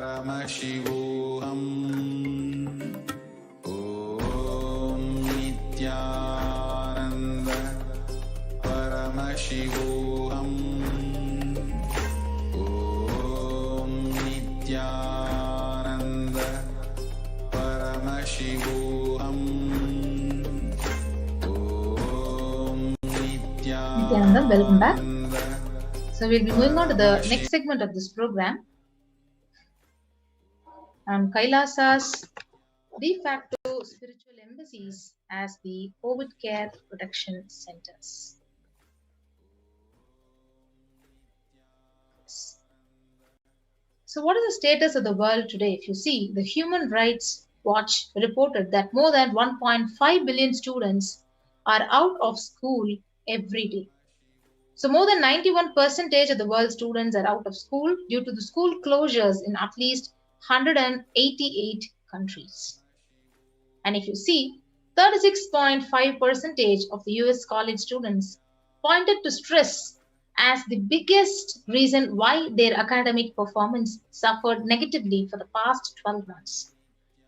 Paramashivoham. Om Nithyananda Paramashivoham. Om Nithyananda Paramashivoham. Om Nithyananda, welcome back. So we'll be moving on to the next segment of this program. Kailasa's de facto spiritual embassies as the COVID care protection centers. So what is the status of the world today? If you see, the Human Rights Watch reported that more than 1.5 billion students are out of school every day. So more than 91% of the world's students are out of school due to the school closures in at least 188 countries. And if you see, 36.5% of the US college students pointed to stress as the biggest reason why their academic performance suffered negatively for the past 12 months.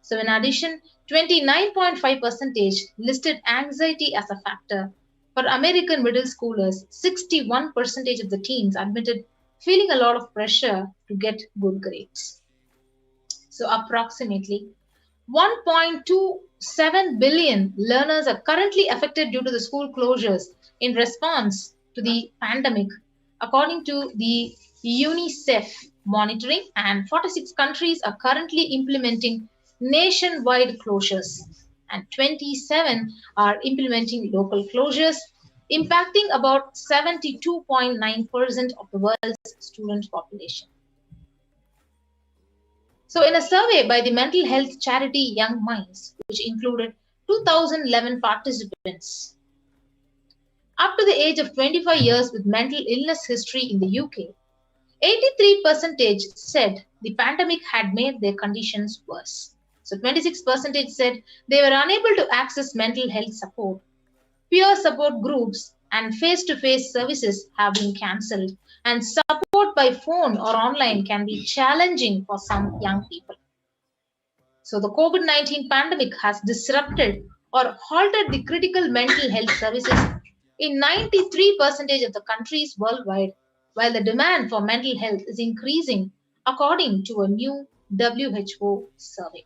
So in addition, 29.5% listed anxiety as a factor. For American middle schoolers, 61% of the teens admitted feeling a lot of pressure to get good grades. So approximately 1.27 billion learners are currently affected due to the school closures in response to the pandemic, according to the UNICEF monitoring, and 46 countries are currently implementing nationwide closures, and 27 are implementing local closures, impacting about 72.9% of the world's student population. So in a survey by the mental health charity Young Minds, which included 2011 participants up to the age of 25 years with mental illness history in the UK, 83% said the pandemic had made their conditions worse. So 26% said they were unable to access mental health support. Peer support groups and face-to-face services have been cancelled, and support by phone or online can be challenging for some young people. So the COVID-19 pandemic has disrupted or halted the critical mental health services in 93% of the countries worldwide, while the demand for mental health is increasing, according to a new WHO survey.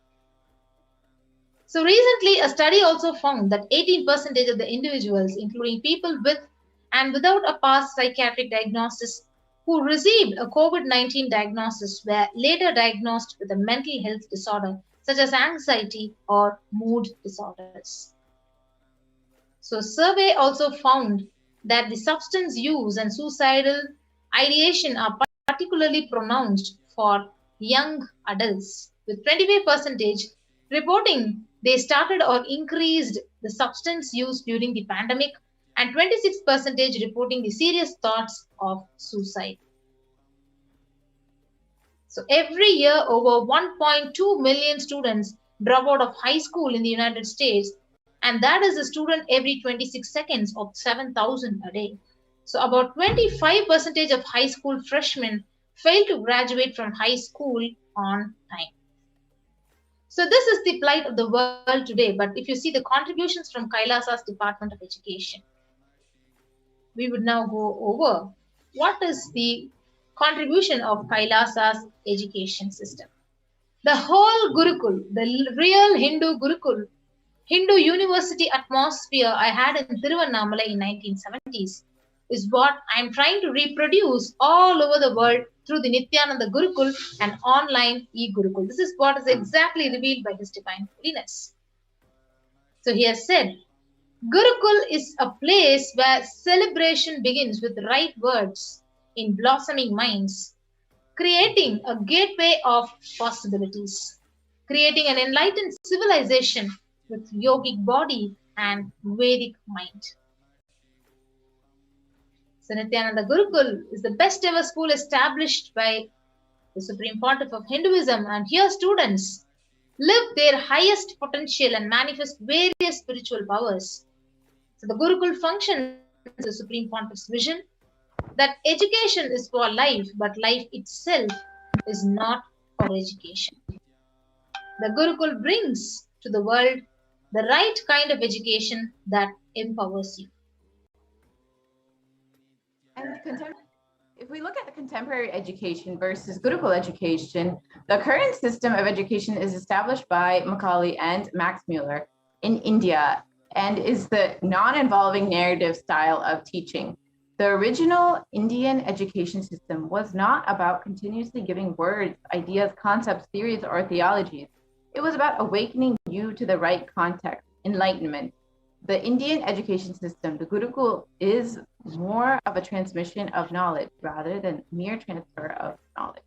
So recently, a study also found that 18% of the individuals, including people with and without a past psychiatric diagnosis, who received a COVID-19 diagnosis were later diagnosed with a mental health disorder such as anxiety or mood disorders. So survey also found that the substance use and suicidal ideation are particularly pronounced for young adults, with 25% reporting they started or increased the substance use during the pandemic, and 26% reporting the serious thoughts of suicide. So every year, over 1.2 million students drop out of high school in the United States, and that is a student every 26 seconds, or 7,000 a day. So about 25% of high school freshmen fail to graduate from high school on time. So this is the plight of the world today. But if you see the contributions from Kailasa's Department of Education, we would now go over what is the contribution of Kailasa's education system. The whole Gurukul, the real Hindu Gurukul, Hindu university atmosphere I had in Tiruvannamalai in 1970s is what I'm trying to reproduce all over the world through the Nithyananda Gurukul and online e-Gurukul. This is what is exactly revealed by His Divine Holiness. So he has said, Gurukul is a place where celebration begins with right words in blossoming minds, creating a gateway of possibilities, creating an enlightened civilization with yogic body and Vedic mind. So Nithyananda Gurukul is the best ever school established by the Supreme Pontiff of Hinduism, and here students live their highest potential and manifest various spiritual powers. So the Gurukul functions as the Supreme Pontiff's vision that education is for life, but life itself is not for education. The Gurukul brings to the world the right kind of education that empowers you. And if we look at the contemporary education versus Gurukul education, the current system of education is established by Macaulay and Max Muller in India and is the non-involving narrative style of teaching. The original Indian education system was not about continuously giving words, ideas, concepts, theories, or theologies. It was about awakening you to the right context, enlightenment. The Indian education system, the Gurukul, is more of a transmission of knowledge rather than mere transfer of knowledge.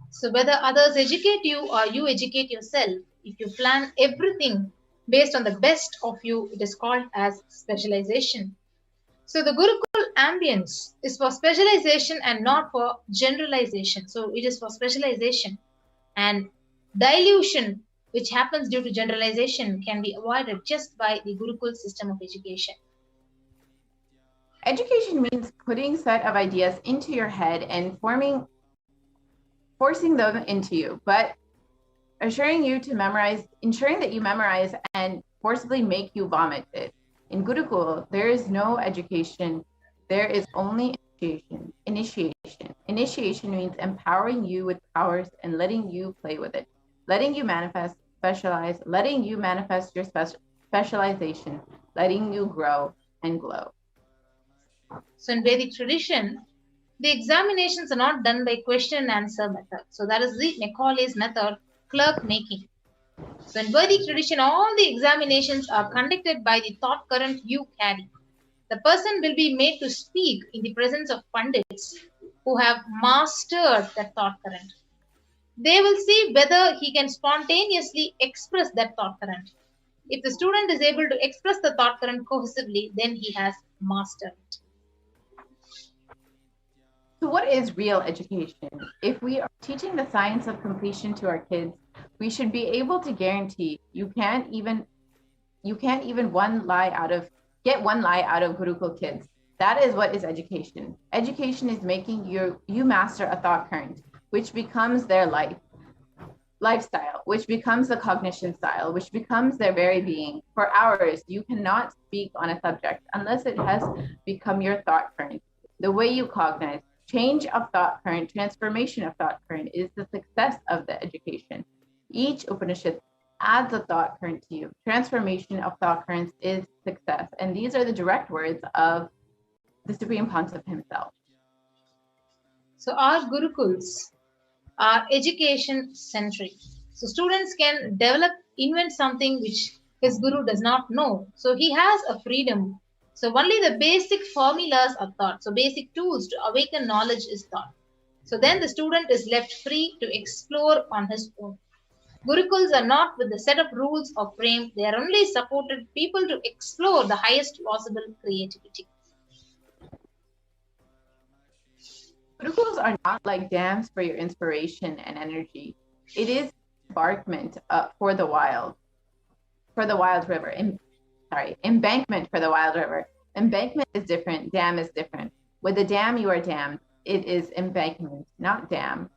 So whether others educate you or you educate yourself, if you plan everything based on the best of you, it is called as specialization. So the Gurukul ambience is for specialization and not for generalization. So it is for specialization, and dilution, which happens due to generalization, can be avoided just by the Gurukul system of education. Education means putting set of ideas into your head and forcing them into you, but ensuring that you memorize and forcibly make you vomit it. In Gurukul, there is no education, there is only initiation. Initiation means empowering you with powers and letting you play with it, letting you manifest, specialize, letting you manifest your specialization, letting you grow and glow. So in Vedic tradition, the examinations are not done by question and answer method. So that is the Macaulay's method, clerk making. So in Vedic tradition, all the examinations are conducted by the thought current you carry. The person will be made to speak in the presence of Pandits who have mastered that thought current. They will see whether he can spontaneously express that thought current. If the student is able to express the thought current cohesively, then he has mastered it. So what is real education? If we are teaching the science of completion to our kids, we should be able to guarantee you can't even get one lie out of Gurukul kids. That is what is education. Education is making you master a thought current, which becomes their lifestyle, which becomes the cognition style, which becomes their very being. For hours, you cannot speak on a subject unless it has become your thought current. The way you cognize, change of thought current, transformation of thought current is the success of the education. Each Upanishad adds a thought current to you. Transformation of thought currents is success. And these are the direct words of the Supreme Pontiff himself. So our Gurukuls are education centric. So students can invent something which his Guru does not know. So he has a freedom. So only the basic formulas are taught. So basic tools to awaken knowledge is taught. So then the student is left free to explore on his own. Gurukuls are not with the set of rules or frame. They are only supported people to explore the highest possible creativity. Gurukuls are not like dams for your inspiration and energy. It is embankment for the wild river. Embankment for the wild river. Embankment is different. Dam is different. With the dam, you are dammed. It is embankment, not dam.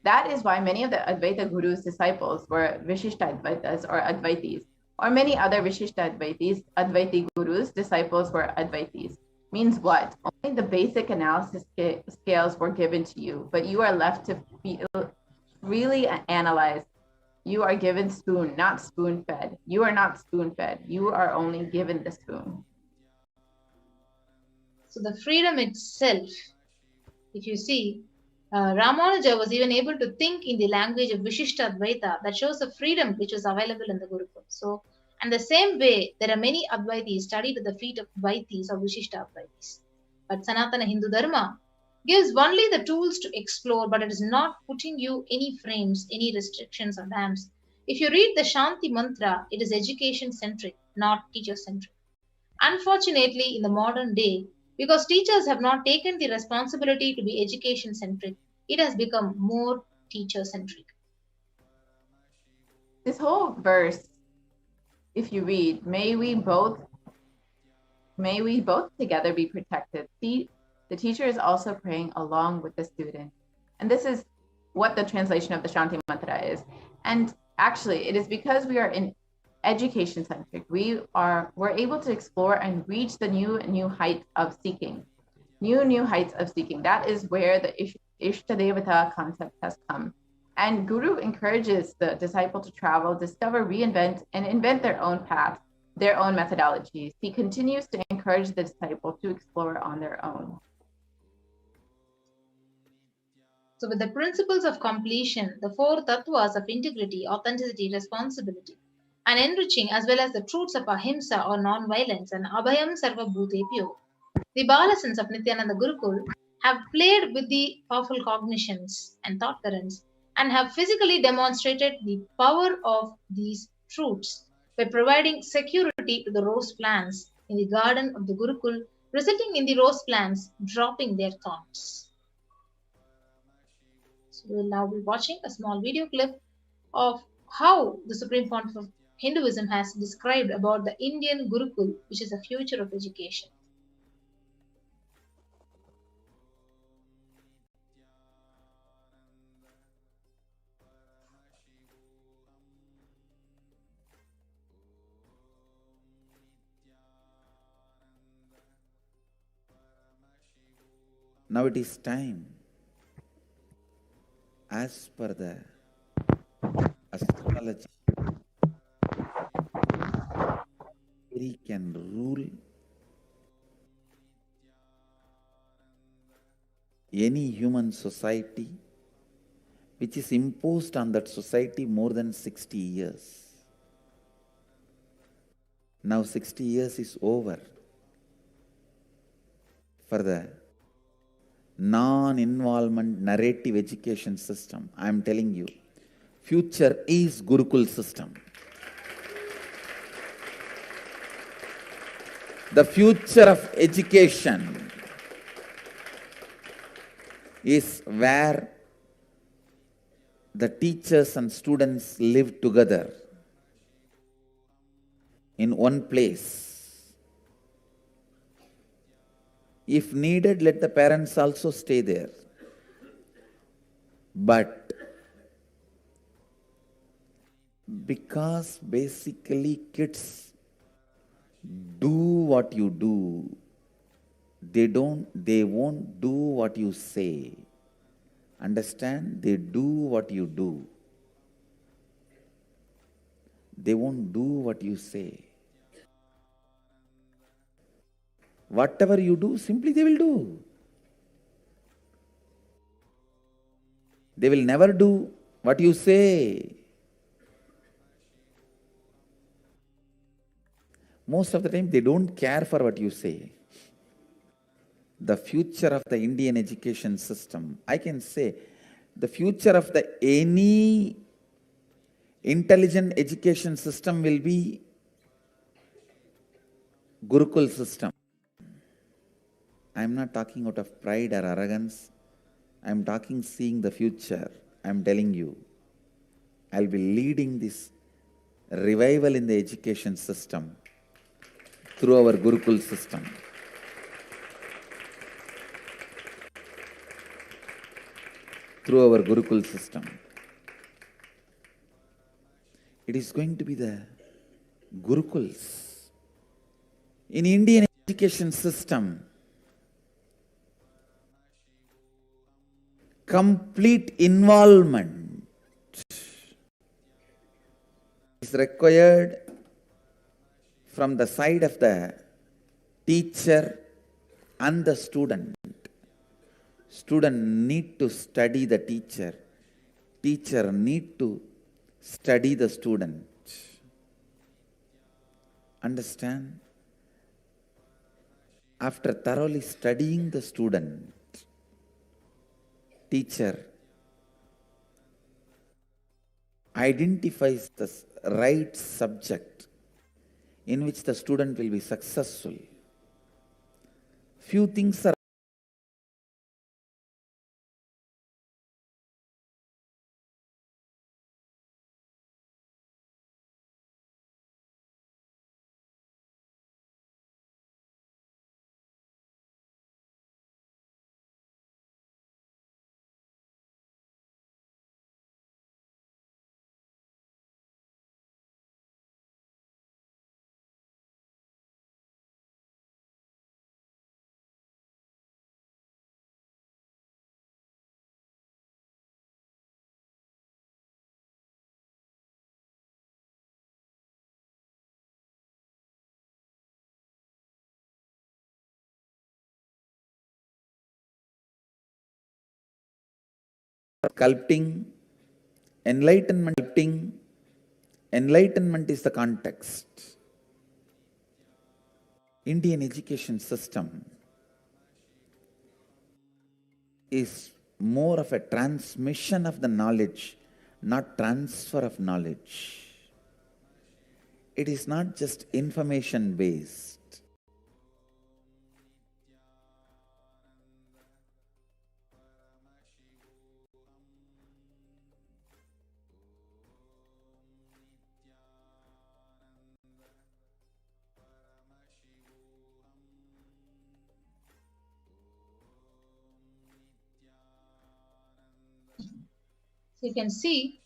That is why many of the Advaita Guru's disciples were Vishishta Advaitas or Advaitis, or many other Vishishta Advaiti Guru's disciples were Advaitis. Means what? Only the basic analysis scales were given to you, but you are left to really analyze. You are given spoon, not spoon-fed. You are not spoon-fed. You are only given the spoon. So the freedom itself, if you see, Ramanuja was even able to think in the language of Vishishta Advaita. That shows the freedom which was available in the Gurukul. So, and the same way, there are many Advaitis studied at the feet of Advaitis or Vishishta Advaitis. But Sanatana Hindu Dharma gives only the tools to explore, but it is not putting you any frames, any restrictions or dams. If you read the Shanti Mantra, it is education-centric, not teacher-centric. Unfortunately, in the modern day, because teachers have not taken the responsibility to be education-centric, it has become more teacher-centric. This whole verse, if you read, may we both together be protected. See, The teacher is also praying along with the student. And this is what the translation of the Shanti Mantra is. And actually, it is because we are in education centric, we're able to explore and reach the new heights of seeking. New heights of seeking. That is where the Ishtadevata concept has come. And Guru encourages the disciple to travel, discover, reinvent, and invent their own path, their own methodologies. He continues to encourage the disciple to explore on their own. So, with the principles of completion, the four tattvas of integrity, authenticity, responsibility, and enriching, as well as the truths of ahimsa or non-violence and abhayam sarva bhutepyo, the Balasons of Nithyananda Gurukul have played with the powerful cognitions and thought currents and have physically demonstrated the power of these truths by providing security to the rose plants in the garden of the Gurukul, resulting in the rose plants dropping their thorns. So we will now be watching a small video clip of how the Supreme Pontiff of Hinduism has described about the Indian Gurukul, which is the future of education. Now it is time, as per the astrology, he can rule any human society which is imposed on that society more than 60 years. Now 60 years is over for the non-involvement narrative education system. I am telling you, future is Gurukul system. The future of education is where the teachers and students live together in one place. If needed, let the parents also stay there. But because basically kids do what you do, they won't do what you say. Understand? They do what you do. They won't do what you say. Whatever you do, simply they will do. They will never do what you say. Most of the time, they don't care for what you say. The future of the Indian education system, I can say, the future of any intelligent education system will be Gurukul system. I am not talking out of pride or arrogance. I am talking seeing the future. I am telling you, I will be leading this revival in the education system through our Gurukul system. Through our Gurukul system. It is going to be the Gurukuls. In Indian education system, complete involvement is required from the side of the teacher and the student. Student need to study the teacher. Teacher need to study the student. Understand? After thoroughly studying the student, teacher identifies the right subject in which the student will be successful. Few things are sculpting, enlightenment is the context. Indian education system is more of a transmission of the knowledge, not transfer of knowledge. It is not just information based. So you can see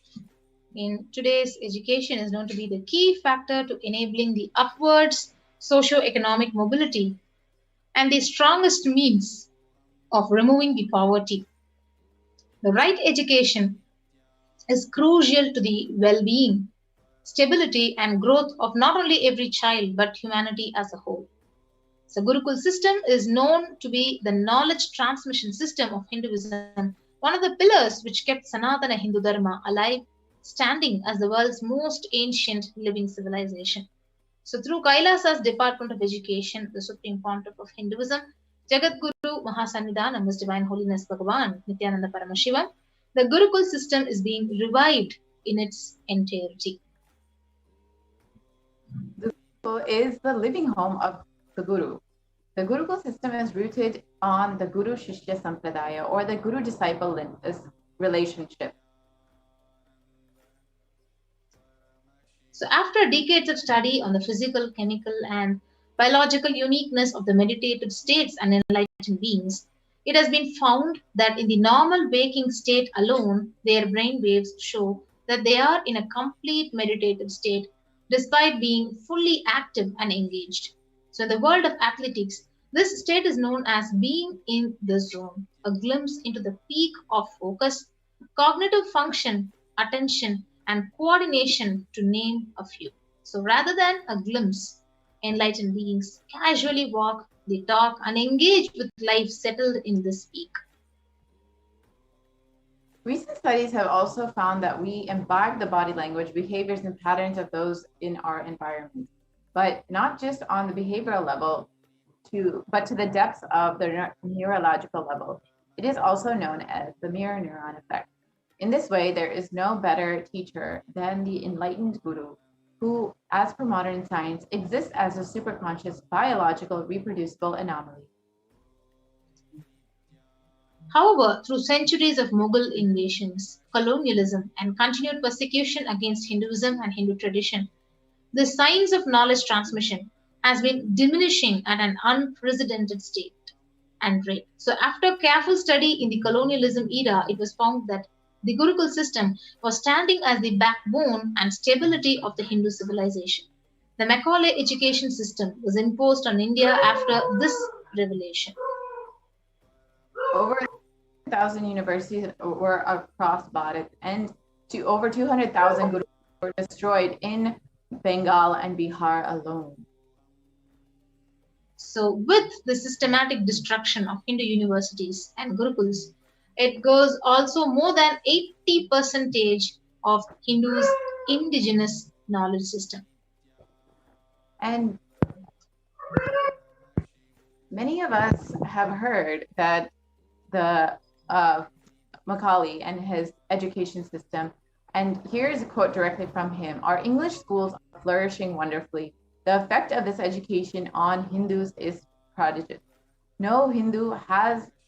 in today's education is known to be the key factor to enabling the upwards socio-economic mobility and the strongest means of removing the poverty. The right education is crucial to the well-being, stability and growth of not only every child but humanity as a whole. So Gurukul system is known to be the knowledge transmission system of Hinduism, one of the pillars which kept Sanatana Hindu Dharma alive, standing as the world's most ancient living civilization. So through Kailasa's Department of Education, the Supreme Pontiff of Hinduism, Jagat Guru Mahasannidhanam, His Divine Holiness Bhagavan Nithyananda Paramashivam, the Gurukul system is being revived in its entirety. The Gurukul is the living home of the Guru. The Gurukul system is rooted on the Guru Shishya Sampradaya, or the Guru disciple relationship. So after decades of study on the physical, chemical and biological uniqueness of the meditative states and enlightened beings, it has been found that in the normal waking state alone, their brain waves show that they are in a complete meditative state despite being fully active and engaged. So in the world of athletics, this state is known as being in the zone, a glimpse into the peak of focus, cognitive function, attention, and coordination, to name a few. So rather than a glimpse, enlightened beings casually walk, they talk, and engage with life settled in this peak. Recent studies have also found that we imbibe the body language, behaviors, and patterns of those in our environment, but not just on the behavioral level, but to the depths of the neurological level. It is also known as the mirror neuron effect. In this way, there is no better teacher than the enlightened Guru, who, as per modern science, exists as a superconscious, biological, reproducible anomaly. However, through centuries of Mughal invasions, colonialism, and continued persecution against Hinduism and Hindu tradition, the science of knowledge transmission has been diminishing at an unprecedented state and rate. So after careful study in the colonialism era, it was found that the Gurukul system was standing as the backbone and stability of the Hindu civilization. The Macaulay education system was imposed on India after this revelation. Over 1,000 universities were across Bharat, and over 200,000 Gurus were destroyed in Bengal and Bihar alone. So with the systematic destruction of Hindu universities and Gurukuls, it goes also more than 80% of Hindus' indigenous knowledge system. And many of us have heard that the Macaulay and his education system, and here's a quote directly from him: "Our English schools are flourishing wonderfully. The effect of this education on Hindus is prodigious. No Hindu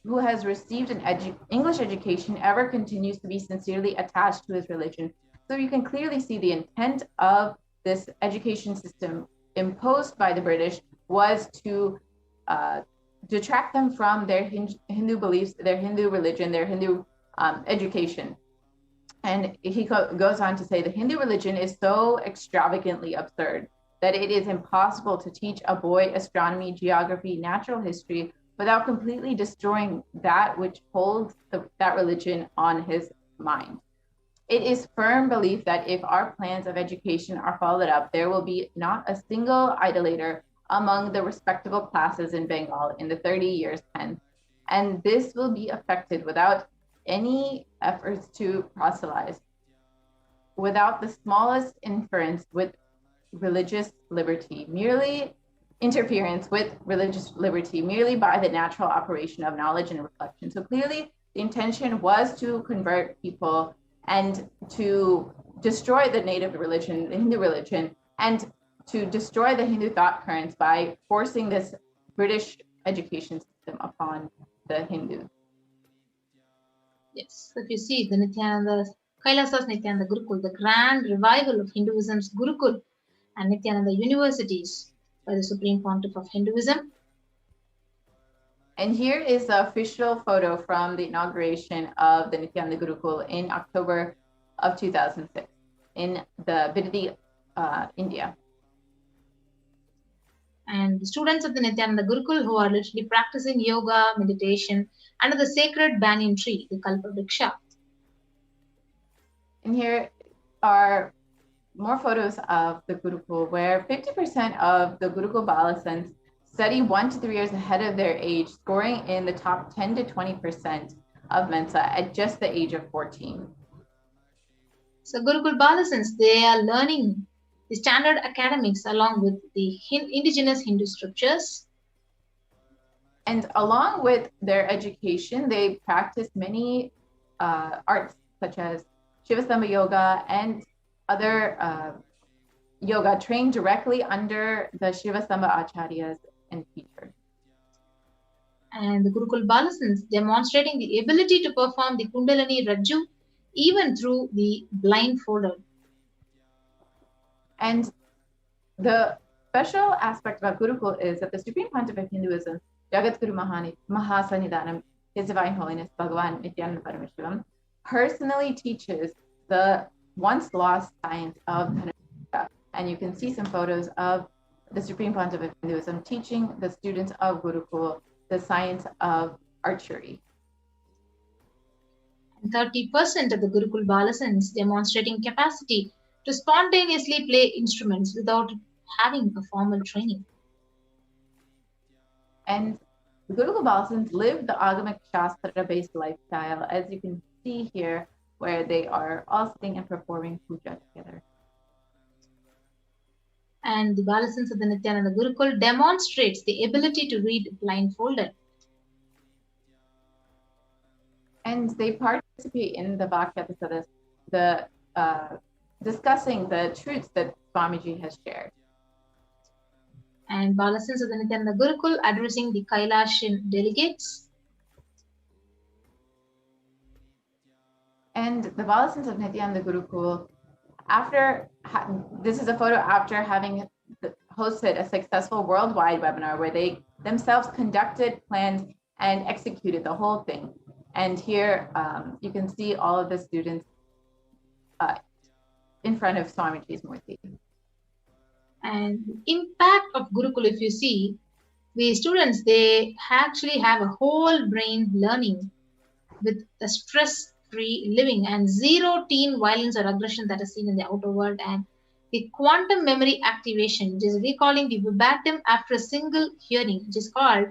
who has received an English education ever continues to be sincerely attached to his religion." So you can clearly see the intent of this education system imposed by the British was to detract them from their Hindu beliefs, their Hindu religion, their Hindu education. And he goes on to say, "The Hindu religion is so extravagantly absurd that it is impossible to teach a boy astronomy, geography, natural history without completely destroying that which holds that religion on his mind. It is firm belief that if our plans of education are followed up, there will be not a single idolater among the respectable classes in Bengal in the 30 years hence, and this will be effected without any efforts to proselytize without the smallest interference with religious liberty, merely interference with religious liberty, merely by the natural operation of knowledge and reflection. So clearly, the intention was to convert people and to destroy the native religion, the Hindu religion, and to destroy the Hindu thought currents by forcing this British education system upon the Hindus. Yes, so if you see the Kailasa's Nithyananda Gurukul, the grand revival of Hinduism's Gurukul and Nithyananda universities by the Supreme Pontiff of Hinduism. And here is the official photo from the inauguration of the Nithyananda Gurukul in October of 2006 in the Bidadi, India. And the students of the Nithyananda Gurukul who are literally practicing yoga, meditation under the sacred banyan tree, the Kalpa Vriksha. And here are more photos of the Gurukul, where 50% of the Gurukul Balasans study 1 to 3 years ahead of their age, scoring in the top 10 to 20% of Mensa at just the age of 14. So Gurukul Balasans, they are learning the standard academics along with the indigenous Hindu scriptures. And along with their education, they practice many arts such as Shivastamba yoga and other yoga trained directly under the Shivastamba acharyas and teachers. And the Gurukul Balasans demonstrating the ability to perform the Kundalini Rajju even through the blindfolded. And the special aspect about Gurukul is that the Supreme Pontiff of Hinduism, Jagat Guru Mahasannidhanam, His Divine Holiness Bhagavan Nithyananda Paramashivam, personally teaches the once lost science of Dhanurvidya. And you can see some photos of the Supreme Pontiff of Hinduism teaching the students of Gurukul the science of archery. 30% of the Gurukul Balasans demonstrating capacity to spontaneously play instruments without having a formal training. And the Gurukul Balasans live the Agamic Shastra-based lifestyle, as you can see here, where they are all sitting and performing puja together. And the Balasans of the Nithyananda Gurukul demonstrates the ability to read blindfolded. And they participate in the Bhakti-Sadas, the discussing the truths that Swamiji has shared. And Balasans of the Nithyananda Gurukul addressing the Kailasian delegates. And the Balasans of Nithyananda Gurukul, this is a photo after having hosted a successful worldwide webinar where they themselves conducted, planned, and executed the whole thing. And here you can see all of the students in front of Swamiji's Murti. And the impact of Gurukul, if you see, the students, they actually have a whole brain learning with a stress-free living and zero teen violence or aggression that is seen in the outer world, and the quantum memory activation, which is recalling the verbatim after a single hearing, which is called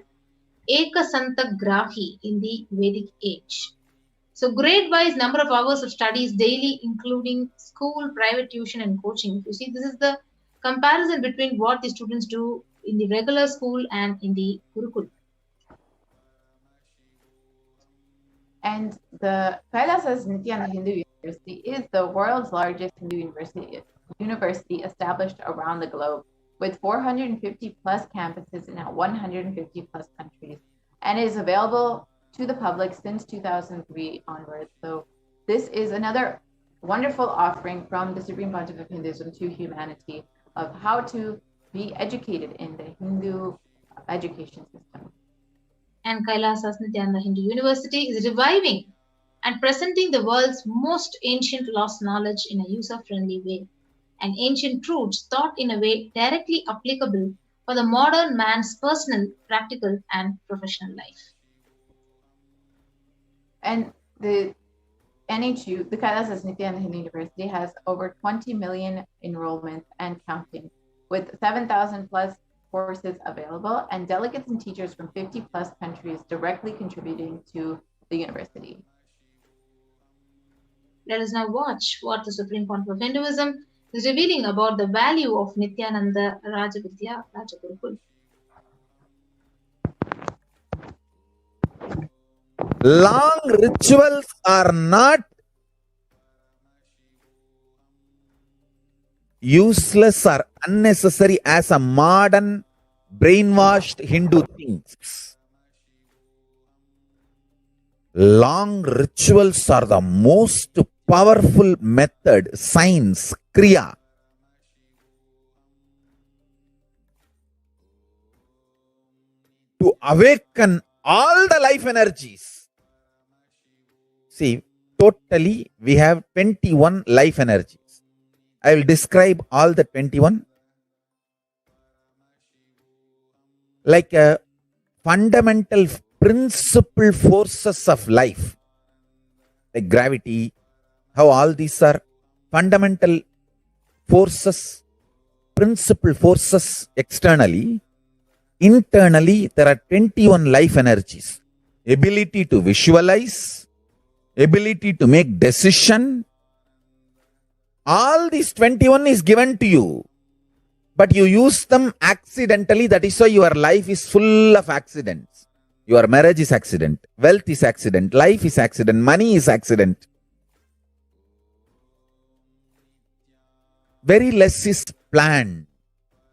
Ekasantagrahi in the Vedic age. So grade-wise number of hours of studies daily, including school, private tuition, and coaching. You see, this is the comparison between what the students do in the regular school and in the Gurukul. And the Kailasa's Nithyananda Hindu University is the world's largest Hindu university established around the globe, with 450 plus campuses in 150 plus countries, and is available to the public since 2003 onwards. So this is another wonderful offering from the Supreme Pontiff of Hinduism to humanity of how to be educated in the Hindu education system. And Kailasa's Nithyananda Hindu University is reviving and presenting the world's most ancient lost knowledge in a user-friendly way, and ancient truths taught in a way directly applicable for the modern man's personal, practical, and professional life. And the NHU, the Kailasa Nithyananda Hindu University, has over 20 million enrollments and counting, with 7,000 plus courses available and delegates and teachers from 50 plus countries directly contributing to the university. Let us now watch what the Supreme Council of Hinduism is revealing about the value of Nithyananda Rajavidya Rajagurukul. Long rituals are not useless or unnecessary as a modern brainwashed Hindu thinks. Long rituals are the most powerful method, science, kriya, to awaken all the life energies. See, totally we have 21 life energies. I will describe all the 21 like a fundamental principal forces of life, like gravity, how all these are fundamental forces, principal forces externally. Internally, there are 21 life energies. Ability to visualize, ability to make decision. All these 21 is given to you, but you use them accidentally. That is why your life is full of accidents. Your marriage is accident, wealth is accident, life is accident, money is accident. Very less is planned,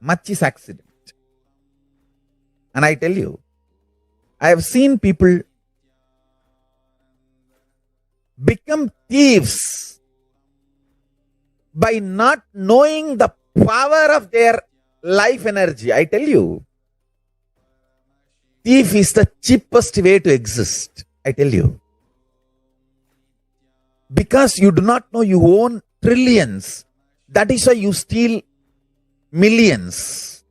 much is accident. And I tell you, I have seen people become thieves by not knowing the power of their life energy. I tell you, thief is the cheapest way to exist. I tell you. Because you do not know you own trillions. That is why you steal millions.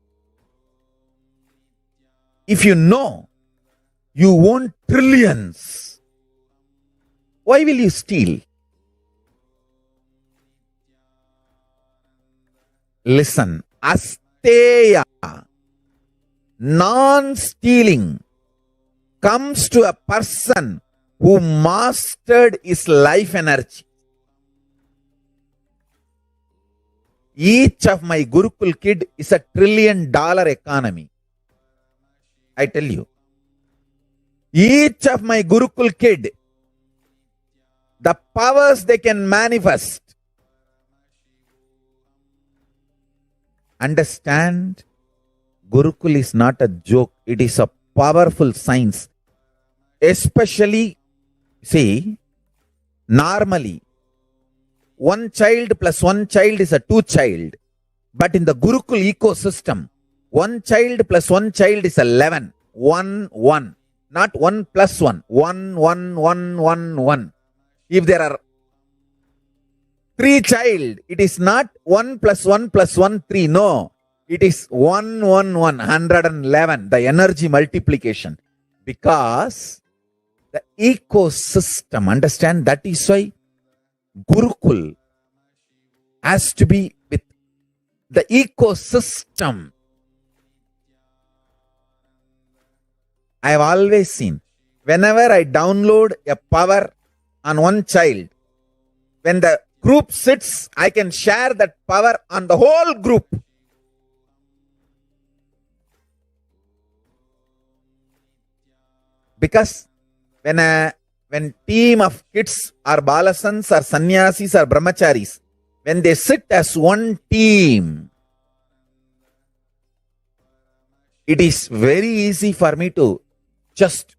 If you know you own trillions, why will you steal? Listen, asteya, non-stealing, comes to a person who mastered his life energy. Each of my Gurukul kid is a $1 trillion economy. I tell you. Each of my Gurukul kid, the powers they can manifest. Understand, Gurukul is not a joke. It is a powerful science. Especially, see, normally, one child plus one child is a two child. But in the Gurukul ecosystem, one child plus one child is 11. 1, 1. Not 1 plus 1. 1, 1, 1, 1, 1. If there are 3 child, it is not 1 plus 1 plus 1, 3. No. It is 1, 1, 1. 111. The energy multiplication. Because the ecosystem, understand, that is why Gurukul has to be with the ecosystem. I have always seen, whenever I download a power on one child, when the group sits, I can share that power on the whole group. Because when team of kids or balasans or sannyasis or brahmacharis, when they sit as one team, it is very easy for me to just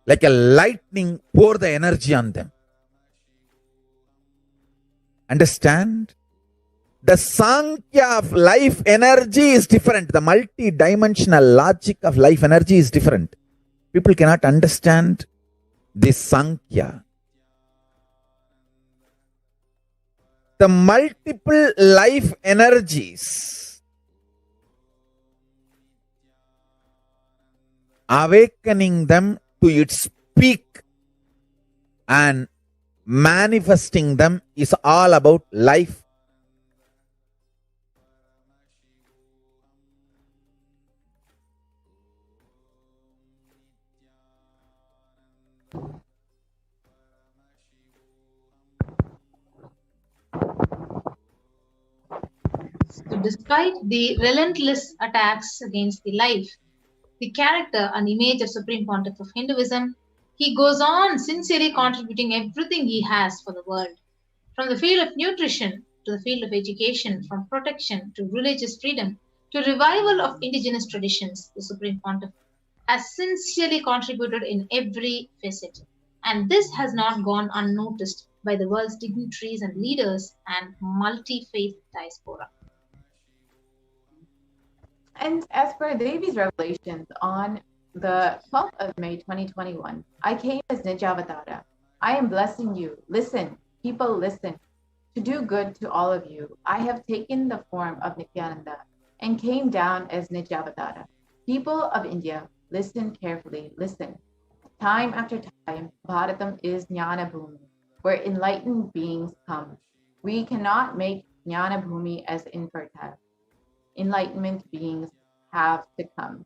like a lightning pour the energy on them. Understand? The Sankhya of life energy is different. The multi-dimensional logic of life energy is different. People cannot understand this Sankhya. The multiple life energies, awakening them to its peak and manifesting them is all about life. So, despite the relentless attacks against the life, the character and image of Supreme Pontiff of Hinduism, he goes on sincerely contributing everything he has for the world. From the field of nutrition to the field of education, from protection to religious freedom to revival of indigenous traditions, the Supreme Pontiff has sincerely contributed in every facet. And this has not gone unnoticed by the world's dignitaries and leaders and multi faith diaspora. And as per Devi's revelations on the 12th of May 2021, I came as Nijavatara. I am blessing you. Listen, people, listen. To do good to all of you, I have taken the form of Nithyananda and came down as Nijavatara. People of India, listen carefully, listen. Time after time, Bharatam is Jnana Bhumi, where enlightened beings come. We cannot make Jnana Bhumi as infertile. Enlightenment beings have to come.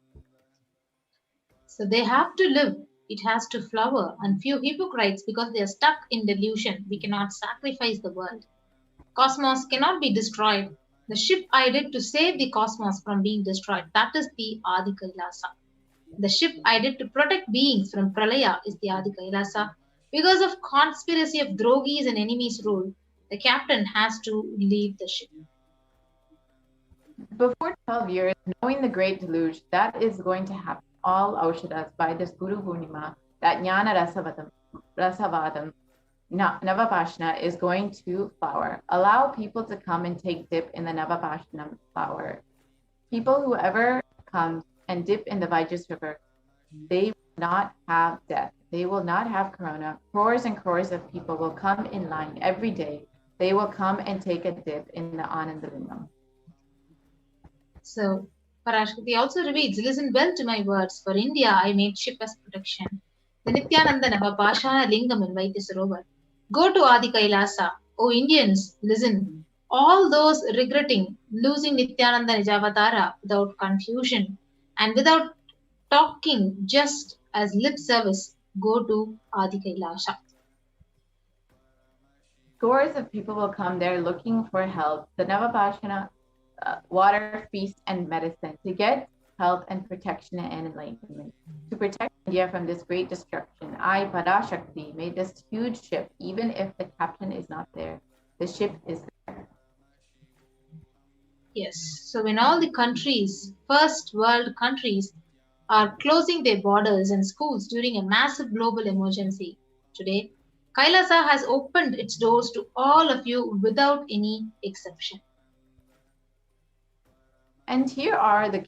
So they have to live, it has to flower, and few hypocrites, because they are stuck in delusion, we cannot sacrifice the world. Cosmos cannot be destroyed. The ship I did to save the cosmos from being destroyed, that is the Adi Kailasa. The ship I did to protect beings from Pralaya is the Adi Kailasa. Because of conspiracy of drogis and enemies rule, the captain has to leave the ship. Before 12 years, knowing the great deluge that is going to happen, all Aushadas by this Guru Purnima, that Jnana Rasavadam, Navapashna is going to flower. Allow people to come and take dip in the Navapashna flower. People who ever come and dip in the Vijayas River, they will not have death. They will not have corona. Crores and crores of people will come in line every day. They will come and take a dip in the Anandalingam. So, Parashakti also reveals, listen well to my words. For India, I made ship as protection. The Nithyananda Navapashana Lingam in Vaidyasarovar. Go to Adi Kailasa. O Indians, listen. All those regretting losing Nithyananda Nijavatara without confusion and without talking just as lip service, go to Adi Kailasa. Scores of people will come there looking for help. The Navapashana water, feast, and medicine to get health and protection and enlightenment. To protect India from this great destruction, I, Parashakti, made this huge ship. Even if the captain is not there, the ship is there. Yes, so when all the countries, first world countries, are closing their borders and schools during a massive global emergency, today, Kailasa has opened its doors to all of you without any exception. And here are the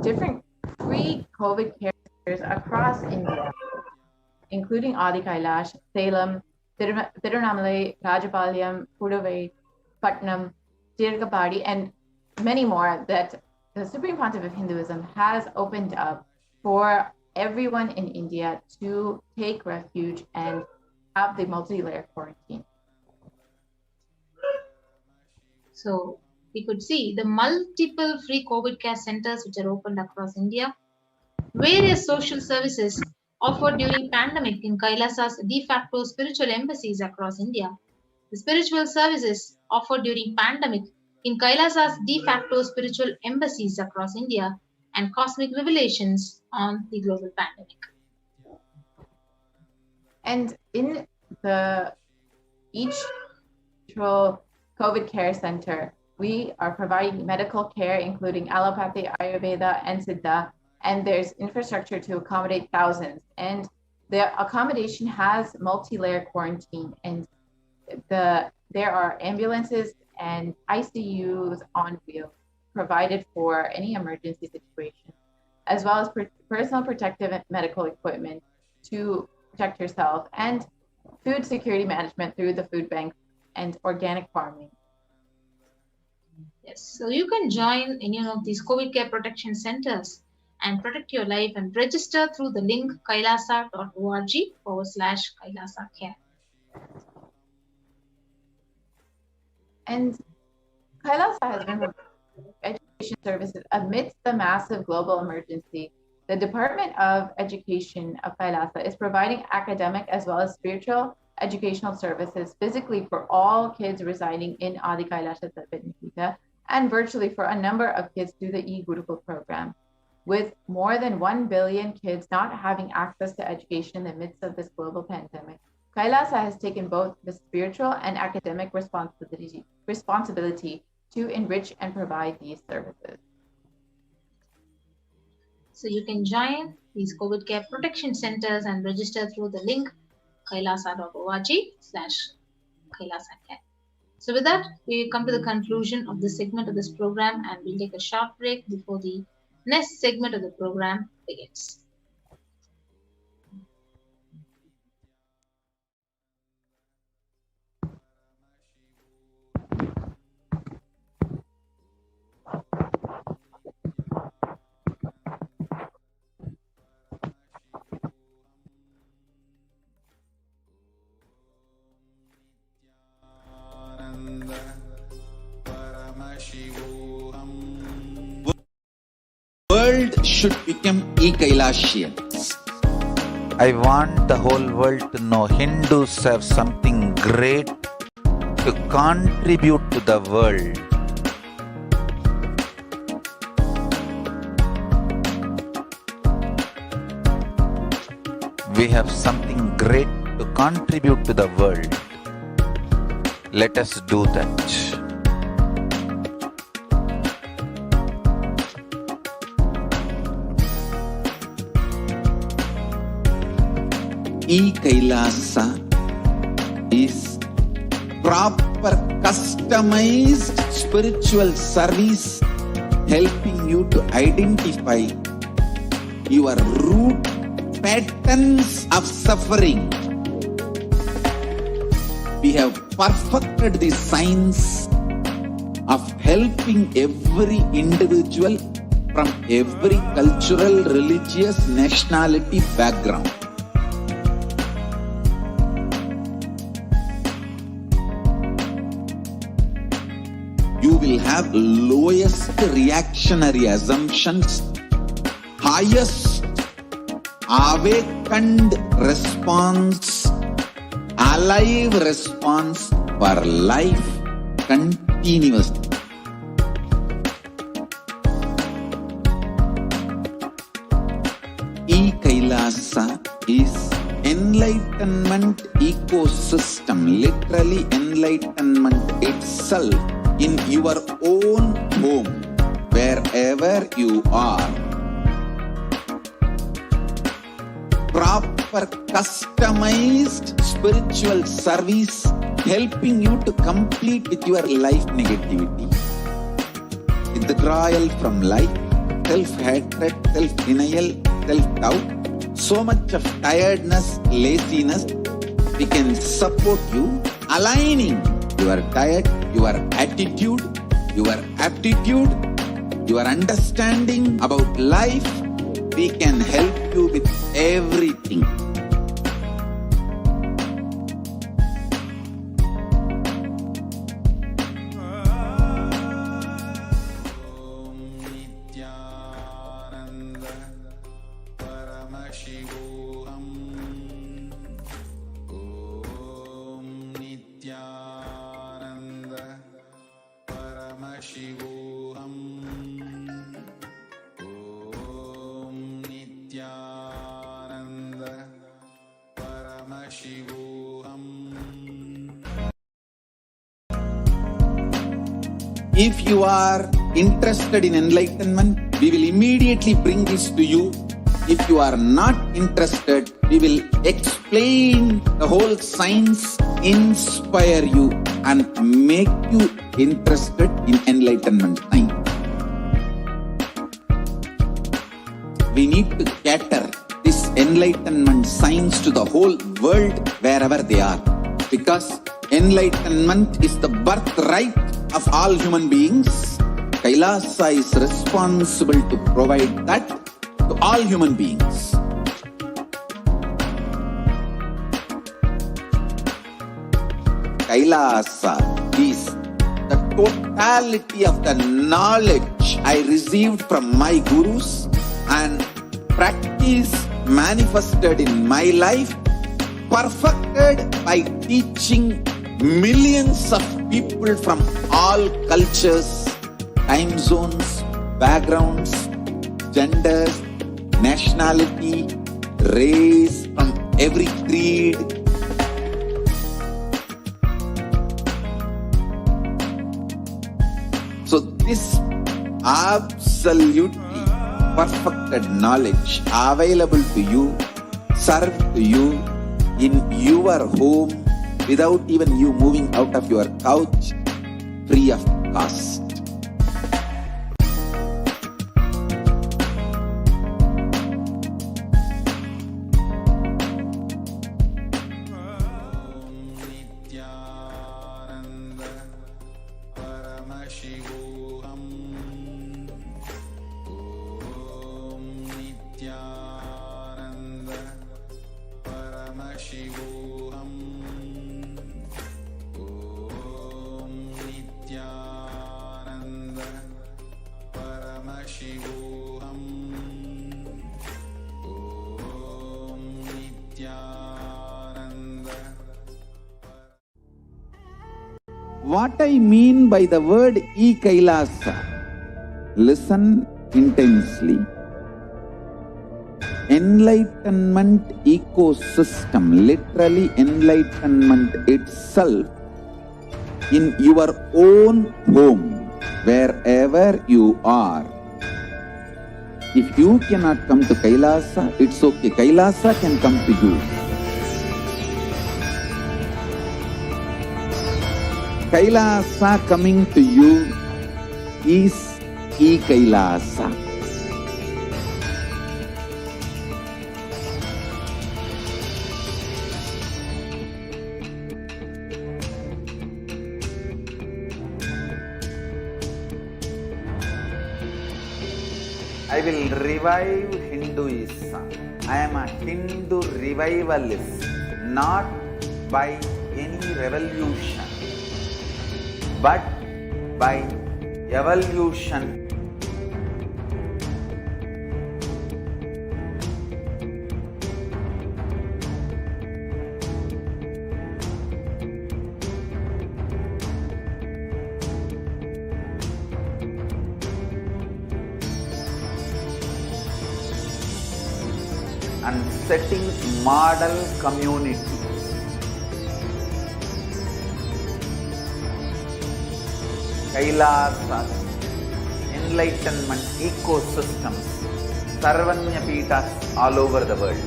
different free COVID care centers across India, including Adi Kailash, Salem, Tirunamala, Rajapalayam, Puduvai, Patnam, Tirgapadi, and many more that the Supreme Pontiff of Hinduism has opened up for everyone in India to take refuge and have the multi-layer quarantine. So we could see the multiple free COVID care centers which are opened across India, various social services offered during pandemic in Kailasa's de facto spiritual embassies across India, the spiritual services offered during pandemic in Kailasa's de facto spiritual embassies across India, and cosmic revelations on the global pandemic. And in each COVID care center, we are providing medical care, including allopathy, Ayurveda, and Siddha, and there's infrastructure to accommodate thousands. And the accommodation has multi-layer quarantine, and there are ambulances and ICUs on wheels provided for any emergency situation, as well as personal protective medical equipment to protect yourself, and food security management through the food bank and organic farming. Yes, so you can join any of these COVID care protection centers and protect your life and register through the link kailasa.org/Kailasa Care. And Kailasa has been providing education services amidst the massive global emergency. The Department of Education of Kailasa is providing academic as well as spiritual educational services physically for all kids residing in Adi Kailasa Sabinpita and virtually for a number of kids through the e-Gurukul program. With more than 1 billion kids not having access to education in the midst of this global pandemic, Kailasa has taken both the spiritual and academic responsibility to enrich and provide these services. So you can join these COVID care protection centers and register through the link kailasa.org/kailasacare. So with that, we come to the conclusion of this segment of this program, and we'll take a short break before the next segment of the program begins. Paramashivoham. World should become Kailasians. I want the whole world to know Hindus have something great to contribute to the world. We have something great to contribute to the world. Let us do that. Kailasa is proper customized spiritual service helping you to identify your root patterns of suffering. We have perfected the science of helping every individual from every cultural, religious, nationality background. You will have lowest reactionary assumptions, highest awakened response, alive response for life continuously. Kailasa is enlightenment ecosystem, literally enlightenment itself in your own home, wherever you are. Proper customized spiritual service helping you to complete with your life negativity. Withdrawal from life, self-hatred, self-denial, self-doubt, so much of tiredness, laziness. We can support you aligning your diet, your attitude, your aptitude, your understanding about life. We can help you with everything. Nithyananda Paramashivoham. Om Nithyananda Paramashivoham. Om Nithyananda Paramashivoham. If you are interested in enlightenment, we will immediately bring this to you. If you are not interested, we will explain the whole science, inspire you, and make you interested in enlightenment science. We need to cater this enlightenment science to the whole world wherever they are, because enlightenment is the birthright of all human beings. Kailasa is responsible to provide that to all human beings. Kailasa is the totality of the knowledge I received from my gurus and practice manifested in my life, perfected by teaching millions of people from all cultures, time zones, backgrounds, genders, nationality, race, from every creed. So this absolutely perfected knowledge available to you, served to you in your home without even you moving out of your couch, free of cost. Nithyananda Paramashivoham. Om Nithyananda Paramashivoham. Om Nithyananda Paramashivoham. Om Nithyananda. What I mean by the word Kailasa, listen intensely. Enlightenment ecosystem, literally enlightenment itself, in your own home, wherever you are. If you cannot come to Kailasa, it's okay. Kailasa can come to you. Kailasa coming to you is Kailasa. I will revive Hinduism. I am a Hindu revivalist, not by any revolution, but by evolution. And setting model community. Kailasa, enlightenment ecosystems, Sarvanya Pitas all over the world.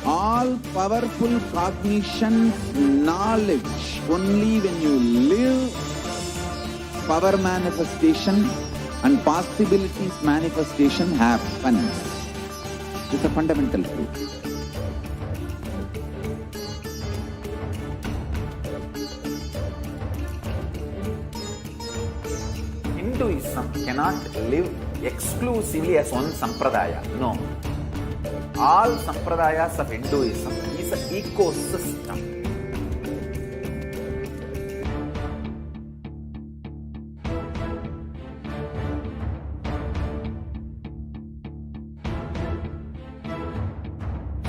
All powerful cognition, knowledge, only when you live, power manifestation and possibilities manifestation happens. It's a fundamental truth. Hinduism cannot live exclusively as one sampradaya. No. All sampradayas of Hinduism is an ecosystem.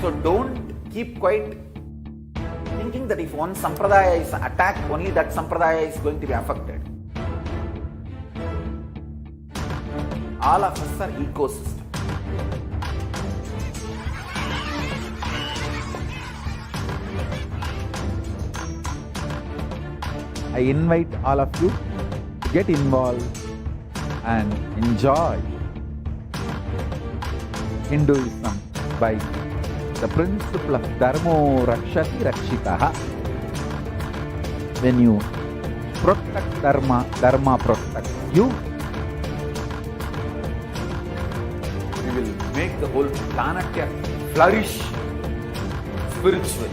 So don't keep quiet thinking that if one sampradaya is attacked, only that sampradaya is going to be affected. All of us are ecosystems. I invite all of you to get involved and enjoy Hinduism by the principle of Dharmo Rakshati Rakshitaha. When you protect Dharma, Dharma protects you. We will make the whole planet flourish spiritually,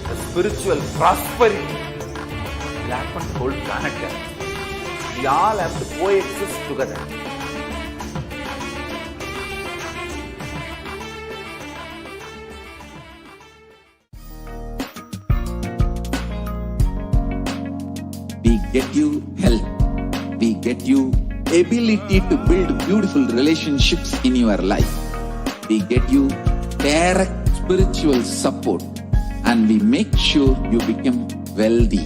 the spiritual prosperity. Happen to whole planet Earth. We all have to coexist together. We get you health. We get you ability to build beautiful relationships in your life. We get you direct spiritual support, and we make sure you become wealthy.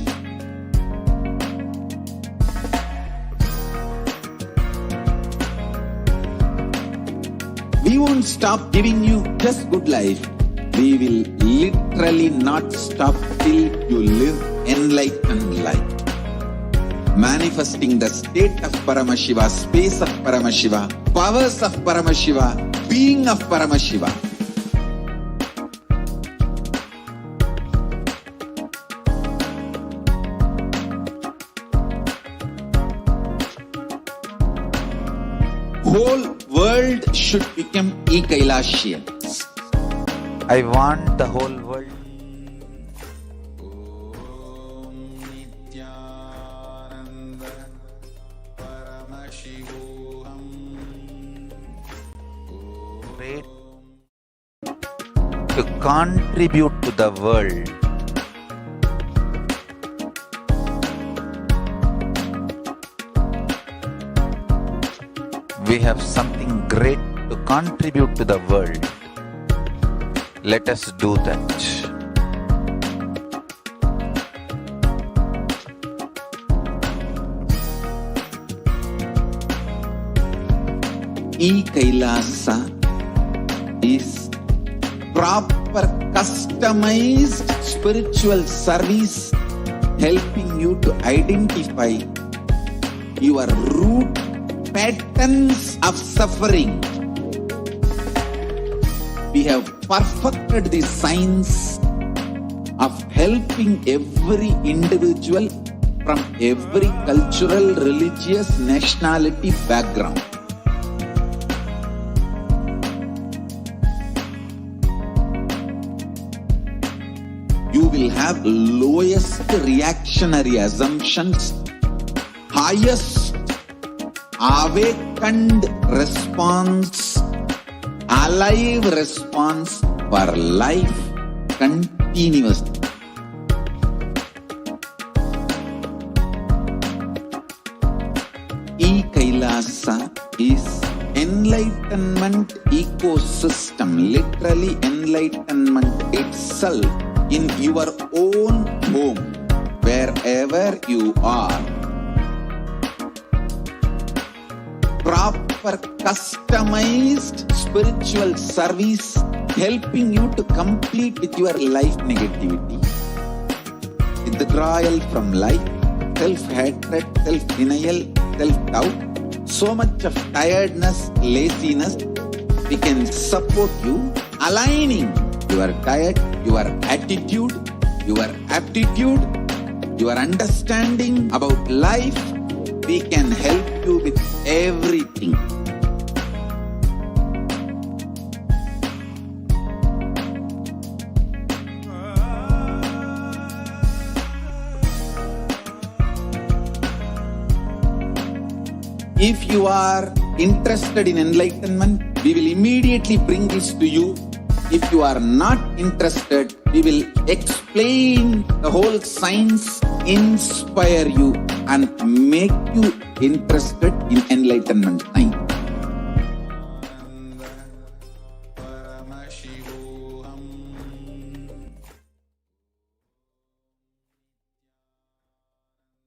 We won't stop giving you just good life. We will literally not stop till you live enlightened life. Manifesting the state of Paramashiva, space of Paramashiva, powers of Paramashiva, being of Paramashiva. Whole world should become Kailasians. I want the whole world. Om Nithyananda Paramashivoham. Great to contribute to the world. We have something great to contribute to the world. Let us do that. Kailasa is proper customized spiritual service helping you to identify your root patterns of suffering. We have perfected the science of helping every individual from every cultural, religious, nationality background. You will have lowest reactionary assumptions, highest awakened response, alive response for life continuously. Kailasa is enlightenment ecosystem, literally enlightenment itself in your own home, wherever you are. Proper customized spiritual service helping you to complete with your life negativity, withdrawal from life, self-hatred, self-denial, self-doubt, so much of tiredness, laziness. We can support you aligning your diet, your attitude, your aptitude, your understanding about life. We can help you with everything. If you are interested in enlightenment, we will immediately bring this to you. If you are not interested, we will explain the whole science, inspire you, and make you interested in enlightenment time. Paramashivoham.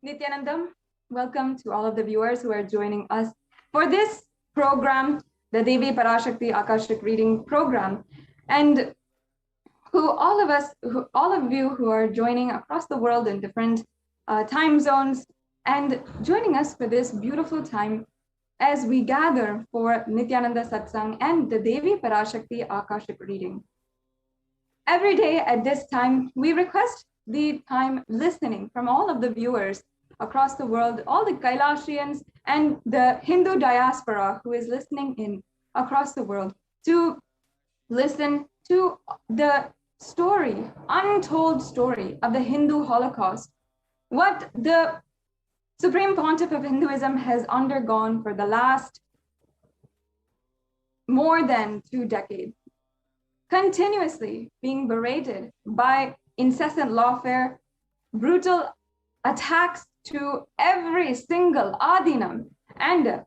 Nithyanandam, welcome to all of the viewers who are joining us for this program, the Devi Parashakti Akashic Reading Program, and all of you who are joining across the world in different time zones and joining us for this beautiful time as we gather for Nithyananda Satsang and the Devi Parashakti Akashic Reading. Every day at this time, we request the time listening from all of the viewers across the world, all the Kailasians and the Hindu diaspora who is listening in across the world, to listen to the story, untold story of the Hindu Holocaust, what the Supreme Pontiff of Hinduism has undergone for the last more than 2 decades, continuously being berated by incessant lawfare, brutal attacks to every single adinam, and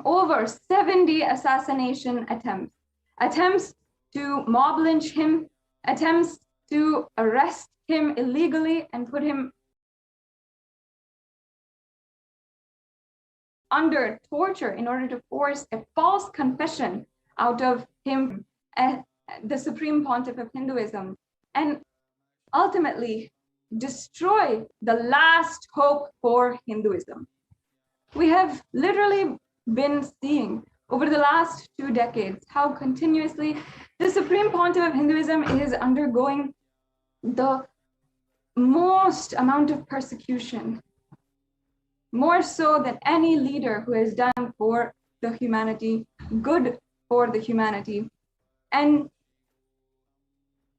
over 70 assassination attempts to mob lynch him, attempts to arrest him illegally and put him under torture in order to force a false confession out of him, the Supreme Pontiff of Hinduism, and ultimately destroy the last hope for Hinduism. We have literally been seeing over the last 2 decades how continuously the Supreme Pontiff of Hinduism is undergoing the most amount of persecution, more so than any leader who has done for the humanity, good for the humanity. And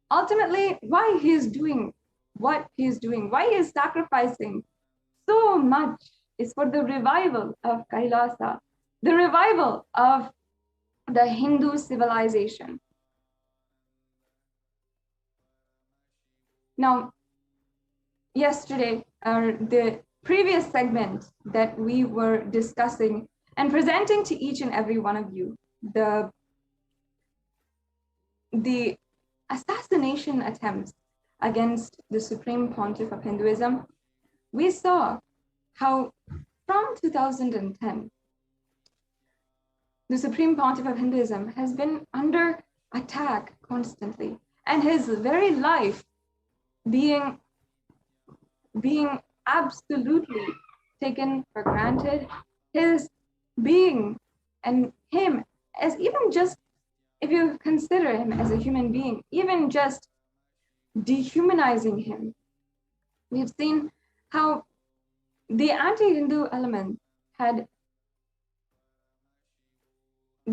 ultimately, why he is doing what he is doing, why he is sacrificing so much, is for the revival of Kailasa, the revival of the Hindu civilization. Now, yesterday, the previous segment that we were discussing and presenting to each and every one of you, the assassination attempts against the Supreme Pontiff of Hinduism, we saw how from 2010, the Supreme Pontiff of Hinduism has been under attack constantly, and his very life being absolutely taken for granted, his being and him as even just, if you consider him as a human being, even just dehumanizing him. We've seen how the anti-Hindu element had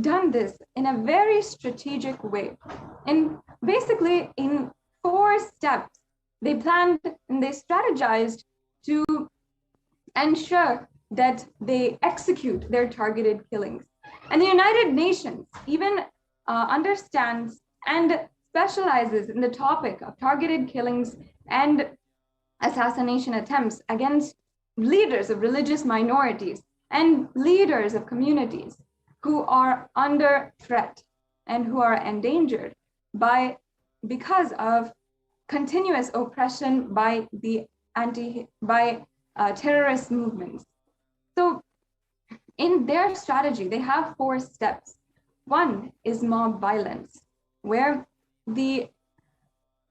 done this in a very strategic way. And basically in 4 steps, they planned and they strategized to ensure that they execute their targeted killings. And the United Nations even understands and specializes in the topic of targeted killings and assassination attempts against leaders of religious minorities and leaders of communities who are under threat and who are endangered because of continuous oppression by terrorist movements. So in their strategy, they have 4 steps. One is mob violence, where the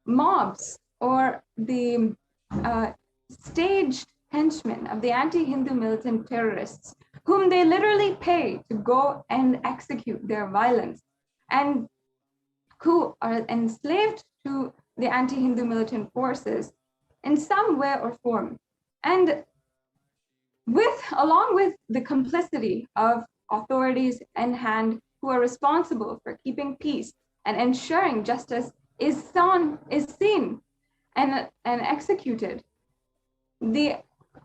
mobs or the staged henchmen of the anti-Hindu militant terrorists, whom they literally pay to go and execute their violence, and who are enslaved to the anti-Hindu militant forces in some way or form. And along with the complicity of authorities in hand who are responsible for keeping peace and ensuring justice is seen and executed, the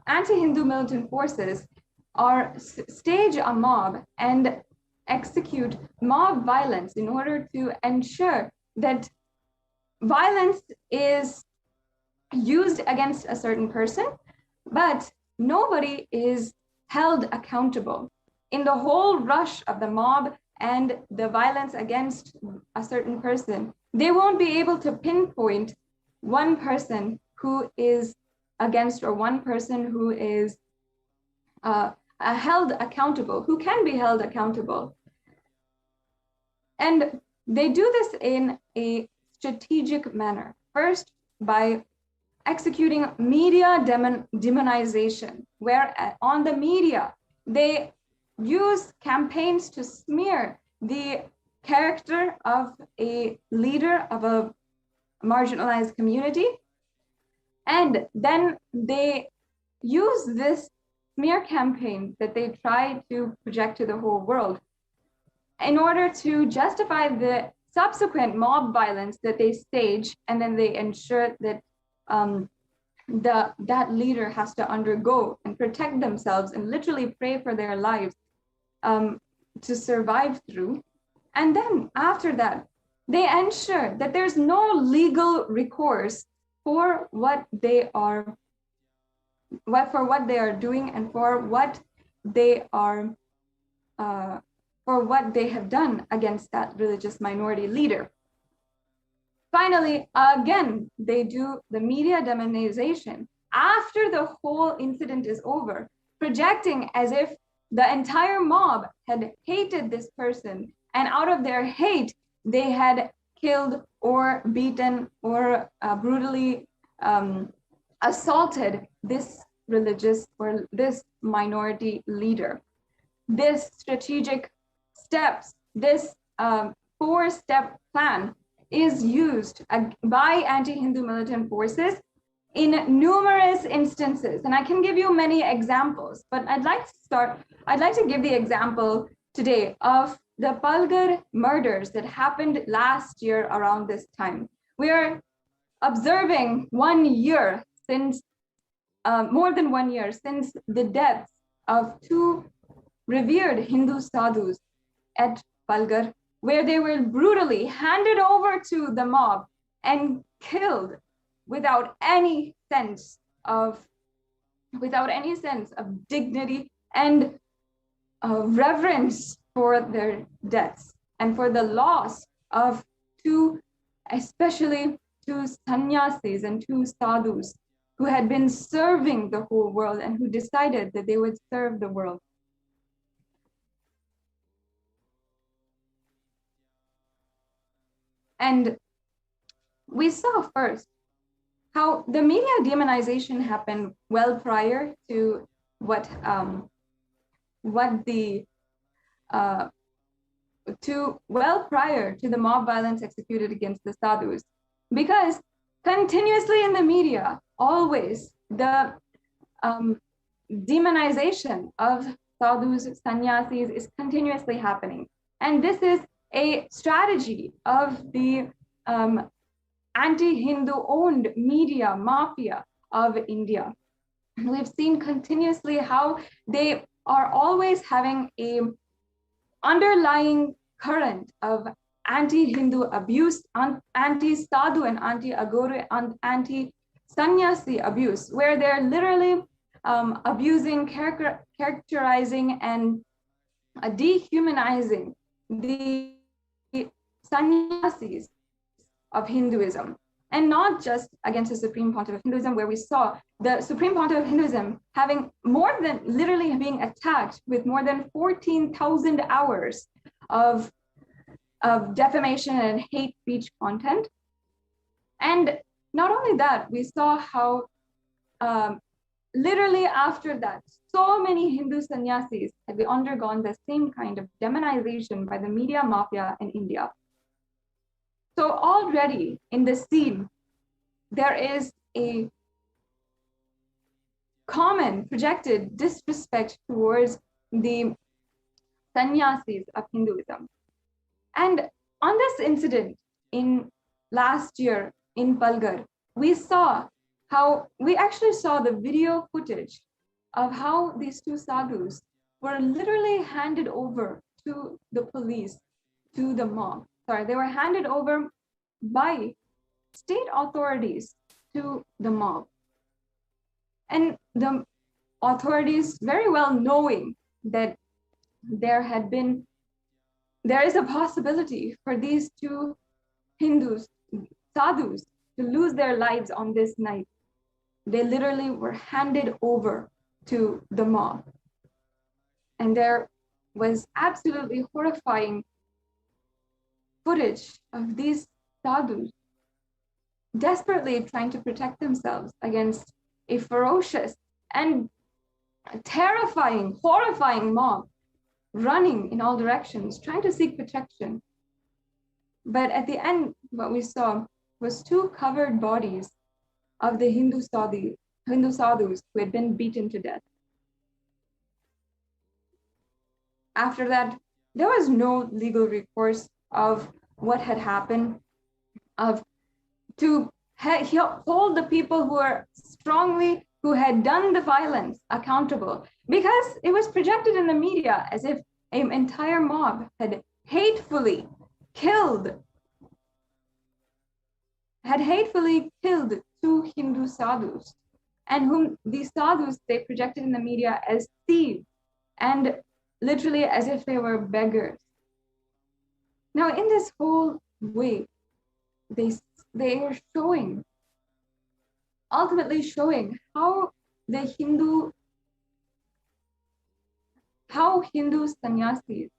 anti-Hindu militant forces stage a mob and execute mob violence in order to ensure that violence is used against a certain person, but nobody is held accountable. In the whole rush of the mob and the violence against a certain person, they won't be able to pinpoint one person who is against or one person who is held accountable, who can be held accountable. And they do this in a strategic manner. First, by executing media demonization, where on the media, they use campaigns to smear the character of a leader of a marginalized community. And then they use this smear campaign that they try to project to the whole world in order to justify the subsequent mob violence that they stage, and then they ensure that that leader has to undergo and protect themselves and literally pray for their lives to survive through. And then after that, they ensure that there's no legal recourse for what they are doing and for what they have done against that religious minority leader. finally, again, they do the media demonization after the whole incident is over, projecting as if the entire mob had hated this person, and out of their hate, they had killed or beaten or brutally assaulted this religious or this minority leader. This strategic steps, this 4-step plan is used by anti-Hindu militant forces in numerous instances. And I can give you many examples, but I'd like to give the example today of the Palghar murders that happened last year around this time. We are observing 1 year since, more than 1 year since the deaths of 2 revered Hindu sadhus at Palghar, where they were brutally handed over to the mob and killed without any sense of dignity and reverence for their deaths and for the loss of 2, especially 2 sannyasis and 2 sadhus who had been serving the whole world and who decided that they would serve the world. And we saw first how the media demonization happened well prior to prior to the mob violence executed against the sadhus, because continuously in the media, always the demonization of sadhus, sannyasis is continuously happening. And this is a strategy of the anti-Hindu owned media mafia of India. We've seen continuously how they are always having a underlying current of anti-Hindu abuse, anti-sadhu and anti-agore and anti-sannyasi abuse, where they're literally abusing, characterizing and dehumanizing the sannyasis of Hinduism, and not just against the Supreme Pontiff of Hinduism, where we saw the Supreme Pontiff of Hinduism having more than literally being attacked with more than 14,000 hours of defamation and hate speech content. And not only that, we saw how literally after that, so many Hindu sannyasis had undergone the same kind of demonization by the media mafia in India. So already in the scene, there is a common projected disrespect towards the sannyasis of Hinduism. And on this incident in last year in Palghar, we actually saw the video footage of how these 2 sadhus were literally handed over to the police, to the mob. They were handed over by state authorities to the mob. And the authorities, very well knowing that there is a possibility for these 2 Hindus, sadhus, to lose their lives on this night, they literally were handed over to the mob. And there was absolutely horrifying footage of these sadhus desperately trying to protect themselves against a ferocious and terrifying, horrifying mob running in all directions, trying to seek protection. But at the end, what we saw was 2 covered bodies of the Hindu sadhus who had been beaten to death. After that, there was no legal recourse of what had happened, to hold the people who had done the violence accountable, because it was projected in the media as if an entire mob had hatefully killed 2 Hindu sadhus, and whom these sadhus they projected in the media as thieves and literally as if they were beggars. Now, in this whole way, they they are showing, ultimately showing how Hindu sannyasis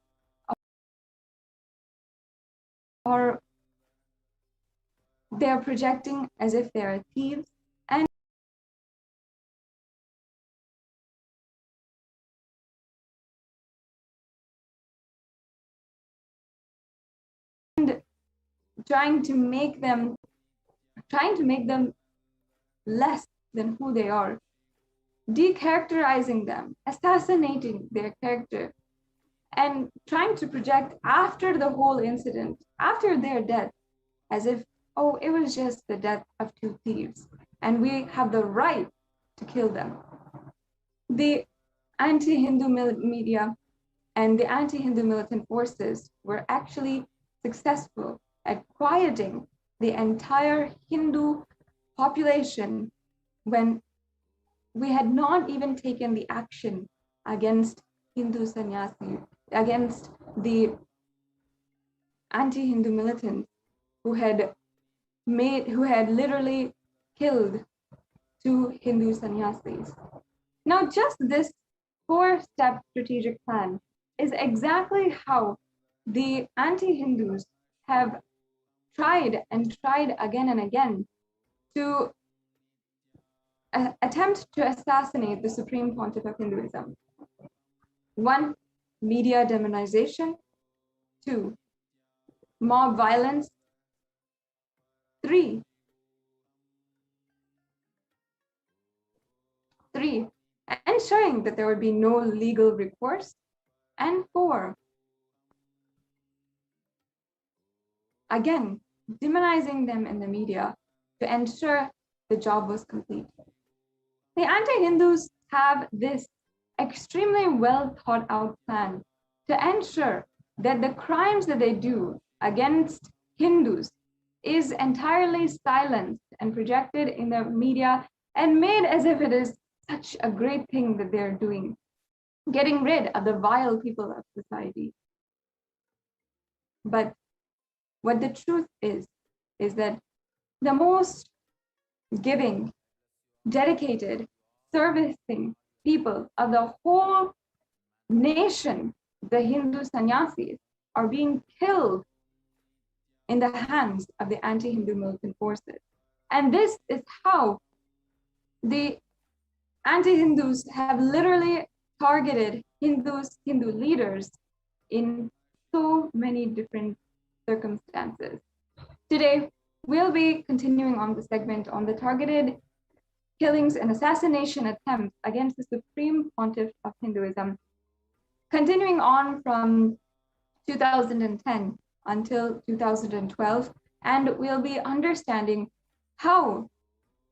are, they're projecting as if they are thieves, and trying to make them less than who they are, decharacterizing them, assassinating their character, and trying to project after the whole incident, after their death, as if, oh, it was just the death of two thieves, and we have the right to kill them. The anti-Hindu media and the anti-Hindu militant forces were actually successful at quieting the entire Hindu population when we had not even taken the action against Hindu sannyasi, against the anti-Hindu militants who had literally killed two Hindu sannyasis. Now, just this 4-step strategic plan is exactly how the anti-Hindus have tried and tried again and again to attempt to assassinate the Supreme Pontiff of Hinduism. 1, media demonization. 2, mob violence. 3, ensuring that there would be no legal recourse. And 4, again, demonizing them in the media to ensure the job was complete. The anti-Hindus have this extremely well thought out plan to ensure that the crimes that they do against Hindus is entirely silenced and projected in the media and made as if it is such a great thing that they're doing, getting rid of the vile people of society. But what the truth is that the most giving, dedicated, servicing people of the whole nation, the Hindu sannyasis, are being killed in the hands of the anti-Hindu militant forces. And this is how the anti-Hindus have literally targeted Hindu leaders in so many different circumstances. Today, we'll be continuing on the segment on the targeted killings and assassination attempts against the Supreme Pontiff of Hinduism, continuing on from 2010 until 2012, and we'll be understanding how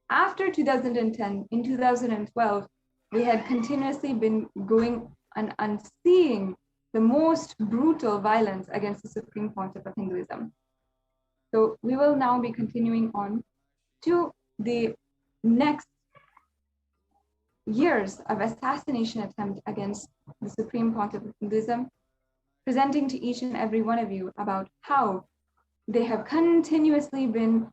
after 2010, in 2012, we had continuously been going and seeing the most brutal violence against the Supreme Pontiff of Hinduism. So we will now be continuing on to the next years of assassination attempt against the Supreme Pontiff of Hinduism, presenting to each and every one of you about how they have continuously been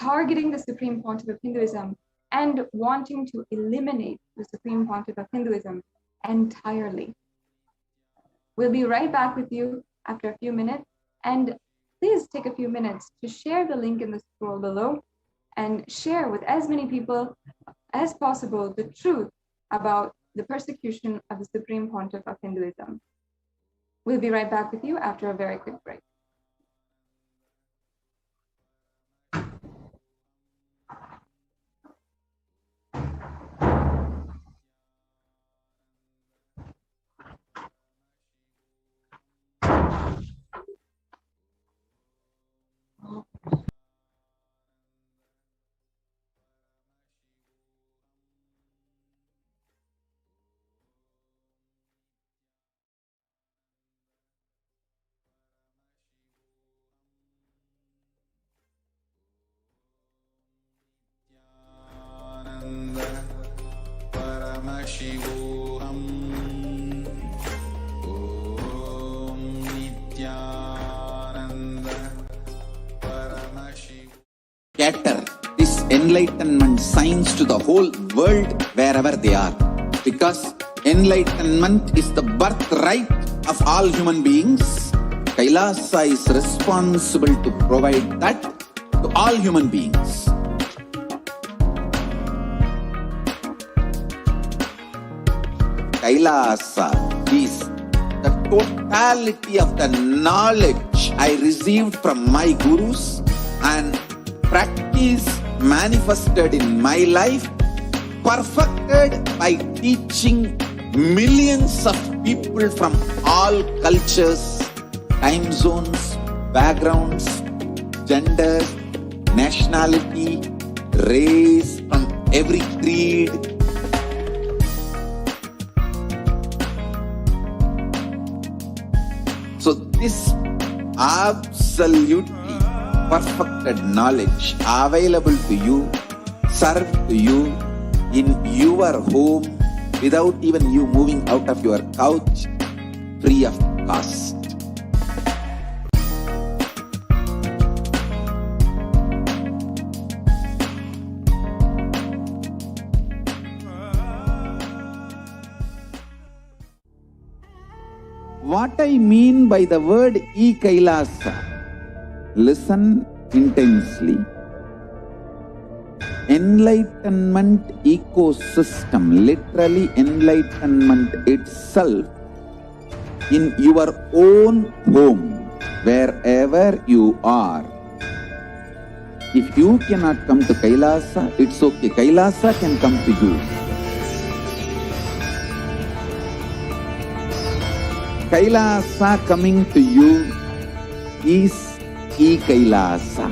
targeting the Supreme Pontiff of Hinduism and wanting to eliminate the Supreme Pontiff of Hinduism entirely. We'll be right back with you after a few minutes, and please take a few minutes to share the link in the scroll below and share with as many people as possible the truth about the persecution of the Supreme Pontiff of Hinduism. We'll be right back with you after a very quick break. scatter this enlightenment signs to the whole world wherever they are. Because enlightenment is the birthright of all human beings. Kailasa is responsible to provide that to all human beings. Kailasa is the totality of the knowledge I received from my gurus and practice manifested in my life, perfected by teaching millions of people from all cultures, time zones, backgrounds, genders, nationality, race, from every creed. So this absolutely perfected knowledge available to you, served to you in your home without even you moving out of your couch, free of cost. What I mean by the word Kailasa, listen intensely. Enlightenment ecosystem, literally enlightenment itself, in your own home, wherever you are. If you cannot come to Kailasa, it's okay. Kailasa can come to you. Kailasa coming to you is Kailasa.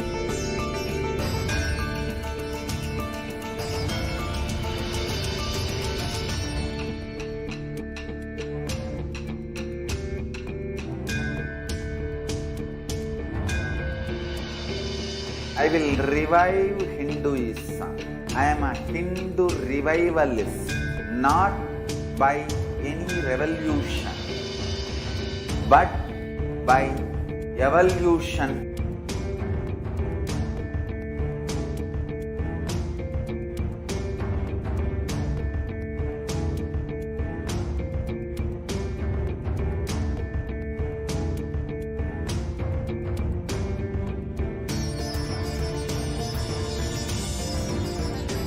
I will revive Hinduism. I am a Hindu revivalist, not by any revolution, but by evolution.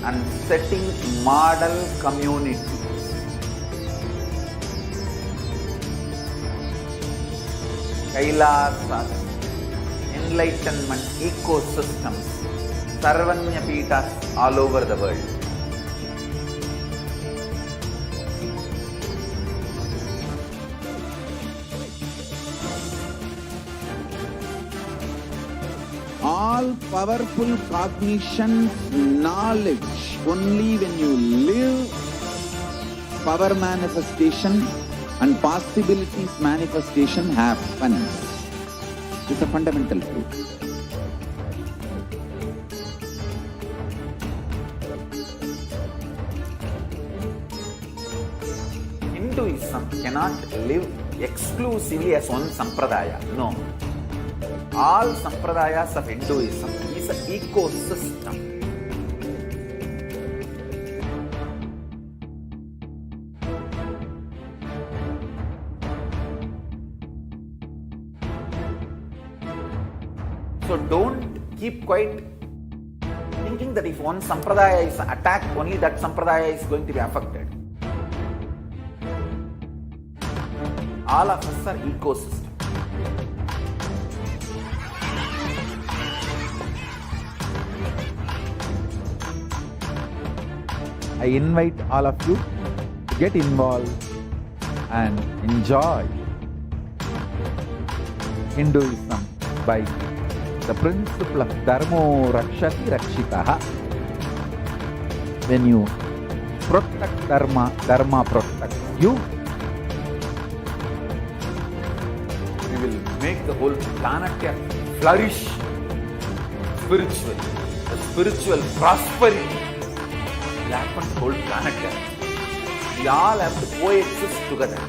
And setting model community. Kailasa, enlightenment ecosystems, Sarvanya Pitas all over the world. All powerful cognition, knowledge, only when you live, power manifestation and possibilities manifestation happens. It's a fundamental truth. Hinduism cannot live exclusively as one sampradaya. No. All sampradayas of Hinduism is an ecosystem. So don't keep quiet thinking that if one sampradaya is attacked, only that sampradaya is going to be affected. All of us are ecosystem. I invite all of you to get involved and enjoy Hinduism by the principle of Dharmo Rakshati Rakshitaha. When you protect Dharma, Dharma protects you. We will make the whole planet flourish spiritually. The spiritual prosperity will happen to the whole planet. We all have to coexist together.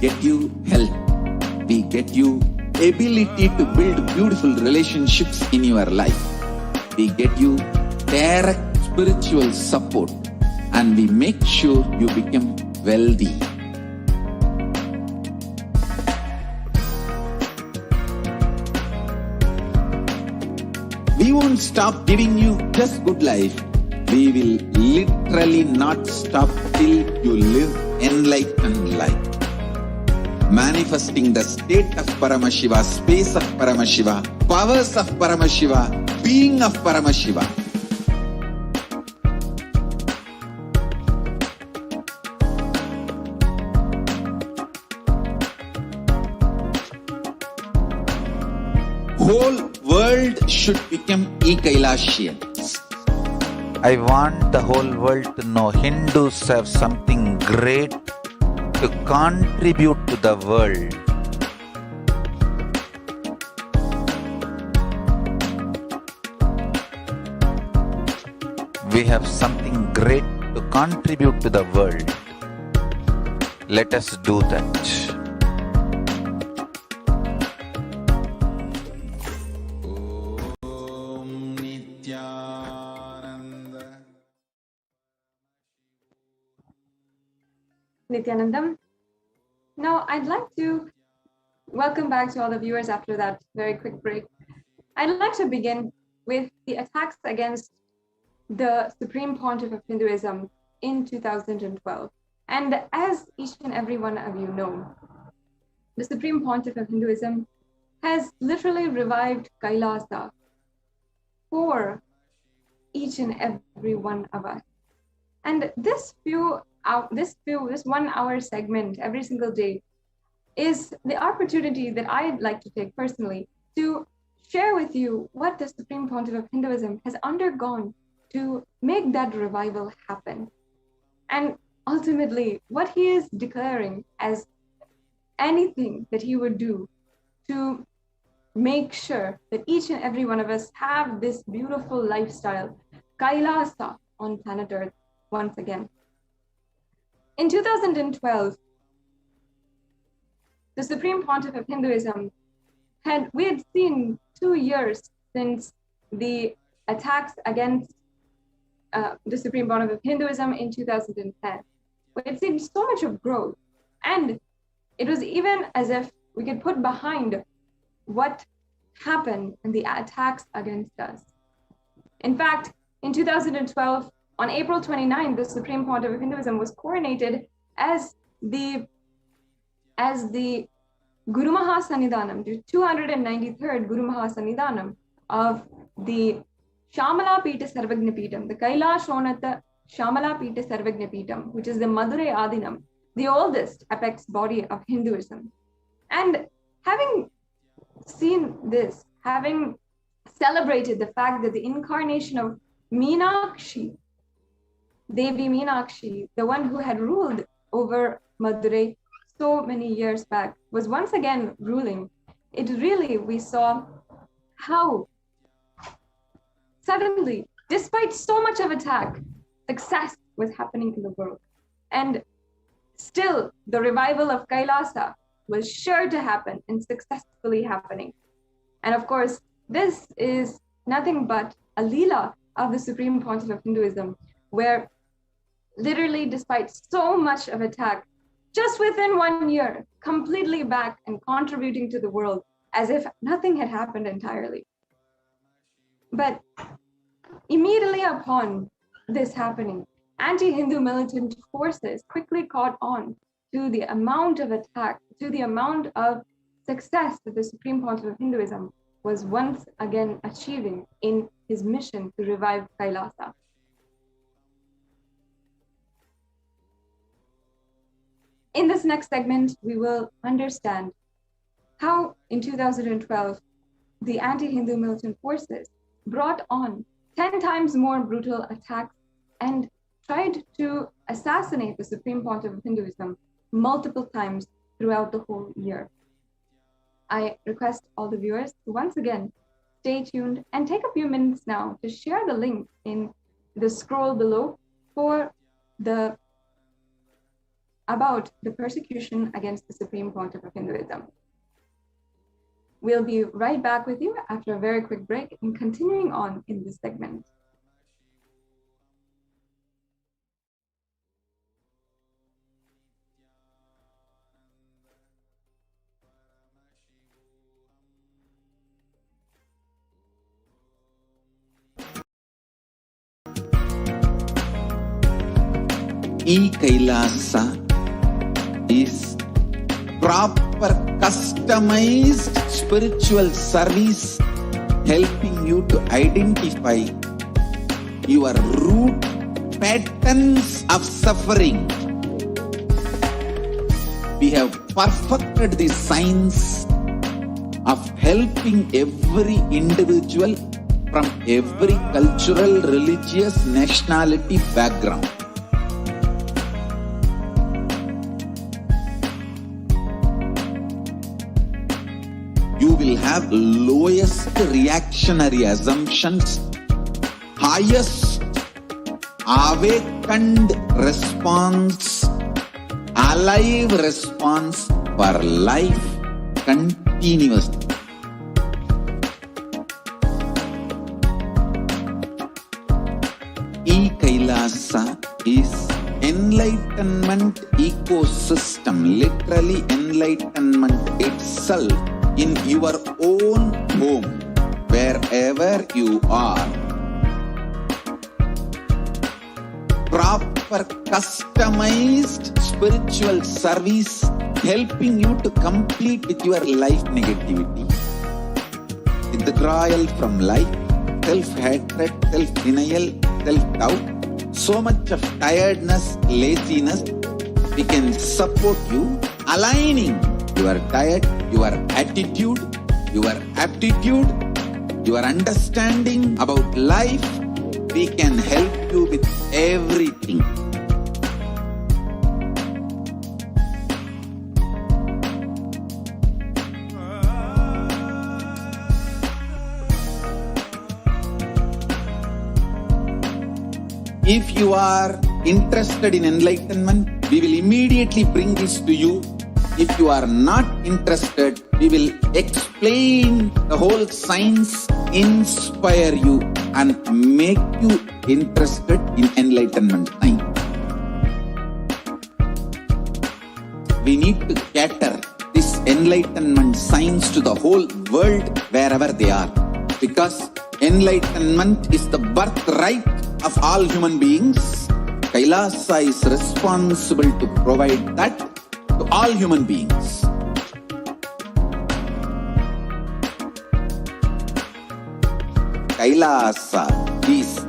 get you health. We get you ability to build beautiful relationships in your life. We get you direct spiritual support, and we make sure you become wealthy. We won't stop giving you just good life. We will literally not stop till you live enlightened life. Manifesting the state of Paramashiva, space of Paramashiva, powers of Paramashiva, being of Paramashiva. Whole world should become Kailasians. I want the whole world to know Hindus have something great to contribute to the world. We have something great to contribute to the world. Let us do that. Om Nithyananda Nithyanandam. Now, I'd like to welcome back to all the viewers after that very quick break. I'd like to begin with the attacks against the Supreme Pontiff of Hinduism in 2012. And as each and every one of you know, the Supreme Pontiff of Hinduism has literally revived Kailasa for each and every one of us. And this 1 hour segment every single day is the opportunity that I'd like to take personally to share with you what the Supreme Pontiff of Hinduism has undergone to make that revival happen. And ultimately, what he is declaring as anything that he would do to make sure that each and every one of us have this beautiful lifestyle, Kailasa on planet Earth once again. In 2012, the Supreme Pontiff of Hinduism we had seen 2 years since the attacks against the Supreme Pontiff of Hinduism in 2010. We had seen so much of growth, and it was even as if we could put behind what happened in the attacks against us. In fact, in 2012, on April 29, the Supreme Pontiff of Hinduism was coronated as the Guru Mahasannidhanam, the 293rd Guru Mahasannidhanam of the Shamala Pita Sarvagna Pitam, the Kailashonata Shamala Pita Sarvagna Pitam, which is the Madurai Adinam, the oldest apex body of Hinduism. And having seen this, having celebrated the fact that the incarnation of Meenakshi, Devi Meenakshi, the one who had ruled over Madurai so many years back, was once again ruling, we saw how suddenly, despite so much of attack, success was happening in the world. And still, the revival of Kailasa was sure to happen and successfully happening. And of course, this is nothing but a Leela of the Supreme Pontiff of Hinduism, where literally, despite so much of attack, just within 1 year, completely back and contributing to the world as if nothing had happened entirely. But immediately upon this happening, anti-Hindu militant forces quickly caught on to the amount of attack, to the amount of success that the Supreme Pontiff of Hinduism was once again achieving in his mission to revive Kailasa. In this next segment, we will understand how in 2012, the anti-Hindu militant forces brought on 10 times more brutal attacks and tried to assassinate the Supreme Pontiff of Hinduism multiple times throughout the whole year. I request all the viewers to once again stay tuned and take a few minutes now to share the link in the scroll below for the about the persecution against the Supreme Pontiff of Hinduism. We'll be right back with you after a very quick break and continuing on in this segment. Kailasa is proper customized spiritual service helping you to identify your root patterns of suffering. We have perfected the science of helping every individual from every cultural, religious, nationality background. You will have lowest reactionary assumptions, highest awakened response, alive response for life continuously. Kailasa is enlightenment ecosystem, literally enlightenment itself in your own home, wherever you are. Proper customized spiritual service helping you to complete with your life negativity, withdrawal from life, self-hatred, self-denial, self-doubt, so much of tiredness, laziness. We can support you aligning your diet, your attitude, your aptitude, your understanding about life. We can help you with everything. If you are interested in enlightenment, we will immediately bring this to you. If you are not interested, we will explain the whole science, inspire you and make you interested in enlightenment science. We need to cater this enlightenment science to the whole world wherever they are, because enlightenment is the birthright of all human beings. Kailasa is responsible to provide that to all human beings. Kailasa is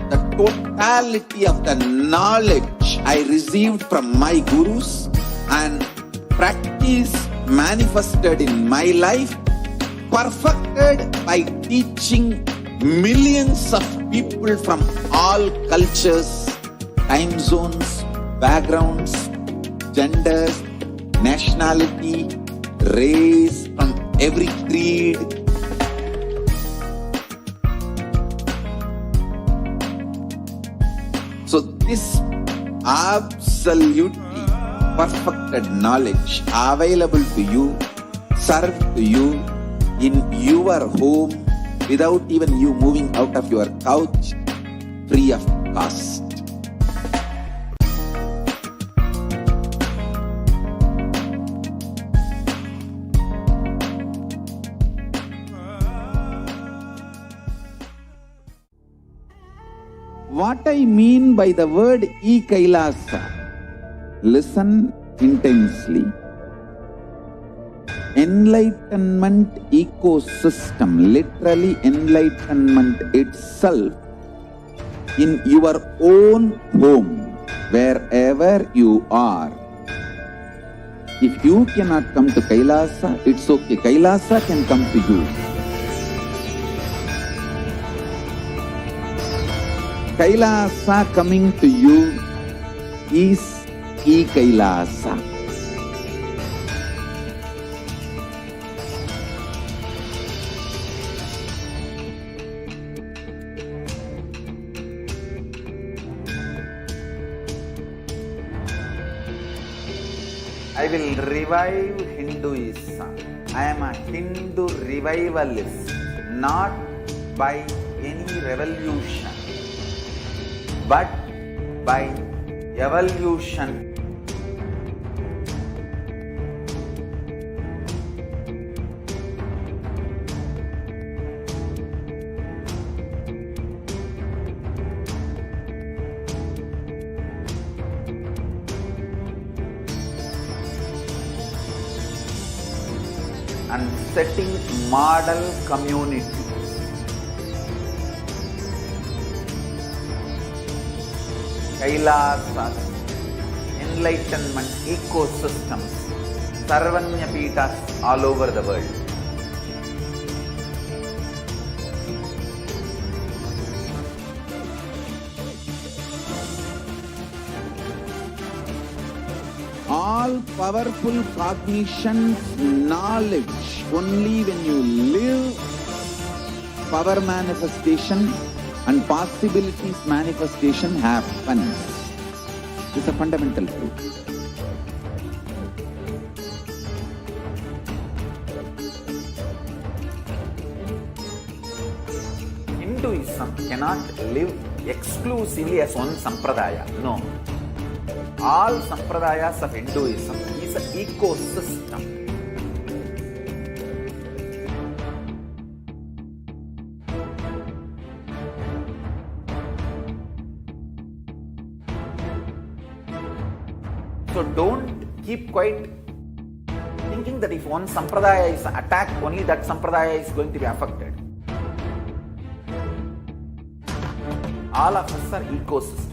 the totality of the knowledge I received from my gurus and practice manifested in my life, perfected by teaching millions of people from all cultures, time zones, backgrounds, genders, nationality, race, from every creed. So this absolutely perfected knowledge available to you, served to you in your home without even you moving out of your couch, free of cost. What I mean by the word Kailasa, listen intensely. Enlightenment ecosystem, literally enlightenment itself in your own home, wherever you are. If you cannot come to Kailasa, it's okay. Kailasa can come to you. Kailasa coming to you is Kailasa. I will revive Hinduism. I am a Hindu revivalist, not by any revolution, but by evolution. And setting model community. Kailasa, enlightenment ecosystems, Sarvanya Pitas all over the world. All powerful cognition, knowledge, only when you live, power manifestation and possibilities manifestation happens. This is a fundamental truth. Hinduism cannot live exclusively as one sampradaya. No. All sampradayas of Hinduism is an ecosystem. So don't keep quiet thinking that if one sampradaya is attacked, only that sampradaya is going to be affected. All of us are ecosystems.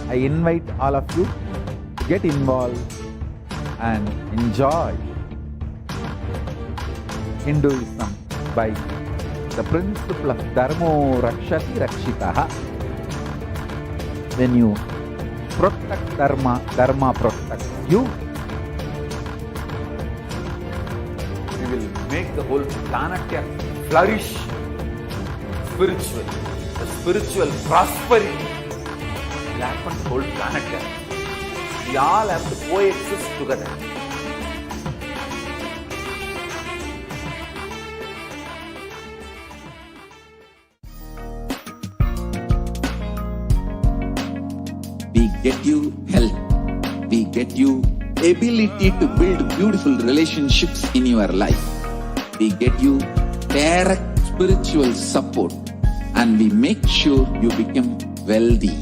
I invite all of you to get involved and enjoy Hinduism by the principle of Dharmo Rakshati Rakshitaha. When you protect Dharma, Dharma protects you. We will make the whole planet flourish spiritually. The spiritual prosperity will happen to the whole planet. We all have to coexist together. We get you health. We get you ability to build beautiful relationships in your life. We get you direct spiritual support, and we make sure you become wealthy.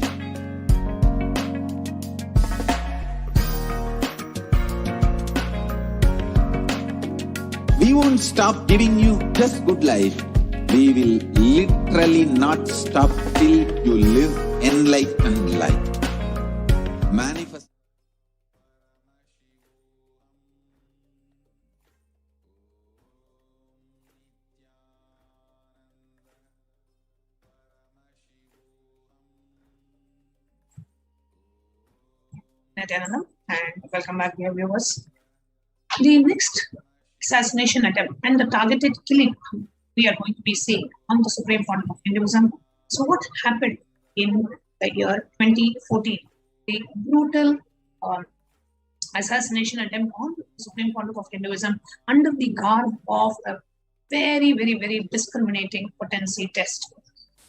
We won't stop giving you just good life. We will literally not stop till you live enlightened life. Manifest. Nithyananda, and welcome back, dear viewers. The next assassination attempt and the targeted killing we are going to be seeing on the Supreme Pontiff of Hinduism. So, what happened in the year 2014? The brutal assassination attempt on the Supreme Pontiff of Hinduism under the garb of a very, very, very discriminating potency test.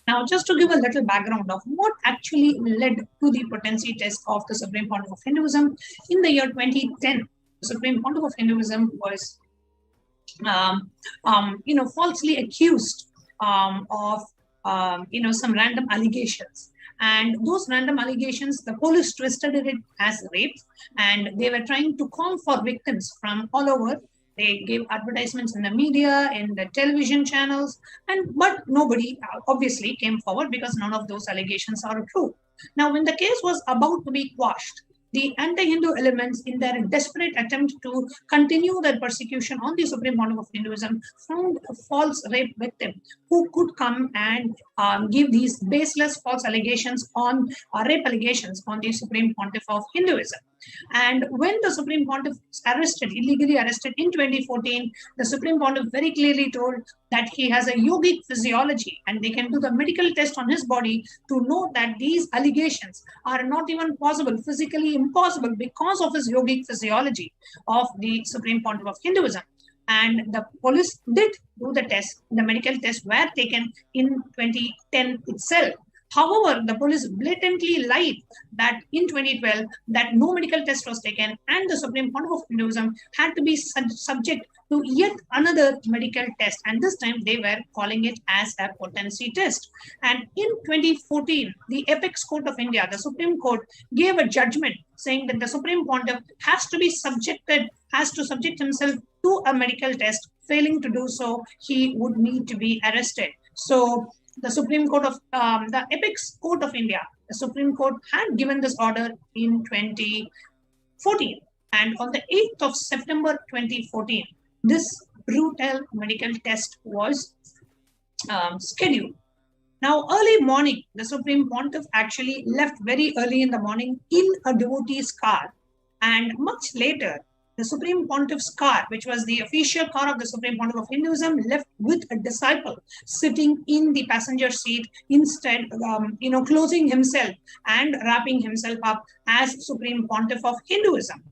Now, just to give a little background of what actually led to the potency test of the Supreme Pontiff of Hinduism, in the year 2010, the Supreme Pontiff of Hinduism was, falsely accused of, some random allegations. And those random allegations, the police twisted it as rape, and they were trying to call for victims from all over. They gave advertisements in the media, in the television channels, but nobody obviously came forward because none of those allegations are true. Now, when the case was about to be quashed, the anti-Hindu elements, in their desperate attempt to continue their persecution on the Supreme Pontiff of Hinduism, found a false rape victim who could come and give these baseless false allegations on rape allegations on the Supreme Pontiff of Hinduism. And when the Supreme Pontiff was arrested, illegally arrested in 2014, the Supreme Pontiff very clearly told that he has a yogic physiology and they can do the medical test on his body to know that these allegations are not even possible, physically impossible, because of his yogic physiology of the Supreme Pontiff of Hinduism. And the police did do the test. The medical tests were taken in 2010 itself. However, the police blatantly lied that in 2012 that no medical test was taken and the Supreme Pontiff of Hinduism had to be subject to yet another medical test. And this time they were calling it as a potency test. And in 2014, the Apex Court of India, the Supreme Court, gave a judgment saying that the Supreme Pontiff has to subject himself to a medical test. Failing to do so, he would need to be arrested. So the Supreme Court of the Apex Court of India, the Supreme Court had given this order in 2014. And on the 8th of September 2014, this brutal medical test was scheduled. Now, early morning, the Supreme Pontiff actually left very early in the morning in a devotee's car. And much later, the Supreme Pontiff's car, which was the official car of the Supreme Pontiff of Hinduism, left with a disciple sitting in the passenger seat, instead, closing himself and wrapping himself up as Supreme Pontiff of Hinduism.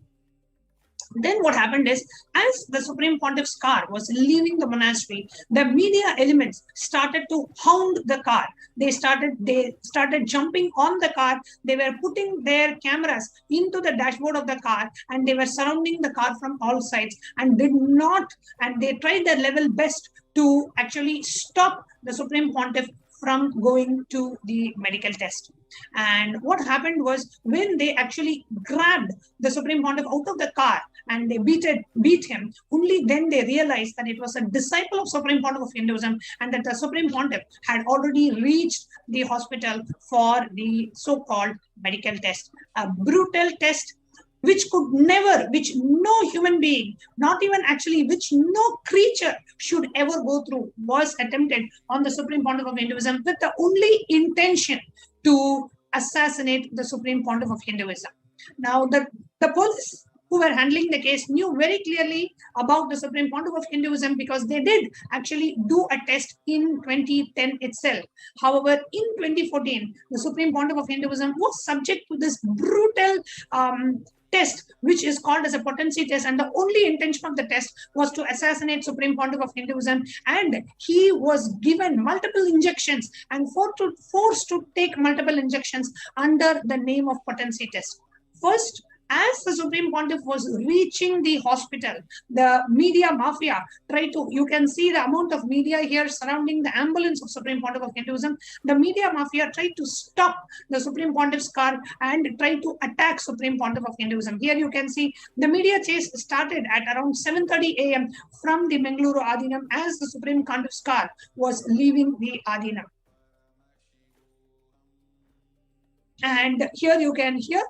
Then what happened is, as the Supreme Pontiff's car was leaving the monastery, the media elements started to hound the car. They started jumping on the car. They were putting their cameras into the dashboard of the car and they were surrounding the car from all sides and they tried their level best to actually stop the Supreme Pontiff from going to the medical test. And what happened was, when they actually grabbed the Supreme Pontiff out of the car and they beat him, only then they realized that it was a disciple of Supreme Pontiff of Hinduism and that the Supreme Pontiff had already reached the hospital for the so-called medical test. A brutal test which no human being, not even actually, which no creature should ever go through, was attempted on the Supreme Pontiff of Hinduism with the only intention to assassinate the Supreme Pontiff of Hinduism. Now, the police who were handling the case knew very clearly about the Supreme Pontiff of Hinduism because they did actually do a test in 2010 itself. However, in 2014, the Supreme Pontiff of Hinduism was subject to this brutal test, which is called as a potency test, and the only intention of the test was to assassinate Supreme Pontiff of Hinduism, and he was given multiple injections and forced to take multiple injections under the name of potency test. First, as the Supreme Pontiff was reaching the hospital, the media mafia tried to, you can see the amount of media here surrounding the ambulance of Supreme Pontiff of Hinduism. The media mafia tried to stop the Supreme Pontiff's car and tried to attack Supreme Pontiff of Hinduism. Here you can see the media chase started at around 7:30 a.m. from the Bengaluru Adinam as the Supreme Pontiff's car was leaving the Adinam. And here you can hear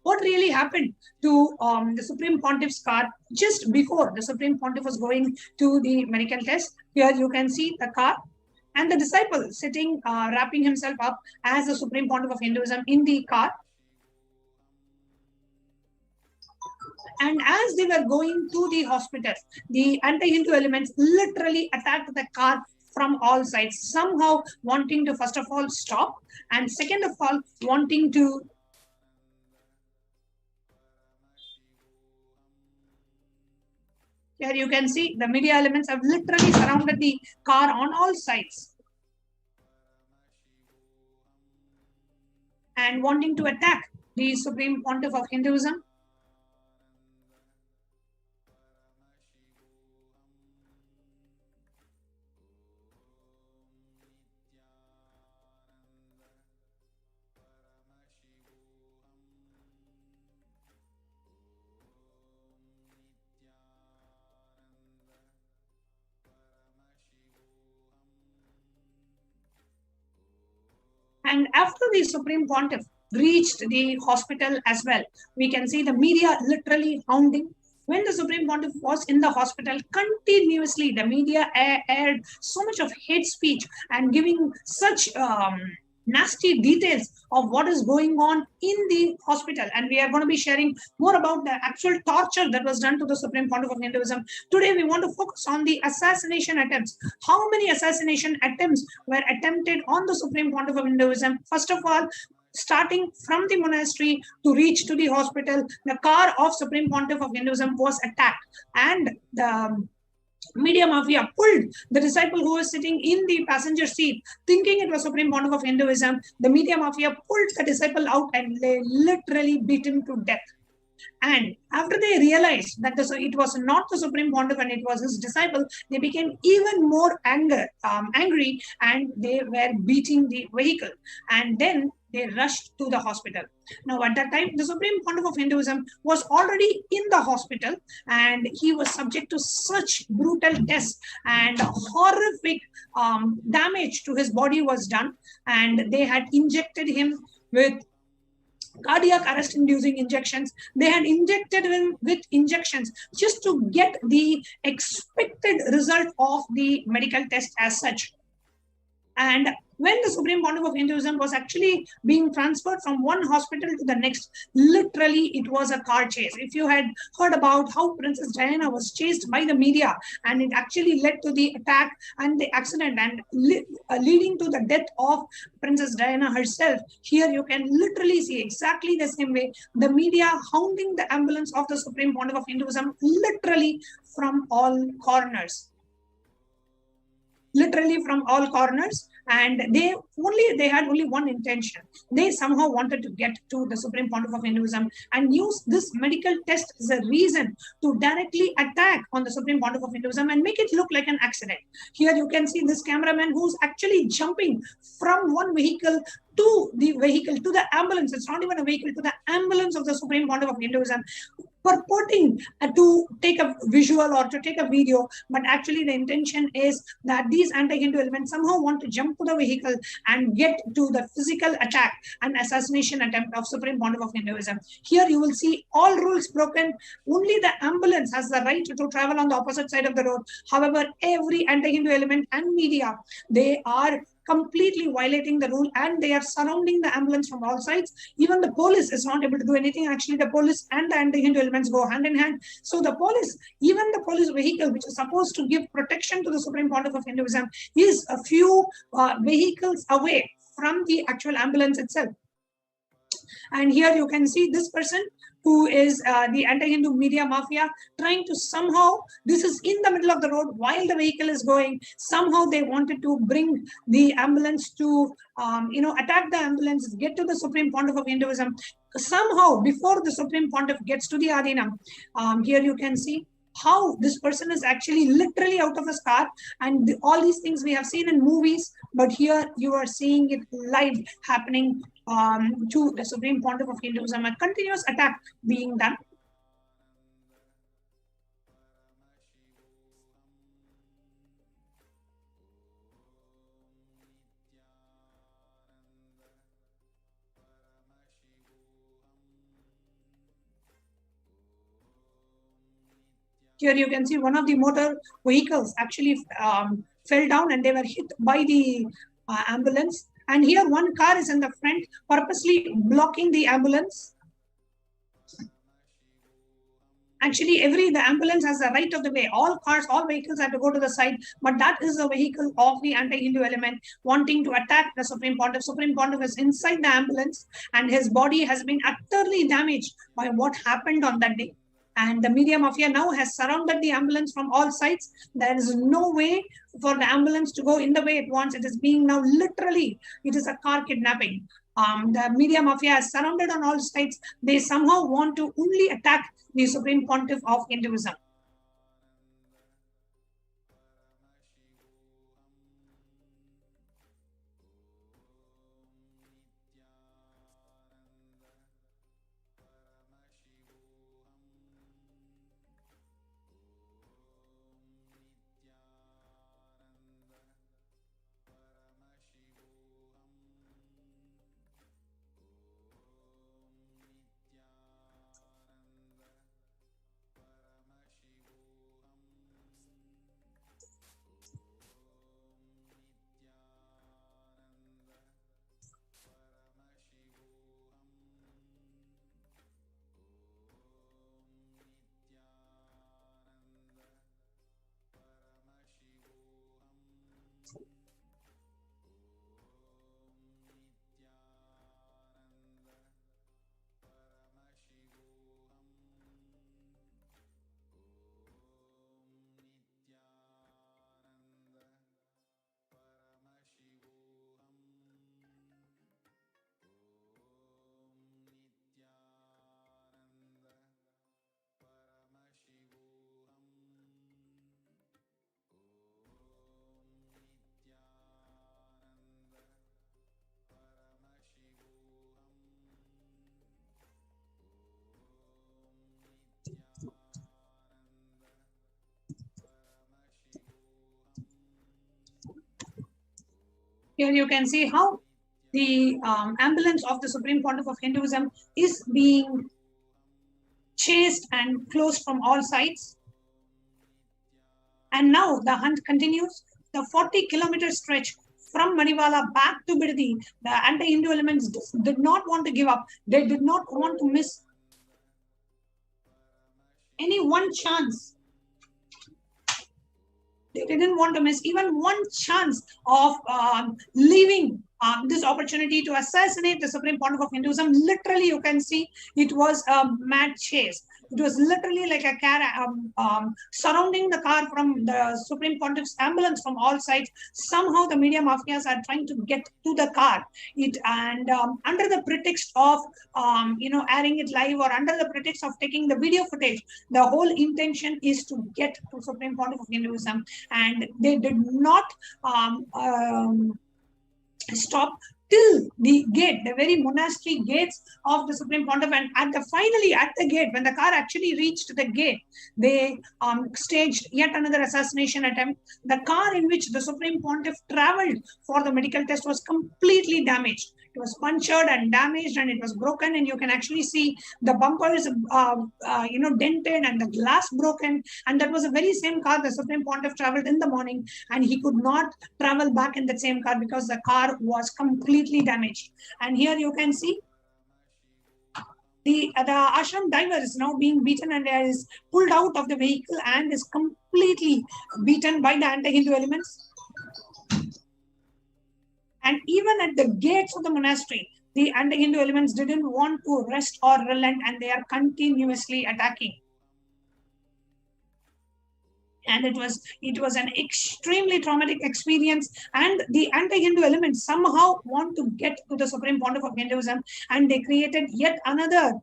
what really happened to the Supreme Pontiff's car just before the Supreme Pontiff was going to the medical test. Here you can see the car and the disciple sitting, wrapping himself up as the Supreme Pontiff of Hinduism in the car. And as they were going to the hospital, the anti-Hindu elements literally attacked the car from all sides, somehow wanting to first of all stop, and second of all wanting to here you can see the media elements have literally surrounded the car on all sides and wanting to attack the Supreme Pontiff of Hinduism. And after the Supreme Pontiff reached the hospital as well, we can see the media literally hounding, when the Supreme Pontiff was in the hospital, continuously the media aired so much of hate speech and giving such nasty details of what is going on in the hospital. And we are going to be sharing more about the actual torture that was done to the Supreme Pontiff of Hinduism. Today, we want to focus on the assassination attempts. How many assassination attempts were attempted on the Supreme Pontiff of Hinduism? First of all, starting from the monastery to reach to the hospital, the car of Supreme Pontiff of Hinduism was attacked, and the media mafia pulled the disciple who was sitting in the passenger seat, thinking it was Supreme Pontiff of Hinduism. The media mafia pulled the disciple out and they literally beat him to death. And after they realized that it was not the Supreme Pontiff and it was his disciple, they became even more angry, and they were beating the vehicle. And then they rushed to the hospital. Now, at that time, the Supreme Pontiff of Hinduism was already in the hospital, and he was subject to such brutal tests, and horrific damage to his body was done. And they had injected him with cardiac arrest inducing injections. They had injected him with injections just to get the expected result of the medical test as such. And when the Supreme Pontiff of Hinduism was actually being transferred from one hospital to the next, literally it was a car chase. If you had heard about how Princess Diana was chased by the media, and it actually led to the attack and the accident, and leading to the death of Princess Diana herself, here you can literally see exactly the same way the media hounding the ambulance of the Supreme Pontiff of Hinduism, literally from all corners. Literally from all corners, and they had only one intention. They somehow wanted to get to the Supreme Pontiff of Hinduism and use this medical test as a reason to directly attack on the Supreme Pontiff of Hinduism and make it look like an accident. Here you can see this cameraman who's actually jumping from one vehicle to the vehicle, to the ambulance. It's not even a vehicle, to the ambulance of the Supreme Pontiff of Hinduism, purporting to take a visual or to take a video, but actually the intention is that these anti-Hindu elements somehow want to jump to the vehicle and get to the physical attack and assassination attempt of Supreme Pontiff of Hinduism. Here you will see all rules broken. Only the ambulance has the right to travel on the opposite side of the road. However, every anti-Hindu element and media, they are completely violating the rule, and they are surrounding the ambulance from all sides. Even the police is not able to do anything. Actually, the police and the anti-Hindu elements go hand in hand. So the police, even the police vehicle, which is supposed to give protection to the Supreme Pontiff of Hinduism, is a few vehicles away from the actual ambulance itself. And here you can see this person who is the anti-Hindu media mafia trying to somehow, this is in the middle of the road while the vehicle is going, somehow they wanted to bring the ambulance to, attack the ambulance, get to the Supreme Pontiff of Hinduism. Somehow, before the Supreme Pontiff gets to the Adina, here you can see how this person is actually literally out of his car, and all these things we have seen in movies, but here you are seeing it live happening to the Supreme Pontiff of Hinduism, a continuous attack being done. Here you can see one of the motor vehicles actually fell down and they were hit by the ambulance. And here one car is in the front, purposely blocking the ambulance. Actually, the ambulance has the right of the way. All cars, all vehicles have to go to the side, but that is a vehicle of the anti-Hindu element wanting to attack the Supreme Pontiff. Supreme Pontiff is inside the ambulance, and his body has been utterly damaged by what happened on that day. And the media mafia now has surrounded the ambulance from all sides. There is no way for the ambulance to go in the way it wants. It is being now literally, it is a car kidnapping. The media mafia is surrounded on all sides. They somehow want to only attack the Supreme Pontiff of Hinduism. Here you can see how the ambulance of the Supreme Pontiff of Hinduism is being chased and closed from all sides. And now the hunt continues. The 40-kilometer stretch from Manivala back to Bidadi, the anti-Hindu elements did not want to give up. They did not want to miss any one chance. They didn't want to miss even one chance of leaving this opportunity to assassinate the Supreme Pontiff of Hinduism. Literally, you can see it was a mad chase. It was literally like a car surrounding the car from the Supreme Pontiff's ambulance from all sides. Somehow the media mafias are trying to get to the car. Under the pretext of airing it live, or under the pretext of taking the video footage, the whole intention is to get to Supreme Pontiff of Hinduism, and they did not stop till the gate, the very monastery gates of the Supreme Pontiff. And finally at the gate, when the car actually reached the gate, they staged yet another assassination attempt. The car in which the Supreme Pontiff traveled for the medical test was completely damaged. It was punctured and damaged, and it was broken, and you can actually see the bumpers dented and the glass broken. And that was the very same car the Supreme Pontiff traveled in the morning, and he could not travel back in that same car because the car was completely damaged. And here you can see the ashram diver is now being beaten and is pulled out of the vehicle and is completely beaten by the anti-Hindu elements. And even at the gates of the monastery, the anti-Hindu elements didn't want to rest or relent, and they are continuously attacking. And it was an extremely traumatic experience, and the anti-Hindu elements somehow want to get to the Supreme Pontiff of Hinduism, and they created yet another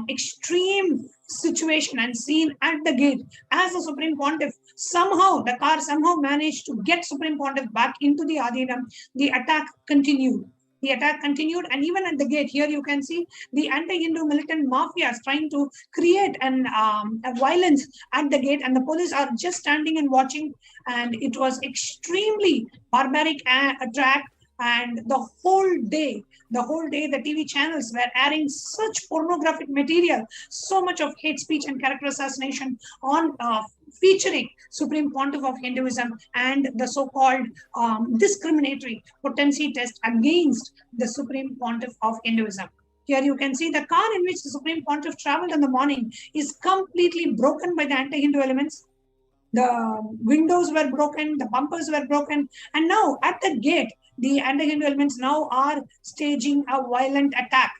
extreme situation and scene at the gate. As the Supreme Pontiff, the car somehow managed to get Supreme Pontiff back into the Adinam. The attack continued. And even at the gate, here you can see the anti-Hindu militant mafias trying to create a violence at the gate, and the police are just standing and watching. And it was extremely barbaric attack. And the whole day, the TV channels were airing such pornographic material, so much of hate speech and character assassination on featuring Supreme Pontiff of Hinduism and the so-called discriminatory potency test against the Supreme Pontiff of Hinduism. Here you can see the car in which the Supreme Pontiff traveled in the morning is completely broken by the anti-Hindu elements. The windows were broken, the bumpers were broken, and now at the gate, the anti-Hindu elements now are staging a violent attack.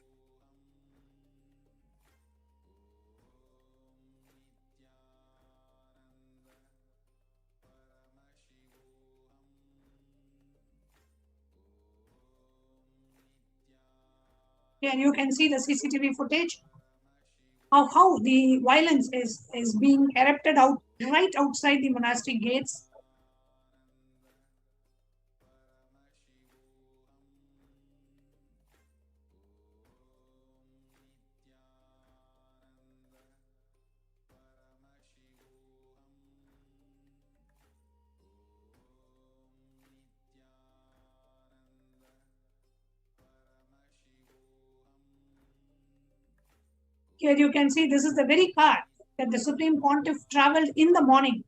Here you can see the CCTV footage of how the violence is being erupted out right outside the monastery gates. Here you can see this is the very car that the Supreme Pontiff traveled in the morning.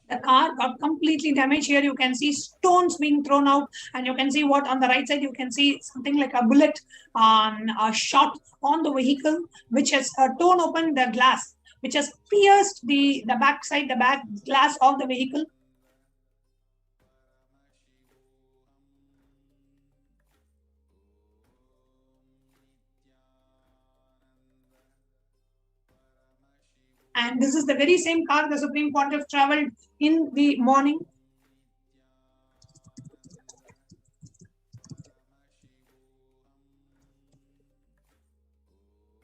The car got completely damaged. Here you can see stones being thrown out, and you can see what on the right side, you can see something like a bullet shot on the vehicle, which has torn open the glass, which has pierced the back glass of the vehicle. And this is the very same car the Supreme Pontiff traveled in the morning.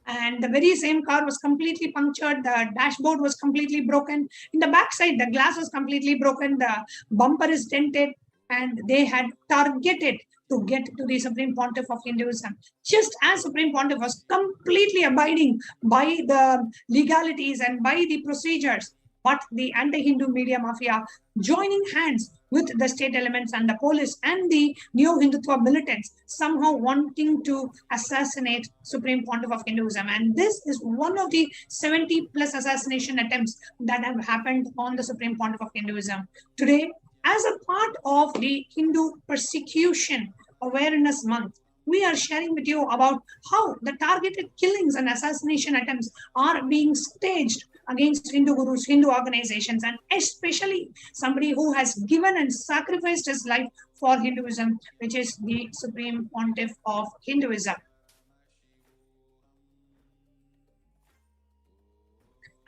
And the very same car was completely punctured. The dashboard was completely broken. In the backside, the glass was completely broken. The bumper is dented. and they had targeted to get to the Supreme Pontiff of Hinduism. Just as Supreme Pontiff was completely abiding by the legalities and by the procedures, but the anti-Hindu media mafia joining hands with the state elements and the police and the neo-Hindutva militants, somehow wanting to assassinate Supreme Pontiff of Hinduism. And this is one of the 70 plus assassination attempts that have happened on the Supreme Pontiff of Hinduism. Today, as a part of the Hindu Persecution Awareness Month, we are sharing with you about how the targeted killings and assassination attempts are being staged against Hindu gurus, Hindu organizations, and especially somebody who has given and sacrificed his life for Hinduism, which is the Supreme Pontiff of Hinduism.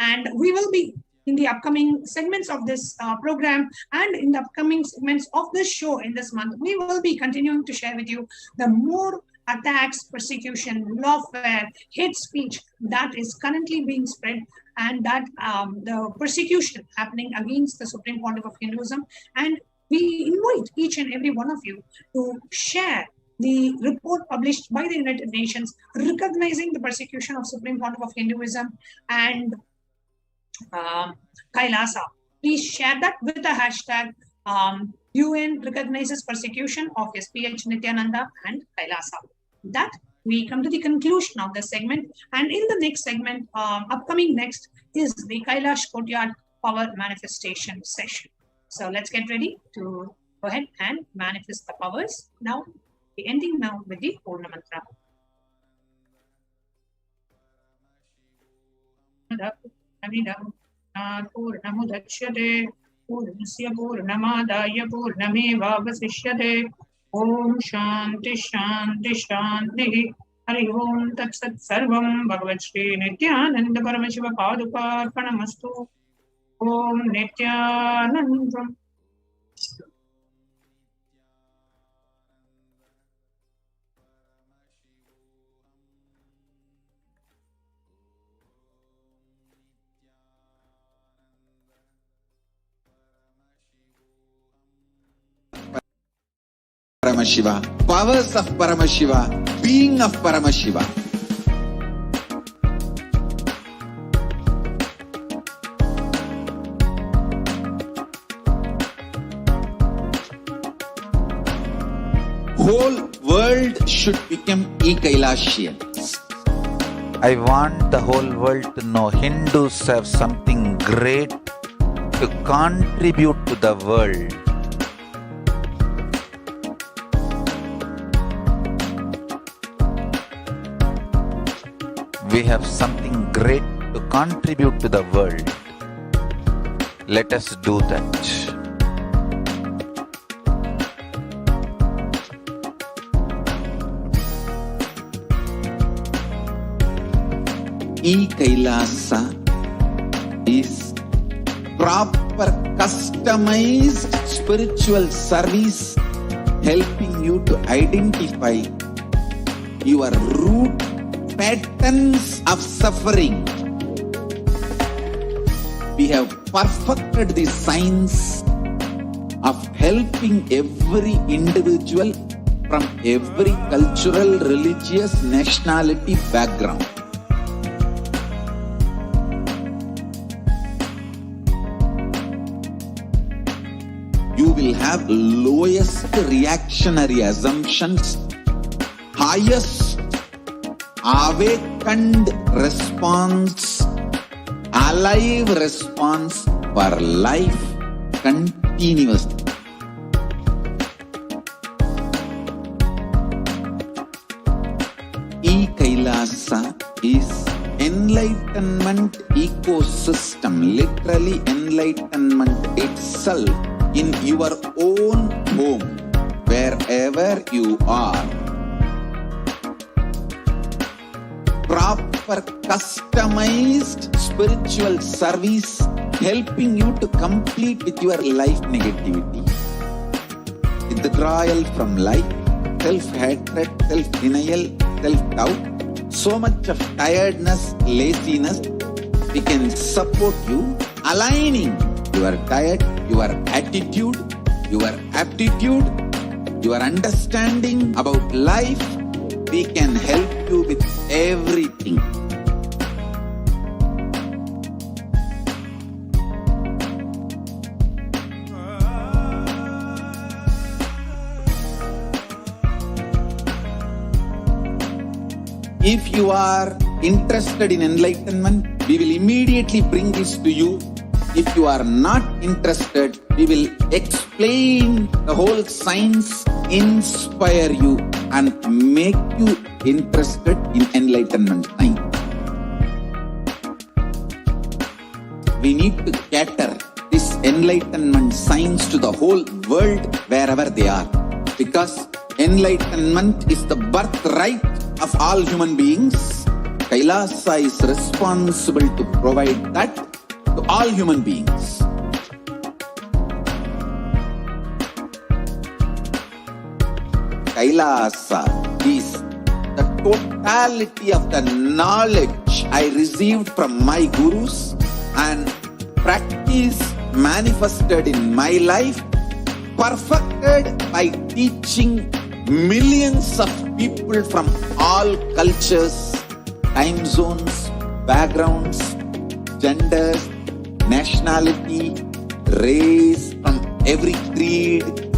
And we will be in the upcoming segments of this program and in the upcoming segments of this show in this month, we will be continuing to share with you the more attacks, persecution, lawfare, hate speech that is currently being spread, and that the persecution happening against the Supreme Pontiff of Hinduism. And we invite each and every one of you to share the report published by the United Nations recognizing the persecution of Supreme Pontiff of Hinduism and Kailasa. Please share that with the hashtag UN recognizes persecution of HDH Nithyananda and Kailasa. That we come to the conclusion of this segment, and in the next segment, upcoming next, is the Kailash Courtyard Power Manifestation session. So let's get ready to go ahead and manifest the powers. Now, the ending now with the Purna Mantra. Purnamudachyate Purnasya Purnamadaya Purnamevavasishyate. Om Shanti Shanti Shanti. Hari Om Tat Sat Sarvam Bhagavad Shri Nithyananda Paramashiva Paduka Arpanamastu. Om Nithyanandam. Paramashiva, powers of Paramashiva, being of Paramashiva. Whole world should become Kailashians. I want the whole world to know Hindus have something great to contribute to the world. We have something great to contribute to the world. Let us do that. Kailasa is proper customized spiritual service helping you to identify your root patterns of suffering. We have perfected the science of helping every individual from every cultural, religious, nationality background. You will have lowest reactionary assumptions, highest awakened response, alive response for life continuously. Kailasa is enlightenment ecosystem, literally enlightenment itself in your own home, wherever you are. Proper customized spiritual service helping you to complete with your life negativity, withdrawal from life, self-hatred, self-denial, self-doubt, so much of tiredness, laziness. We can support you aligning your diet, your attitude, your aptitude, your understanding about life, we can help you with everything. If you are interested in enlightenment, we will immediately bring this to you. If you are not interested, we will explain the whole science, inspire you and make you interested in enlightenment science. We need to cater this enlightenment science to the whole world wherever they are, because enlightenment is the birthright of all human beings. Kailasa is responsible to provide that to all human beings. Kailasa is the totality of the knowledge I received from my gurus and practice manifested in my life, perfected by teaching millions of people from all cultures, time zones, backgrounds, genders, nationality, race, from every creed.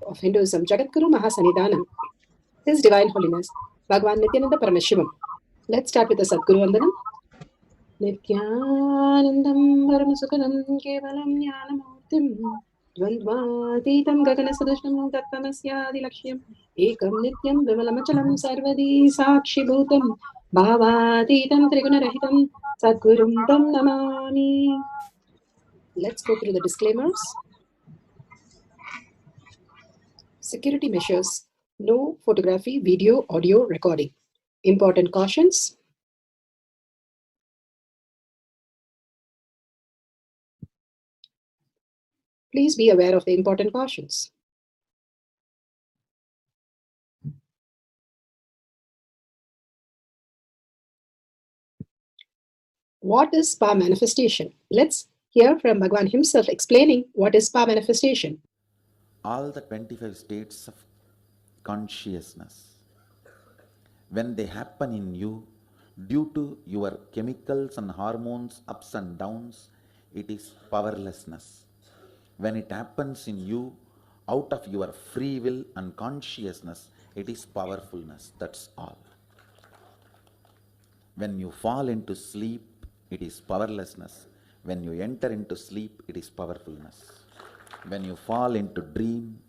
Of Hinduism, Jagadguru Mahasanidhanam, His Divine Holiness, Bhagwan Nithyananda Paramashivam. Let's start with the Sadguru Vandanam. Nithyanandam Paramasukhanam Kevalam Jnanamurtim Dvandvatitam Gaganasadushnam Tattvamasya Laksham Ekam Nityam Vimalamachalam Sarvadi Sakshibhutam Bhavatitam Trigunarahitam Sadgurum Tam Namami. Let's go through the disclaimers. Security measures. No photography, video, audio recording. Important cautions. Please be aware of the important cautions. What is spa manifestation? Let's hear from Bhagwan himself explaining what is spa manifestation. All the 25 states of consciousness, when they happen in you, due to your chemicals and hormones ups and downs, it is powerlessness. When it happens in you, out of your free will and consciousness, it is powerfulness. That's all. When you fall into sleep, it is powerlessness. When you enter into sleep, it is powerfulness. When you fall into dream,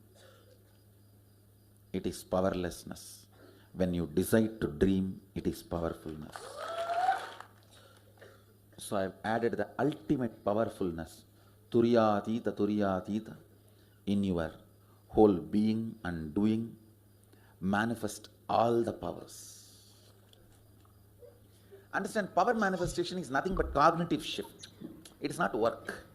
it is powerlessness. When you decide to dream, it is powerfulness. So I have added the ultimate powerfulness, Turyatita, in your whole being and doing, manifest all the powers. Understand, power manifestation is nothing but cognitive shift. It is not work.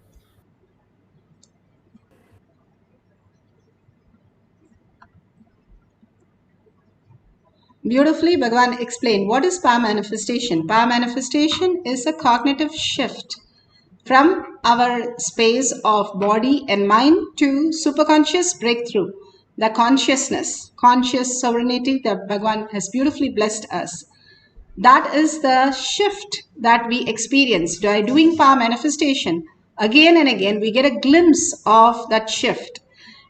Beautifully, Bhagavan explained what is power manifestation. Power manifestation is a cognitive shift from our space of body and mind to superconscious breakthrough, the consciousness, conscious sovereignty that Bhagavan has beautifully blessed us. That is the shift that we experience by doing power manifestation. Again and again, we get a glimpse of that shift.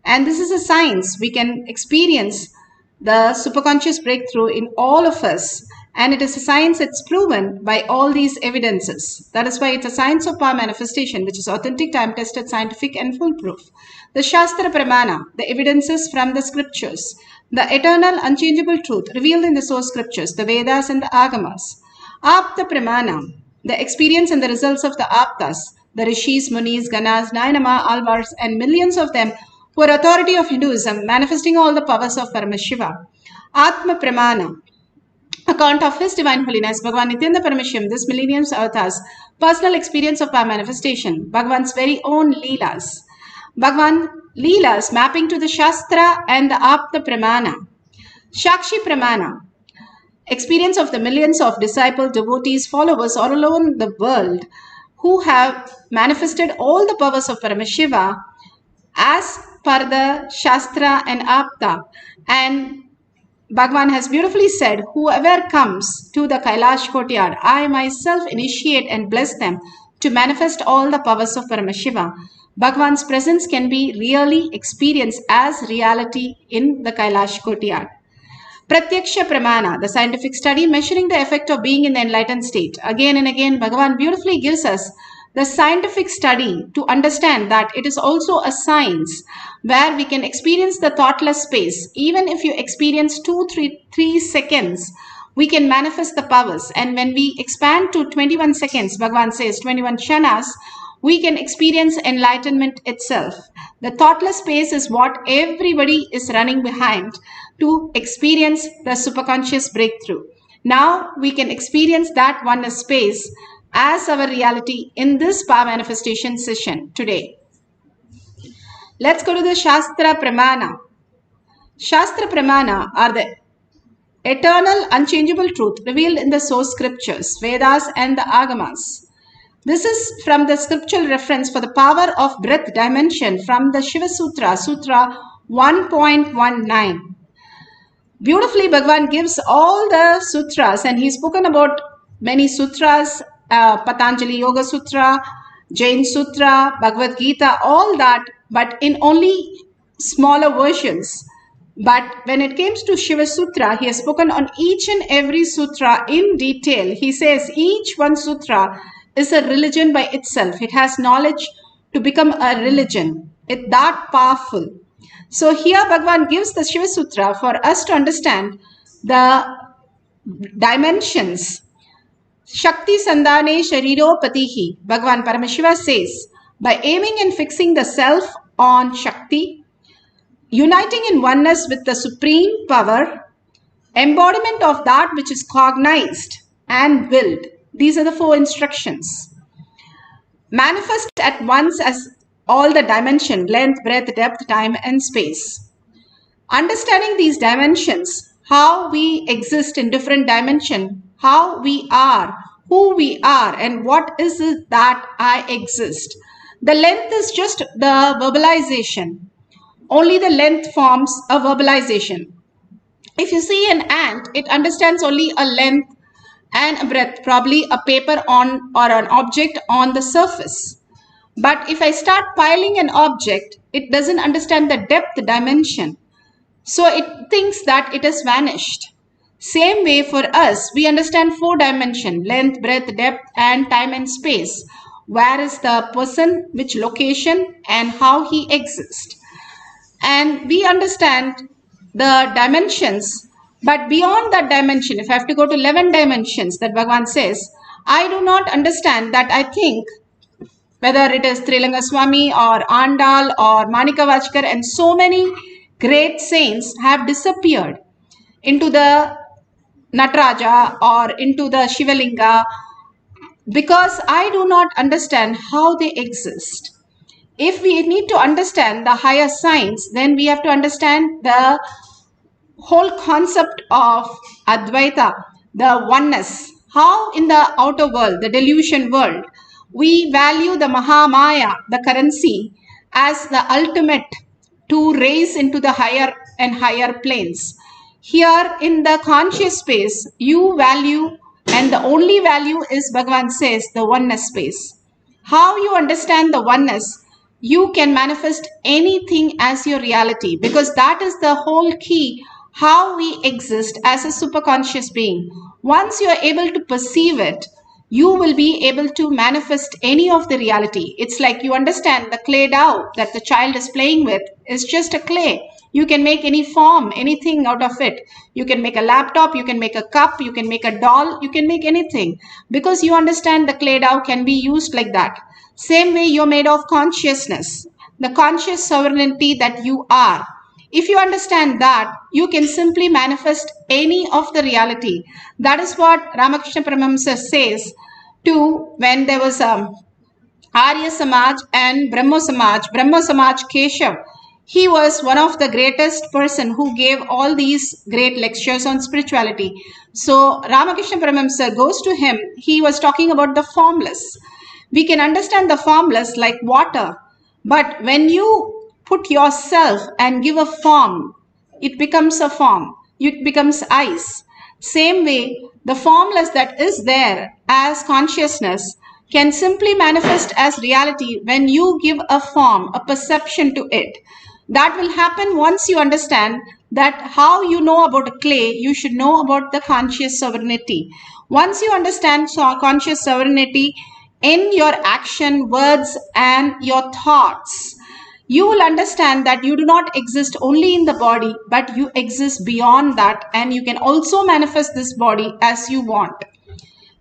And this is a science. We can experience the superconscious breakthrough in all of us. And it is a science that's proven by all these evidences. That is why it's a science of power manifestation, which is authentic, time-tested, scientific, and foolproof. The Shastra Pramana, the evidences from the scriptures, the eternal, unchangeable truth revealed in the source scriptures, the Vedas and the Agamas. Apta Pramana, the experience and the results of the Aptas, the Rishis, Munis, Ganas, Nayanama, Alvars, and millions of them who are authority of Hinduism, manifesting all the powers of Paramashiva. Atma Pramana, account of His Divine Holiness, Bhagavan Nithyananda Paramashivam, this millennium's avatars, personal experience of power manifestation, Bhagavan's very own Leelas. Bhagavan Leelas mapping to the Shastra and the Apta Pramana. Shakshi Pramana, experience of the millions of disciples, devotees, followers all over the world who have manifested all the powers of Paramashiva as per the Shastra and Apta. And Bhagavan has beautifully said, whoever comes to the Kailash courtyard, I myself initiate and bless them to manifest all the powers of Paramashiva. Bhagavan's presence can be really experienced as reality in the Kailash courtyard. Pratyaksha Pramana, the scientific study measuring the effect of being in the enlightened state. Again and again, Bhagavan beautifully gives us the scientific study to understand that it is also a science where we can experience the thoughtless space. Even if you experience 3 seconds, we can manifest the powers. And when we expand to 21 seconds, Bhagavan says 21 kshanas, we can experience enlightenment itself. The thoughtless space is what everybody is running behind to experience the superconscious breakthrough. Now we can experience that oneness space as our reality in this power manifestation session today. Let's go to the Shastra Pramana. Shastra Pramana are the eternal, unchangeable truth revealed in the source scriptures, Vedas and the Agamas. This is from the scriptural reference for the power of breath dimension from the Shiva Sutra, Sutra 1.19. Beautifully, Bhagavan gives all the sutras, and he's spoken about many sutras, Patanjali Yoga Sutra, Jain Sutra, Bhagavad Gita, all that, but in only smaller versions. But when it comes to Shiva Sutra, he has spoken on each and every sutra in detail. He says each one sutra is a religion by itself. It has knowledge to become a religion. It's that powerful. So here Bhagavan gives the Shiva Sutra for us to understand the dimensions. Shakti Sandhane Shariro Patihi, Bhagavan Paramashiva says, by aiming and fixing the self on Shakti, uniting in oneness with the supreme power, embodiment of that which is cognized and willed. These are the 4 instructions. Manifest at once as all the dimension, length, breadth, depth, time and space. Understanding these dimensions, how we exist in different dimensions, how we are, who we are, and what is it that I exist. The length is just the verbalization. Only the length forms a verbalization. If you see an ant, it understands only a length and a breadth, probably a paper on or an object on the surface. But if I start piling an object, it doesn't understand the depth dimension. So it thinks that it has vanished. Same way for us, we understand 4 dimensions, length, breadth, depth and time and space. Where is the person, which location and how he exists. And we understand the dimensions, but beyond that dimension, if I have to go to 11 dimensions that Bhagavan says, I do not understand that. I think whether it is Trilanga Swami or Andal or Manika Vachkar and so many great saints have disappeared into the Nataraja or into the Shivalinga because I do not understand how they exist. If we need to understand the higher science, then we have to understand the whole concept of Advaita, the oneness. How in the outer world, the delusion world, we value the Mahamaya, the currency, as the ultimate to raise into the higher and higher planes. Here in the conscious space, you value, and the only value is, Bhagavan says, the oneness space. How you understand the oneness, you can manifest anything as your reality, because that is the whole key, how we exist as a superconscious being. Once you are able to perceive it, you will be able to manifest any of the reality. It's like you understand the clay doll that the child is playing with is just a clay. You can make any form, anything out of it. You can make a laptop, you can make a cup, you can make a doll, you can make anything, because you understand the clay dough can be used like that. Same way, you're made of consciousness, the conscious sovereignty that you are. If you understand that, you can simply manifest any of the reality. That is what Ramakrishna Paramahamsa says to when there was Arya Samaj and Brahmo Samaj. Brahmo Samaj Keshav, he was one of the greatest person who gave all these great lectures on spirituality. So Ramakrishna Paramahamsa goes to him. He was talking about the formless. We can understand the formless like water, but when you put yourself and give a form, it becomes a form. It becomes ice. Same way, the formless that is there as consciousness can simply manifest as reality when you give a form, a perception to it. That will happen once you understand that how you know about a clay, you should know about the conscious sovereignty. Once you understand conscious sovereignty in your action, words, and your thoughts, you will understand that you do not exist only in the body, but you exist beyond that, and you can also manifest this body as you want.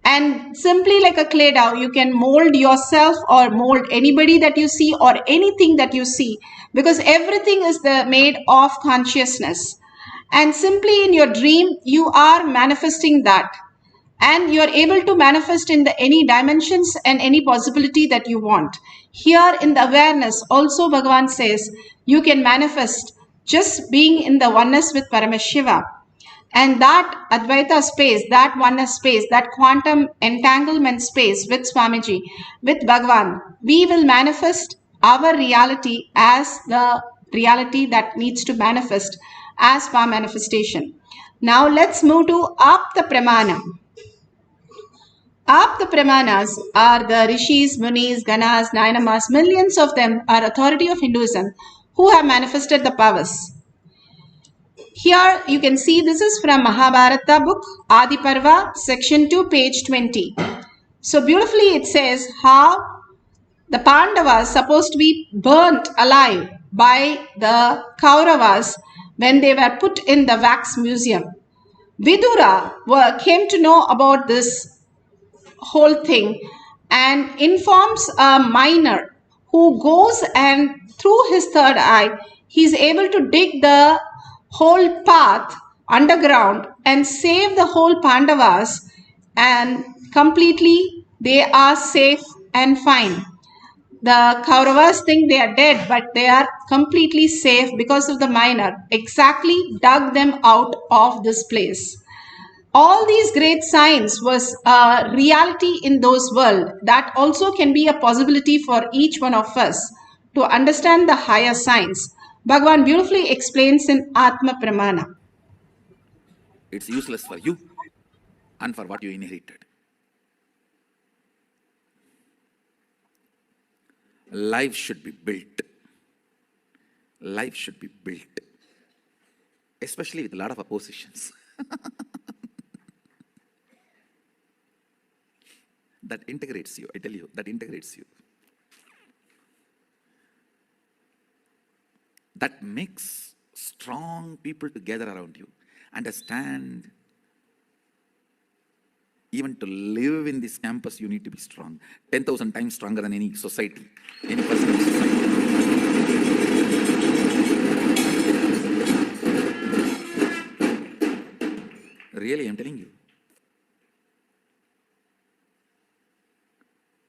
And simply like a clay dough, you can mold yourself or mold anybody that you see or anything that you see, because everything is made of consciousness. And simply in your dream, you are manifesting that. And you are able to manifest in any dimensions and any possibility that you want. Here in the awareness, also Bhagavan says, you can manifest just being in the oneness with Paramashiva. And that Advaita space, that oneness space, that quantum entanglement space with Swamiji, with Bhagavan, we will manifest our reality as the reality that needs to manifest as power manifestation. Now let's move to Apta Pramana. Apta Pramanas are the rishis, munis, ganas, nayanamas, millions of them are authority of Hinduism who have manifested the powers. Here you can see this is from Mahabharata book, Adi Parva, section 2, page 20. So beautifully it says how the Pandavas supposed to be burnt alive by the Kauravas when they were put in the wax museum. Vidura came to know about this whole thing and informs a miner who goes and through his third eye, he's able to dig the whole path underground and save the whole Pandavas, and completely they are safe and fine. The Kauravas think they are dead, but they are completely safe because of the miner exactly dug them out of this place. All these great signs was a reality in those world that also can be a possibility for each one of us to understand the higher signs. Bhagavan beautifully explains in Atma Pramana. It's useless for you and for what you inherited. Life should be built. Life should be built. Especially with a lot of oppositions. That integrates you, I tell you, that integrates you. That makes strong people together around you. Understand, even to live in this campus, you need to be strong. 10,000 times stronger than any society, any person in society. Really, I'm telling you.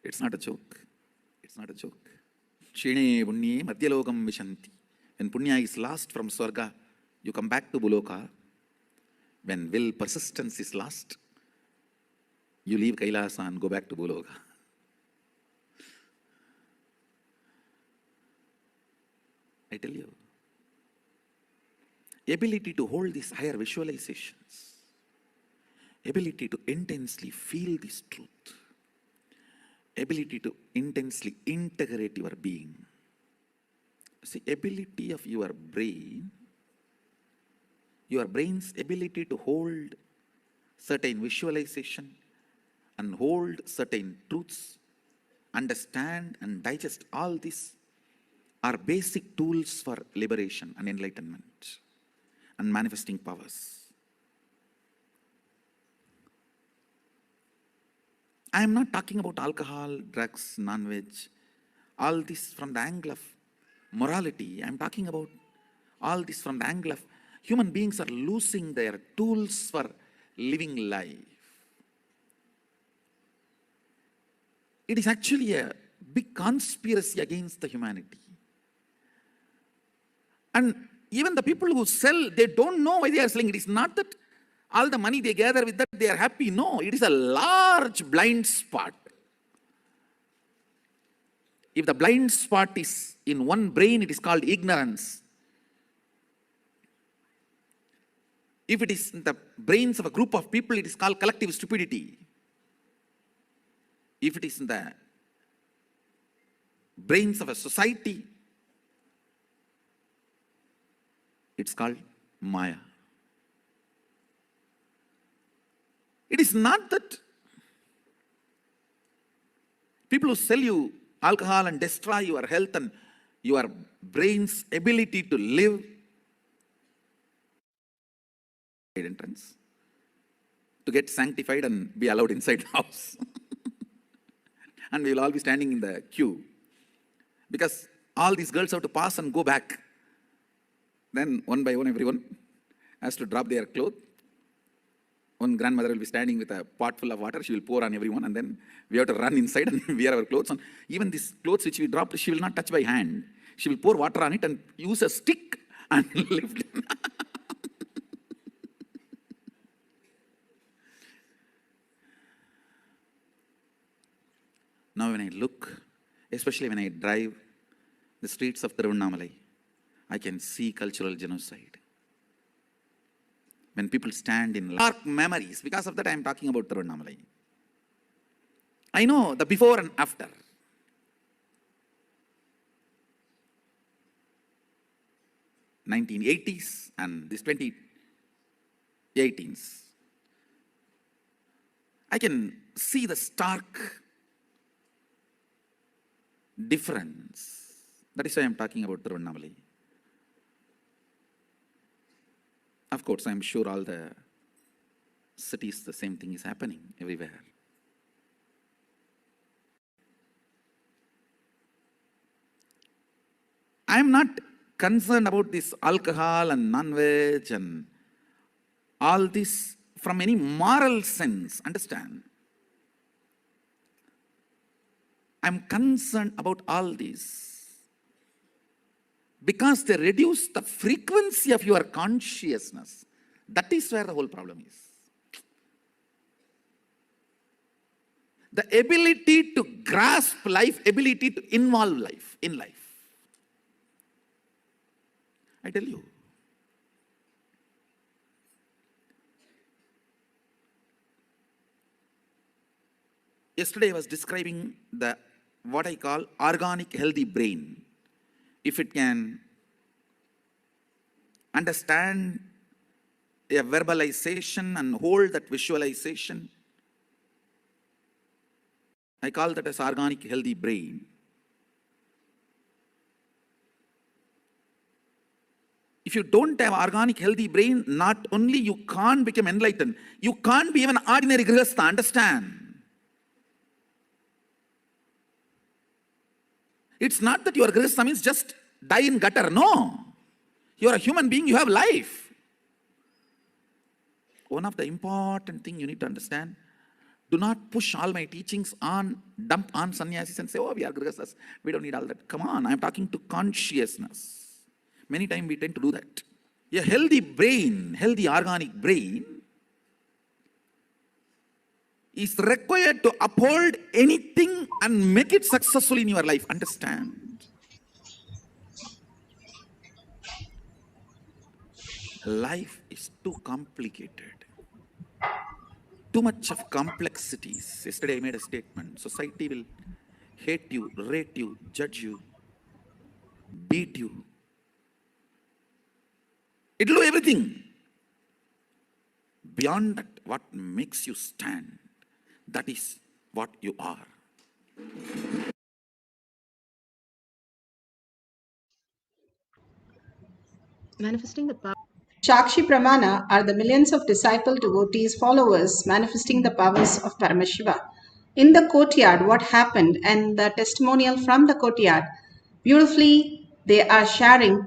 It's not a joke. It's not a joke. Shine punnye madhyalokam vishanti. When punya is lost from Swarga, you come back to Buloka. When will persistence is lost, you leave Kailasa and go back to Buloka. I tell you. Ability to hold these higher visualizations. Ability to intensely feel this truth. Ability to intensely integrate your being. See, ability of your brain's ability to hold certain visualization and hold certain truths, understand and digest all this are basic tools for liberation and enlightenment and manifesting powers. I am not talking about alcohol, drugs, non-veg, all this from the angle of morality. I am talking about all this from the angle of human beings are losing their tools for living life. It is actually a big conspiracy against the humanity. And even the people who sell, they don't know why they are selling. It is not that all the money they gather with that they are happy. No, it is a large blind spot. If the blind spot is in one brain, it is called ignorance. If it is in the brains of a group of people, it is called collective stupidity. If it is in the brains of a society, it's called Maya. It is not that people who sell you alcohol and destroy your health and your brain's ability to live entrance to get sanctified and be allowed inside the house. And we will all be standing in the queue because all these girls have to pass and go back. Then one by one everyone has to drop their clothes. One grandmother will be standing with a pot full of water. She will pour on everyone, and then we have to run inside and wear our clothes. And even these clothes which we dropped, she will not touch by hand. She will pour water on it and use a stick and lift it. Now when I look, especially when I drive the streets of Tiruvannamalai, I can see cultural genocide. When people stand in dark memories, because of that I am talking about Tiruvannamalai. I know the before and after. (1980s) and this 2018s. I can see the stark difference. That is why I am talking about Tiruvannamalai. Of course, I am sure all the cities, the same thing is happening everywhere. I am not concerned about this alcohol and non-veg and all this from any moral sense, understand? I am concerned about all this because they reduce the frequency of your consciousness. That is where the whole problem is. The ability to grasp life, ability to involve life in life. I tell you. Yesterday I was describing what I call organic healthy brain. If it can understand a verbalization and hold that visualization, I call that as organic healthy brain. If you don't have organic healthy brain, not only you can't become enlightened, you can't be even an ordinary grihastha, understand? It's not that your grihastha means just die in gutter. No. You are a human being, you have life. One of the important things you need to understand, do not push all my teachings on, dump on sannyasis and say, oh, we are grihasthas, we don't need all that. Come on, I am talking to consciousness. Many times we tend to do that. A healthy brain, healthy organic brain, is required to uphold anything and make it successful in your life. Understand? Life is too complicated. Too much of complexities. Yesterday I made a statement. Society will hate you, rate you, judge you, beat you. It will do everything. Beyond that, what makes you stand, that is what you are. manifesting the power. Shakshi Pramana are the millions of disciple devotees, followers, manifesting the powers of Paramashiva. In the courtyard, what happened and the testimonial from the courtyard, beautifully they are sharing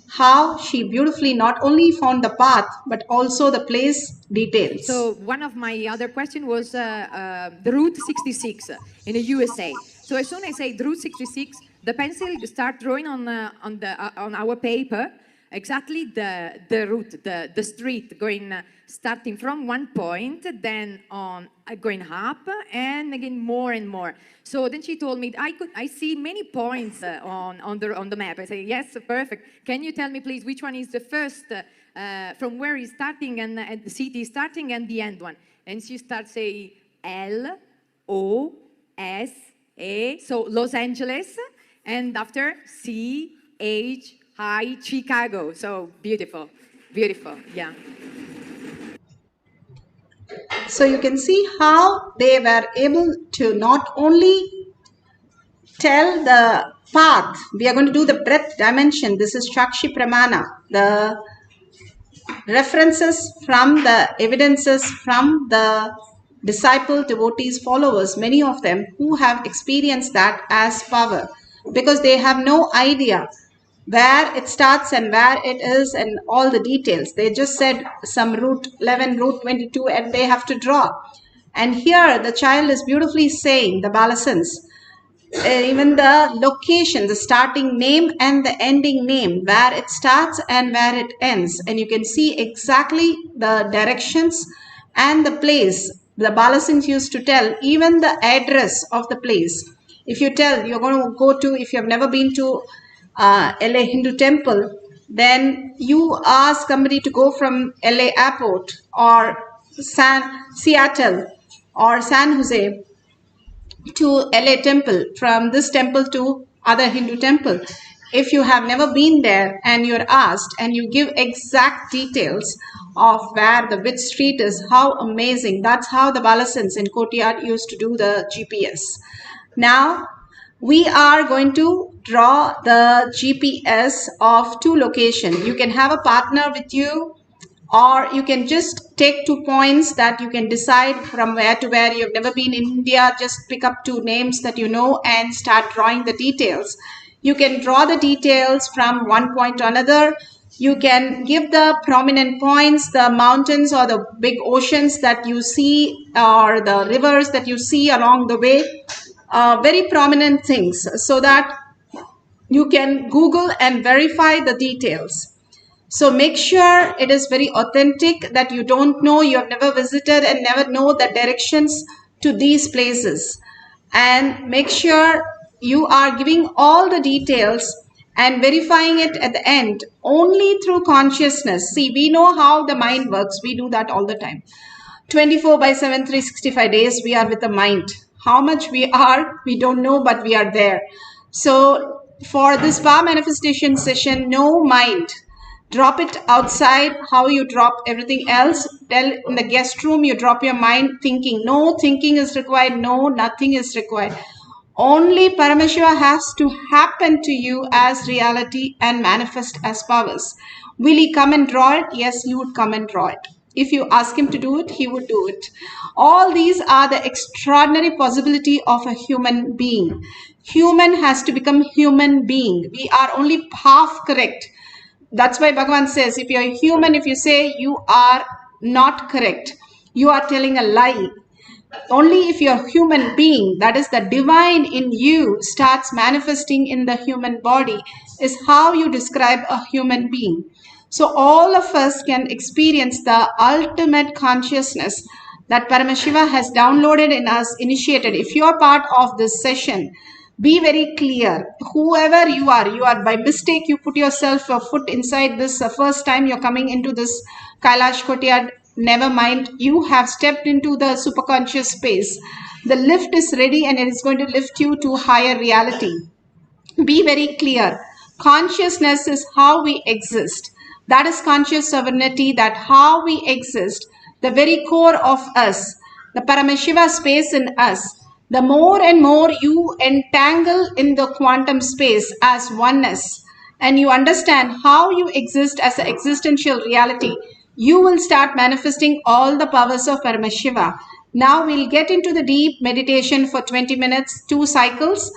how she beautifully not only found the path but also the place details. So one of my other question was the Route 66 in the USA. So as soon as I say the Route 66, the pencil start drawing on our paper exactly the route, the street going starting from one point, then on going up, and again more and more. So then she told me I see many points on the map. I say yes, perfect. Can you tell me please which one is the first? From where he's starting and the city is starting and the end one. And she starts saying LOSA, so Los Angeles, and after CHI, Chicago. So beautiful, beautiful, yeah. So you can see how they were able to not only tell the path, we are going to do the breadth dimension. This is Shakshi Pramana, the references from the evidences from the disciple, devotees, followers, many of them who have experienced that as power, because they have no idea where it starts and where it is and all the details. They just said some route 11, route 22, and they have to draw. And here the child is beautifully saying, the Balasans, even the location, the starting name and the ending name, where it starts and where it ends. And you can see exactly the directions and the place. The Balasins used to tell even the address of the place. If you tell you're going to go to, if you have never been to LA Hindu temple, then you ask somebody to go from LA airport or Seattle or San Jose to LA temple, from this temple to other Hindu temple. If you have never been there and you're asked and you give exact details of where the which street is, how amazing. That's how the Balasans in Courtyard used to do the GPS. Now we are going to draw the GPS of two locations. You can have a partner with you, or you can just take 2 points that you can decide from where to where. You've never been in India, just pick up 2 names that you know and start drawing the details. You can draw the details from one point to another. You can give the prominent points, the mountains or the big oceans that you see, or the rivers that you see along the way, very prominent things, so that you can Google and verify the details. So make sure it is very authentic, that you don't know, you have never visited and never know the directions to these places. And make sure you are giving all the details and verifying it at the end only through consciousness. See, we know how the mind works. We do that all the time. 24/7, 365 days, we are with the mind. How much we are, we don't know, but we are there. So for this power manifestation session, no mind. Drop it outside, how you drop everything else. Tell in the guest room, you drop your mind thinking. No thinking is required. No, nothing is required. Only Paramashiva has to happen to you as reality and manifest as powers. Will he come and draw it? Yes, he would come and draw it. If you ask him to do it, he would do it. All these are the extraordinary possibility of a human being. Human has to become human being. We are only half correct. That's why Bhagavan says, if you're a human, if you say you are not correct, you are telling a lie. Only if you're a human being, that is the divine in you, starts manifesting in the human body, is how you describe a human being. So all of us can experience the ultimate consciousness that Paramashiva has downloaded in us, initiated. If you are part of this session, be very clear. Whoever you are by mistake, you put yourself a foot inside this first time you're coming into this Kailash Kotiyad, never mind, you have stepped into the superconscious space. The lift is ready and it is going to lift you to higher reality. Be very clear. Consciousness is how we exist. That is conscious sovereignty, that how we exist, the very core of us, the Paramashiva space in us. The more and more you entangle in the quantum space as oneness, and you understand how you exist as an existential reality, you will start manifesting all the powers of Paramashiva. Now we'll get into the deep meditation for 20 minutes, 2 cycles.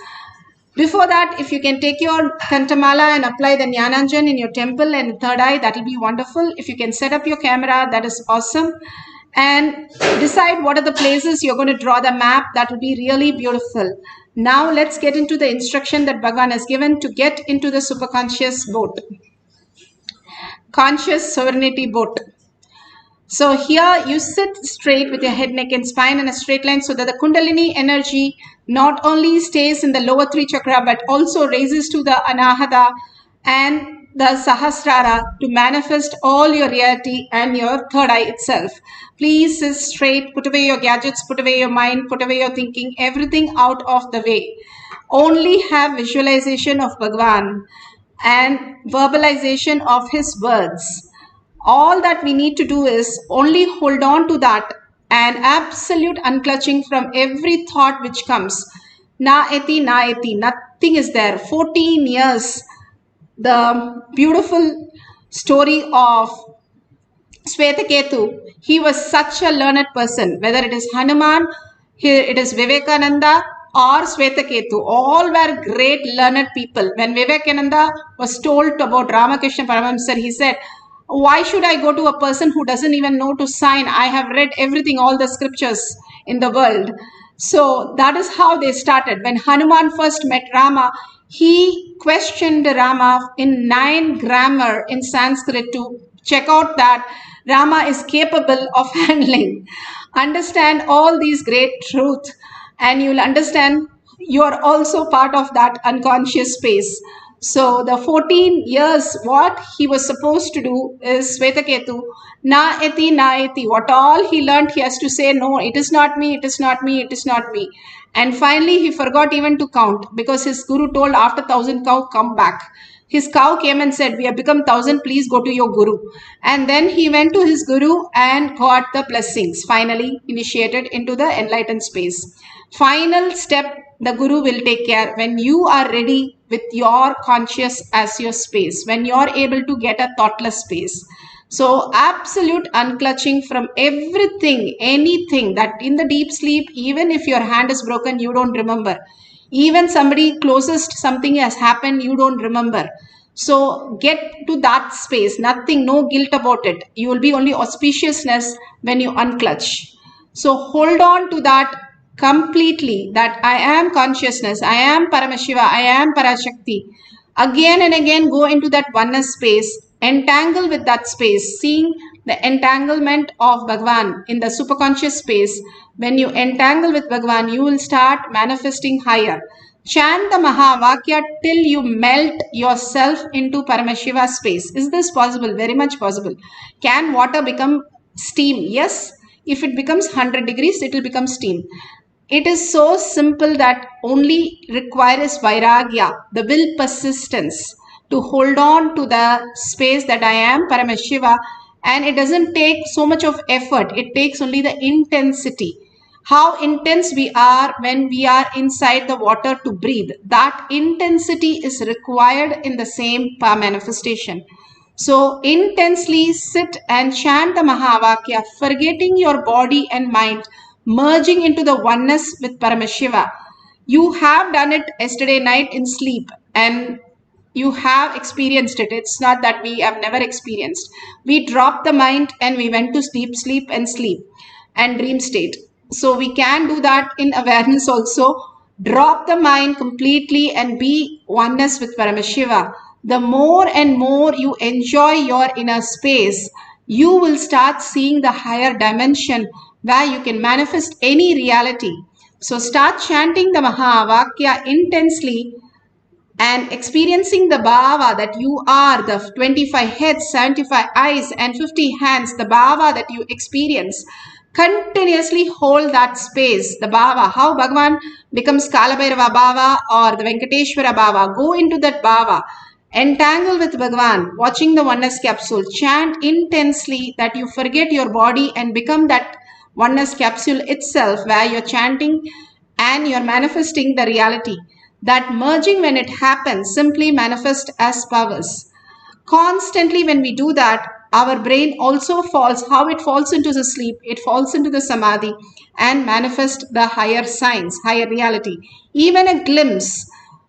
Before that, if you can take your Kantamala and apply the Jnananjan in your temple and third eye, that will be wonderful. If you can set up your camera, that is awesome. And decide what are the places you're going to draw the map. That will be really beautiful. Now let's get into the instruction that Bhagavan has given to get into the superconscious boat. Conscious sovereignty boat. So here you sit straight with your head, neck and spine in a straight line so that the Kundalini energy not only stays in the lower 3 chakra but also raises to the Anahata and the Sahasrara to manifest all your reality and your third eye itself. Please sit straight, put away your gadgets, put away your mind, put away your thinking, everything out of the way. Only have visualization of Bhagavan and verbalization of his words. All that we need to do is only hold on to that and absolute unclutching from every thought which comes. Na-eti, nothing is there. 14 years, the beautiful story of Swetaketu, he was such a learned person, whether it is Hanuman, here it is Vivekananda or Swetaketu, all were great learned people. When Vivekananda was told about Ramakrishna Paramahamsa, he said, why should I go to a person who doesn't even know to sign? I have read everything, all the scriptures in the world. So that is how they started. When Hanuman first met Rama, he questioned Rama in 9 grammar in Sanskrit to check out that Rama is capable of handling. Understand all these great truths and you'll understand you're also part of that unconscious space. So the 14 years, what he was supposed to do is Swetaketu, na eti, what all he learned, he has to say, no, it is not me, it is not me, it is not me. And finally, he forgot even to count because his guru told after 1,000 cow, come back. His cow came and said, we have become 1,000, please go to your guru. And then he went to his guru and got the blessings, finally initiated into the enlightened space. Final step, the guru will take care when you are ready with your conscious as your space, when you're able to get a thoughtless space. So absolute unclutching from everything, anything that in the deep sleep, even if your hand is broken, you don't remember. Even somebody closest, something has happened, you don't remember. So get to that space, nothing, no guilt about it. You will be only auspiciousness when you unclutch. So hold on to that completely, that I am consciousness, I am Paramashiva, I am Parashakti. Again and again go into that oneness space, entangle with that space, seeing the entanglement of Bhagavan in the superconscious space. When you entangle with Bhagavan, you will start manifesting higher. Chant the Mahavakya till you melt yourself into Paramashiva space. Is this possible? Very much possible. Can water become steam? Yes. If it becomes 100 degrees, it will become steam. It is so simple that only requires vairagya, the will persistence to hold on to the space that I am Paramashiva, and it doesn't take so much of effort. It takes only the intensity. How intense we are when we are inside the water to breathe. That intensity is required in the same manifestation. So intensely sit and chant the Mahavakya, forgetting your body and mind, merging into the oneness with Paramashiva. You have done it yesterday night in sleep and you have experienced it. It's not that we have never experienced. We dropped the mind and we went to sleep and dream state. So we can do that in awareness also. Drop the mind completely and be oneness with Paramashiva. The more and more you enjoy your inner space, you will start seeing the higher dimension where you can manifest any reality. So start chanting the Mahavakya intensely and experiencing the bhava that you are, the 25 heads, 75 eyes and 50 hands, the bhava that you experience. Continuously hold that space, the bhava, how Bhagavan becomes Kalabhairava bhava or the Venkateshwara bhava. Go into that bhava. Entangle with Bhagavan, watching the oneness capsule. Chant intensely that you forget your body and become that oneness capsule itself where you're chanting and you're manifesting the reality. That merging, when it happens, simply manifests as powers. Constantly when we do that, our brain also falls, how it falls into the sleep, it falls into the samadhi and manifest the higher science, higher reality. Even a glimpse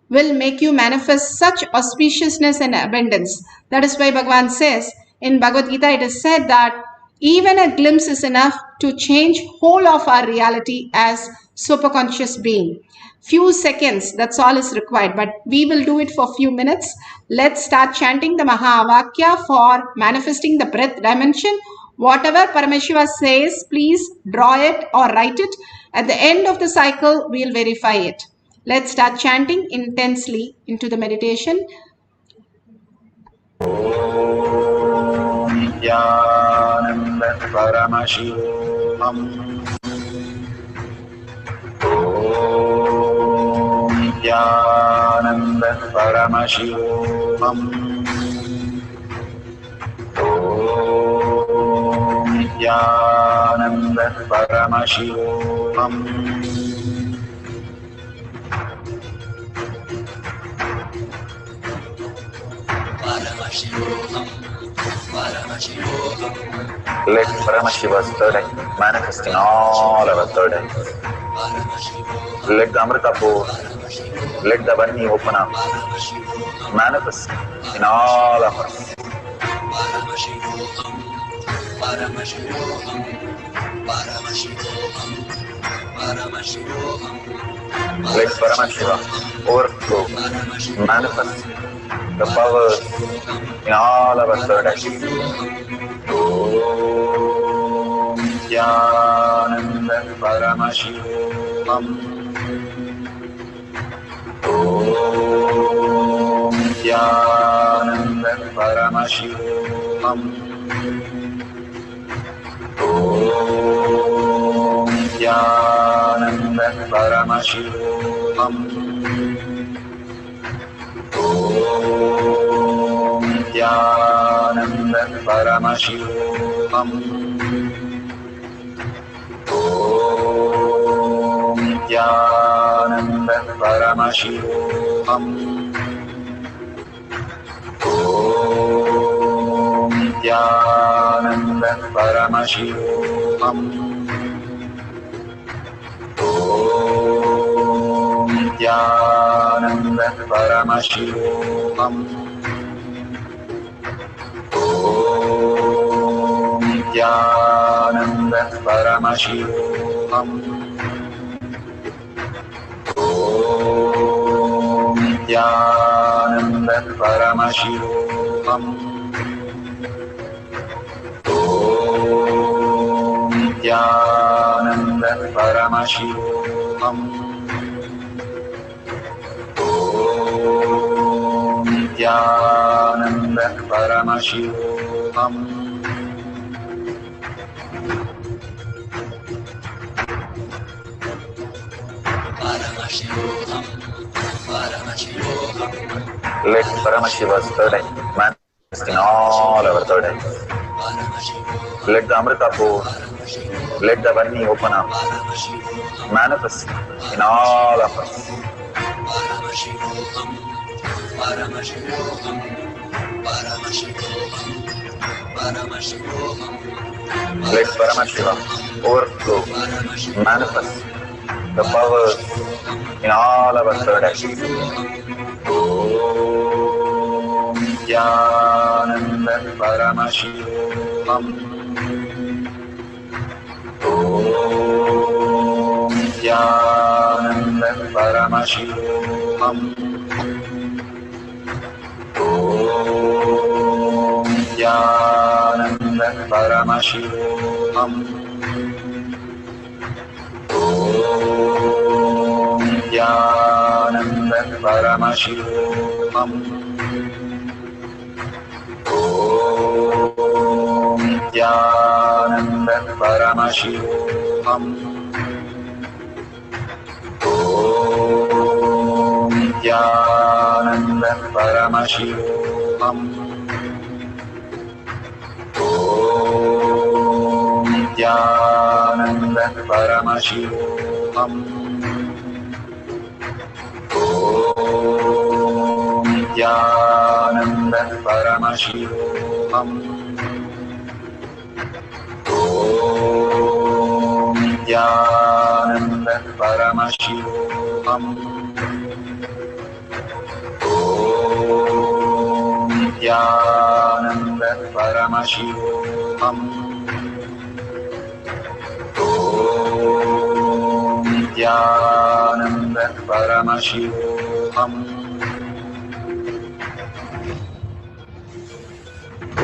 will make you manifest such auspiciousness and abundance. That is why Bhagavan says in Bhagavad Gita, it is said that even a glimpse is enough to change whole of our reality as superconscious being. Few seconds, that's all is required, but we will do it for few minutes. Let's start chanting the Mahavakya for manifesting the breath dimension. Whatever Paramashiva says, please draw it or write it. At the end of the cycle, we'll verify it. Let's start chanting intensely into the meditation. Nithyananda Paramashivoham. Nithyananda Paramashivoham. Nithyananda Paramashivoham. Let Paramashiva's third eye manifest in all our third eyes. Let the Amrita pour, let the Vani open up, manifest in all of us. Let Paramashiva overflow, manifest the powers in all our third eyes. Om Nithyananda Paramashivoham. Om Nithyananda Paramashivoham. Om Nithyananda Paramashivoham. Om Nithyananda Paramashivoham. Om Nithyananda Paramashivoham. Om Nithyananda Paramashivoham. Om Nithyananda Paramashivoham. Om Nithyananda Paramashivoham. Om Nithyananda Paramashivoham. Om Nithyananda Paramashivoham. Om Nithyananda Paramashivoham. Let Paramashiva's third eye manifest in all our third eyes. Let the Amrita pour, let the Vani open up, manifest in all of us. Let Paramashiva overflow, manifest the powers in all our third eyes. Om Nithyananda Paramashivoham. Om Nithyananda Paramashivoham. Om Nithyananda Paramashivoham. Om Nithyananda Paramashivoham. Om Nithyananda Paramashivoham. Om Nithyananda Paramashivoham. Om Nithyananda Paramashivoham. Om Nithyananda Paramashivoham. Om Nithyananda Paramashivoham. Om Nithyananda Paramashivoham. Om Nithyananda Paramashivoham.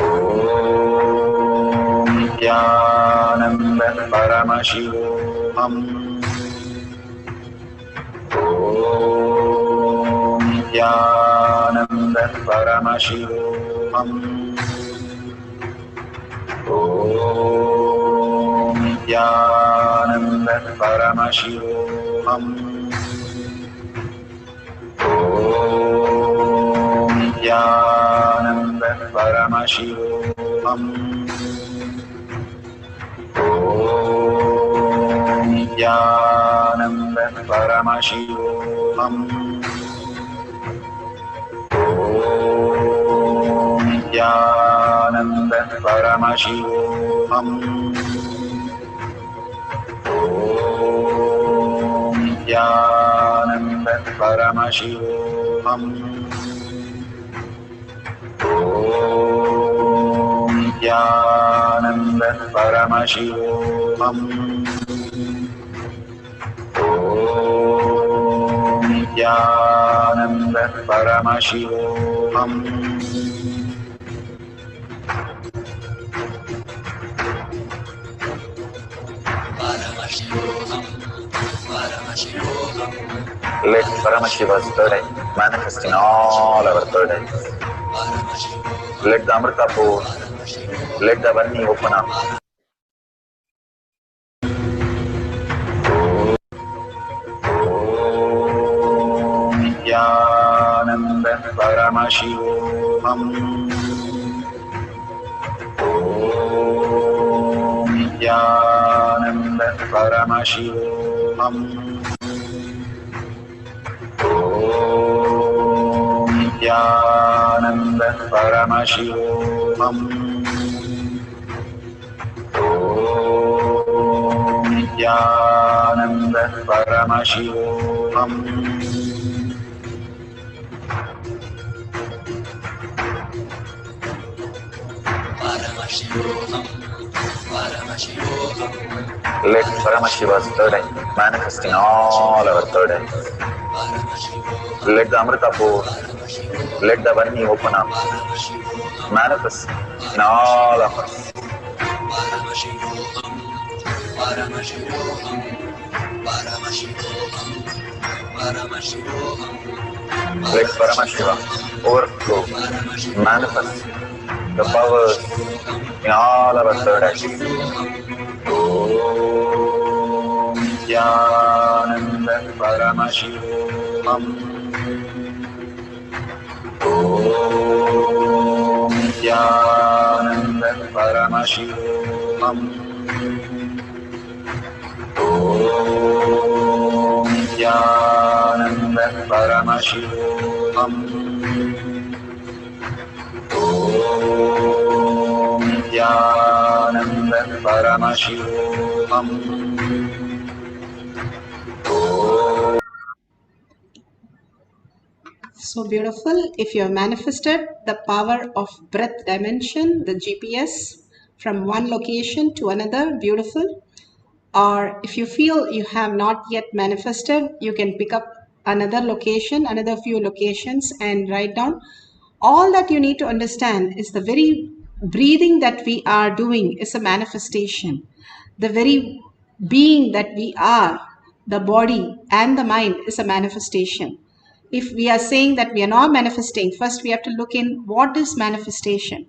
Om Nithyananda Paramashivoham. Om Nithyananda Paramashivoham. Om Nithyananda Paramashivoham. Om Nithyananda Paramashivoham. Om Nithyananda Paramashivoham. Om Nithyananda Paramashivoham. Om Nithyananda Paramashivoham. Om Nithyananda Paramashivoham. Om Nithyananda Paramashivoham. Let Paramashiva's third eye manifest in all our third eyes. Let the Amrita pour, let the Varni open up. Om Nithyananda Paramashivoham. Om Nithyananda Paramashivoham. Om Nithyananda Paramashivoham. Om Nithyananda Paramashivoham. Let Paramashiva's third eye manifest in all our third eyes. Let the Amrita pour, let the Varni open up, manifest in all of us. Let Paramashiva overflow, manifest the powers in all our third eyes. Om Nithyananda Paramashivoham. Om Nithyananda Paramashivoham. Om Nithyananda Paramashivoham. Om Nithyananda Paramashivoham. So beautiful. If you have manifested the power of breath dimension, the GPS, from one location to another, beautiful. Or if you feel you have not yet manifested, you can pick up another location, another few locations, and write down. All that you need to understand is the very breathing that we are doing is a manifestation. The very being that we are, the body and the mind, is a manifestation. If we are saying that we are not manifesting, first we have to look in what is manifestation.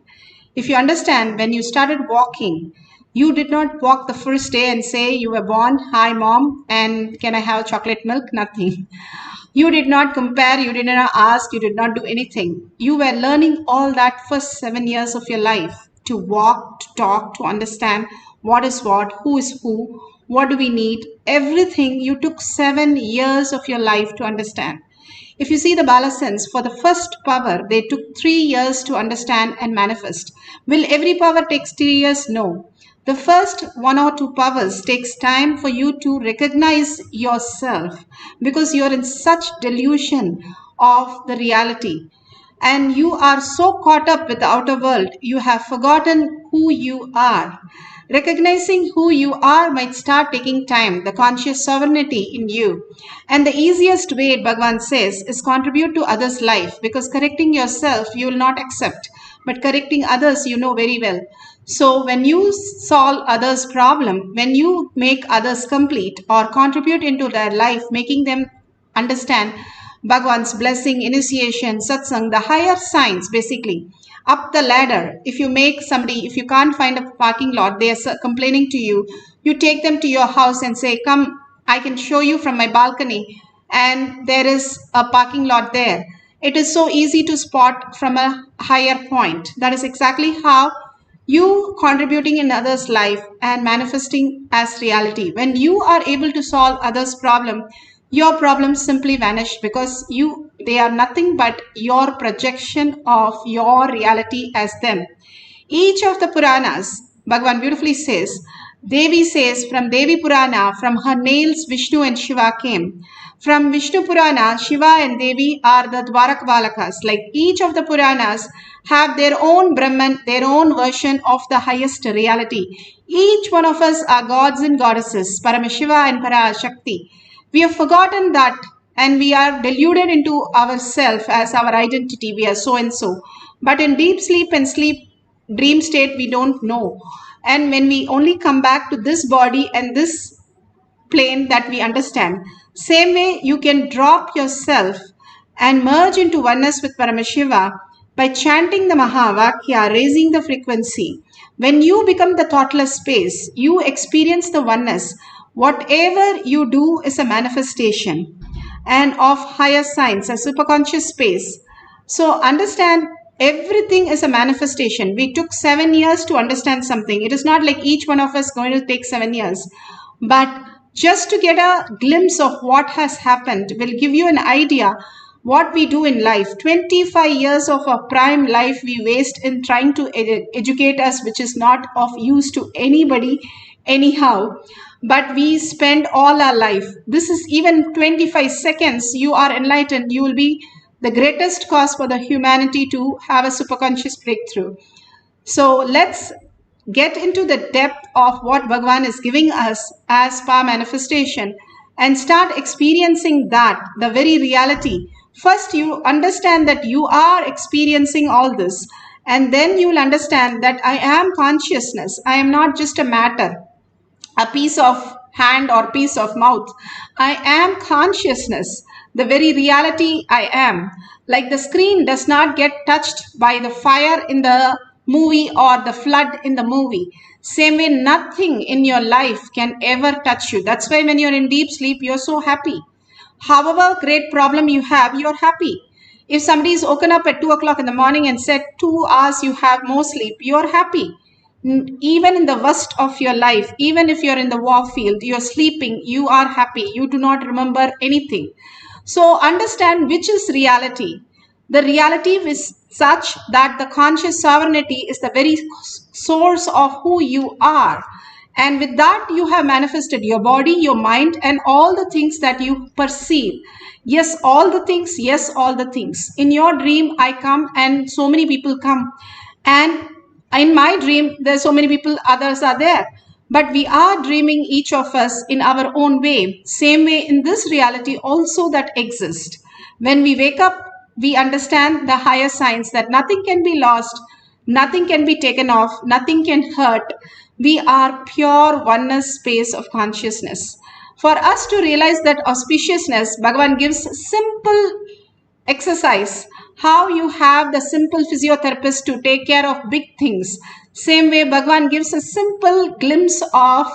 If you understand, when you started walking, you did not walk the first day and say you were born, hi mom, and can I have chocolate milk? Nothing. You did not compare, you did not ask, you did not do anything. You were learning all that first 7 years of your life, to walk, to talk, to understand what is what, who is who, what do we need. Everything you took 7 years of your life to understand. If you see the Balasans, for the first power, they took 3 years to understand and manifest. Will every power take 3 years? No. The first 1 or 2 powers takes time for you to recognize yourself because you're in such delusion of the reality. And you are so caught up with the outer world, you have forgotten who you are. Recognizing who you are might start taking time, the conscious sovereignty in you. And the easiest way, Bhagavan says, is contribute to others' life, because correcting yourself you will not accept, but correcting others you know very well. So when you solve others' problem, when you make others complete or contribute into their life, making them understand Bhagwan's blessing, initiation, satsang, the higher signs basically, up the ladder. If you make somebody, if you can't find a parking lot, they are complaining to you, you take them to your house and say, come, I can show you from my balcony, and there is a parking lot there. It is so easy to spot from a higher point. That is exactly how you contributing in others' life and manifesting as reality. When you are able to solve others' problem, your problems simply vanish because they are nothing but your projection of your reality as them. Each of the Puranas, Bhagavan beautifully says, Devi says, from Devi Purana, from her nails Vishnu and Shiva came. From Vishnu Purana, Shiva and Devi are the Dwarakbalakas. Like each of the Puranas have their own Brahman, their own version of the highest reality. Each one of us are gods and goddesses, Paramashiva and Parashakti. We have forgotten that and we are deluded into ourselves as our identity. We are so and so. But in deep sleep and dream state, we don't know. And when we only come back to this body and this plane that we understand, same way you can drop yourself and merge into oneness with Paramashiva by chanting the Mahavakya, raising the frequency. When you become the thoughtless space, you experience the oneness. Whatever you do is a manifestation and of higher signs, a superconscious space. So understand everything is a manifestation. We took 7 years to understand something. It is not like each one of us going to take 7 years. But just to get a glimpse of what has happened will give you an idea what we do in life. 25 years of our prime life we waste in trying to educate us, which is not of use to anybody anyhow. But we spend all our life. This is even 25 seconds. You are enlightened. You will be the greatest cause for the humanity to have a superconscious breakthrough. So let's get into the depth of what Bhagavan is giving us as power manifestation and start experiencing that, the very reality. First, you understand that you are experiencing all this, and then you will understand that I am consciousness. I am not just a matter, a piece of hand or piece of mouth. I am consciousness, the very reality I am. Like the screen does not get touched by the fire in the movie or the flood in the movie. Same way, nothing in your life can ever touch you. That's why when you're in deep sleep, you're so happy. However great problem you have, you're happy. If somebody is woken up at 2 o'clock in the morning and said 2 hours you have more sleep, you're happy. Even in the worst of your life, even if you're in the war field, you're sleeping, you are happy. You do not remember anything. So understand which is reality. The reality is such that the conscious sovereignty is the very source of who you are. And with that, you have manifested your body, your mind, and all the things that you perceive. Yes, all the things. Yes, all the things. In your dream, I come and so many people come. And in my dream, there's so many people, others are there. But we are dreaming, each of us, in our own way. Same way in this reality also that exists. When we wake up, we understand the higher signs that nothing can be lost, nothing can be taken off, nothing can hurt. We are pure oneness space of consciousness. For us to realize that auspiciousness, Bhagavan gives simple exercise. How you have the simple physiotherapist to take care of big things. Same way, Bhagavan gives a simple glimpse of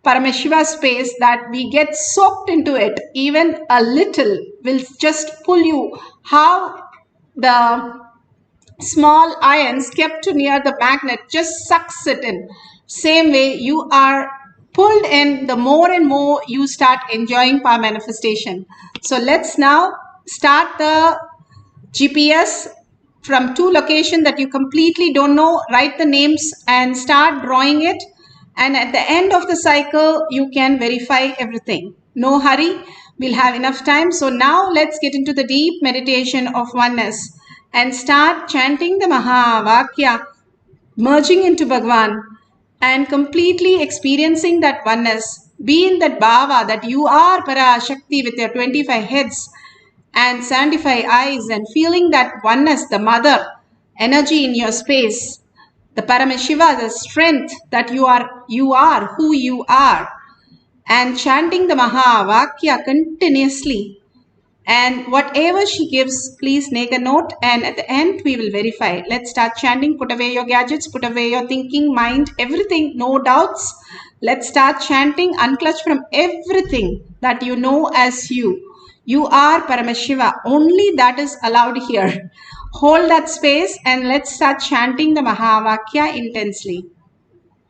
Paramashiva space that we get soaked into it. Even a little will just pull you. How the small ions kept near the magnet just sucks it in. Same way, you are pulled in, the more and more you start enjoying power manifestation. So let's now start the GPS from 2 locations that you completely don't know, write the names and start drawing it. And at the end of the cycle, you can verify everything. No hurry, we'll have enough time. So now let's get into the deep meditation of oneness and start chanting the Mahavakya, merging into Bhagwan and completely experiencing that oneness. Be in that bhava that you are Parashakti with your 25 heads and 75 eyes, and feeling that oneness, the mother energy in your space, the Paramashiva, the strength that you are who you are, and chanting the Mahavakya continuously. And whatever she gives, please make a note, and at the end we will verify. Let's start chanting. Put away your gadgets, put away your thinking, mind, everything, no doubts. Let's start chanting, unclutch from everything that you know as you. You are Paramashiva. Only that is allowed here. Hold that space and let's start chanting the Mahavakya intensely.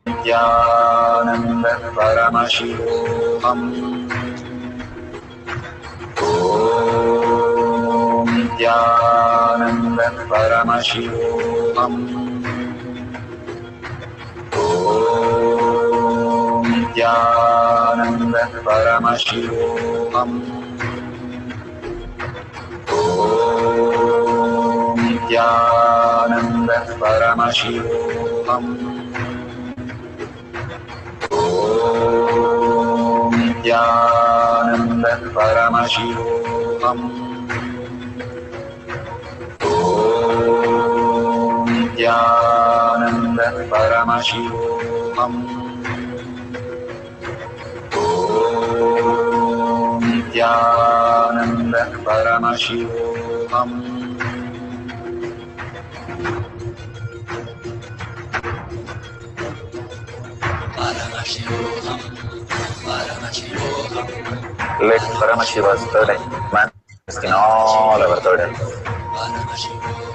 Nithyananda Paramashivoham. Om Nithyananda Paramashivoham. Om Nithyananda Paramashivoham. Om Nithyananda Paramashivoham. Om Nithyananda Paramashivoham. Om Nithyananda Paramashivoham. Om Nithyananda Paramashivoham. Let Paramashiva's third eye manifest in all our third eyes.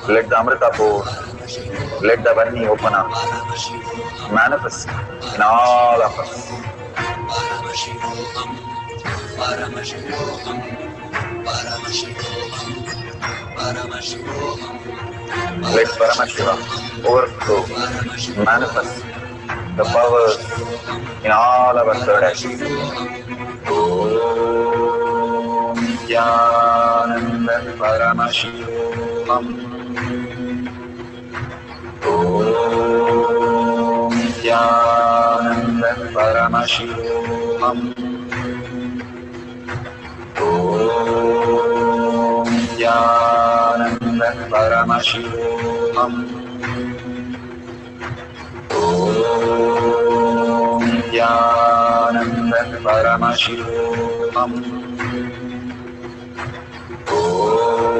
Let the Amrita pour, let the Varni open up, manifest in all of us. Let Paramashiva overflow, manifest the powers in all our third eyes. Om Nithyananda Paramashivoham. Om Nithyananda Paramashivoham. Om Nithyananda Paramashivoham. Om Nithyananda Paramashivoham. Om Nithyananda Paramashivoham.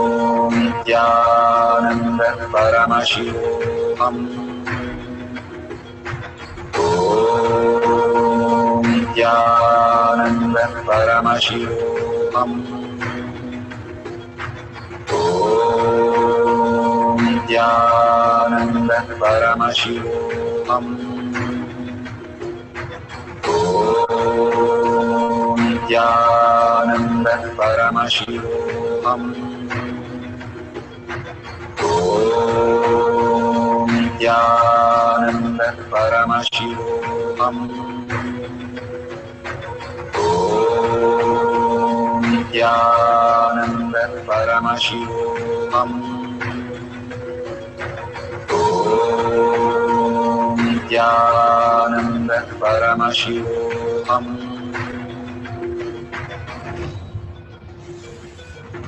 Om Nithyananda Paramashivoham. Om Nithyananda Paramashivoham. Om Nithyananda Paramashivoham. Om Nithyananda Paramashivoham. Om Nithyananda Paramashivoham. Om Nithyananda Paramashivoham.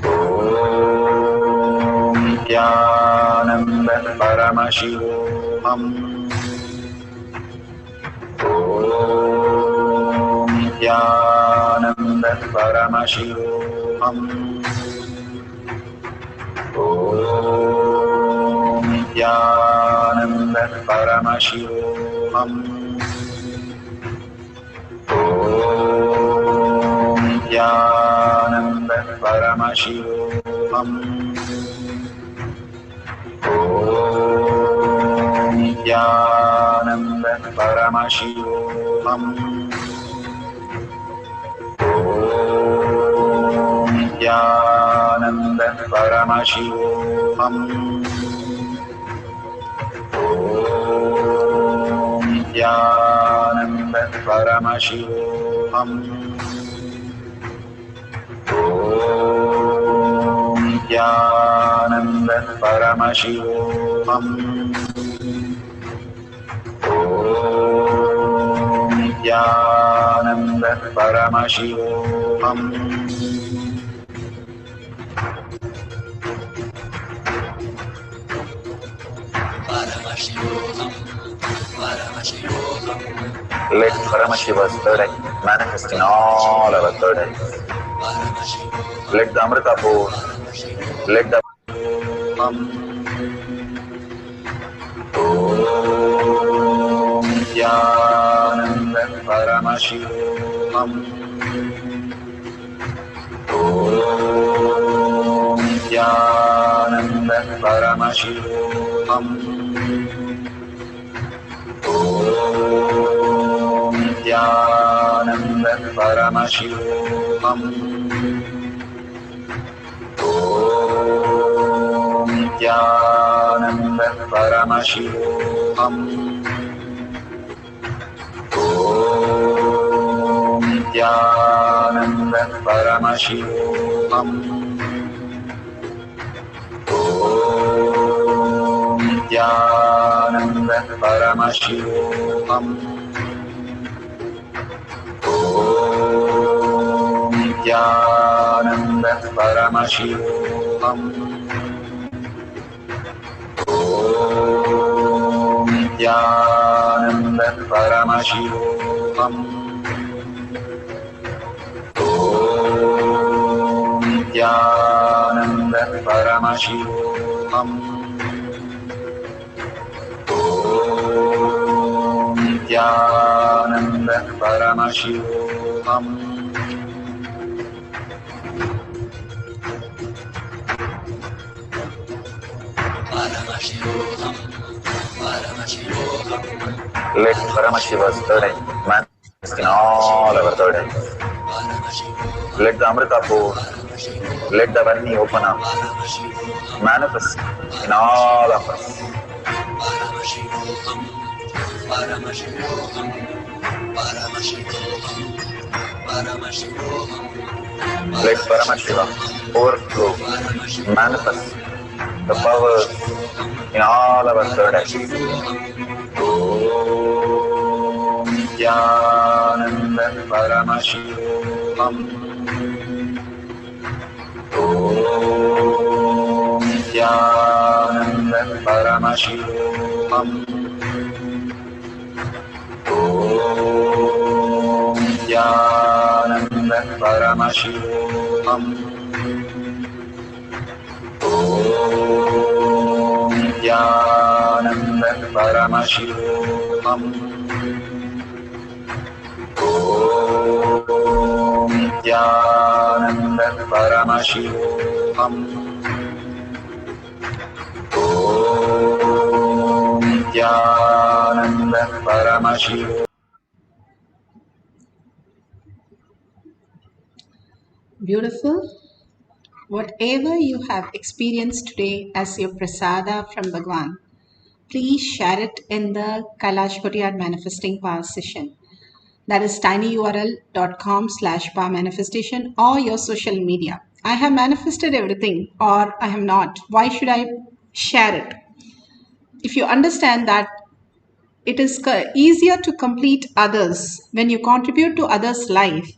Om Nithyananda Paramashivoham. Om Nithyananda Paramashivoham. Om Nithyananda Paramashivoham. Om Nithyananda Paramashivoham. Om Nithyananda Paramashivoham. Om Nithyananda Paramashivoham. Om Nithyananda Paramashivoham. Om Nithyananda Paramashivoham. Om Nithyananda Paramashivoham. Let Paramashiva's third eye manifest in all our third eyes. Let the Amrita pour, let the Om Nithyananda Paramashivoham. Om Nithyananda Paramashivoham. Om Nithyananda Paramashivoham. Om Nithyananda Paramashivoham. Om Nithyananda Paramashivoham. Om Nithyananda Paramashivoham. Om Nithyananda Paramashivoham. Om Nithyananda Paramashivoham. Om Nithyananda Paramashivoham. Om Nithyananda Paramashivoham. Let Paramashiva's third eye manifest in all our third eyes. Let the Amrita pour, let the Varni open up, manifest in all of us. Let Paramashiva overflow, manifest the powers in all our third eyes. Om Nithyananda Paramashivoham. Om Nithyananda Paramashivoham. Om Nithyananda Paramashivoham. Om Nithyananda Paramashivoham. Om Nithyananda Paramashivoham. Om Nithyananda Paramashivoham. Beautiful. Whatever you have experienced today as your prasada from Bhagwan, please share it in the Kailasa Manifesting Power session. That is tinyurl.com/power manifestation or your social media. I have manifested everything or I have not. Why should I share it? If you understand that it is easier to complete others when you contribute to others' life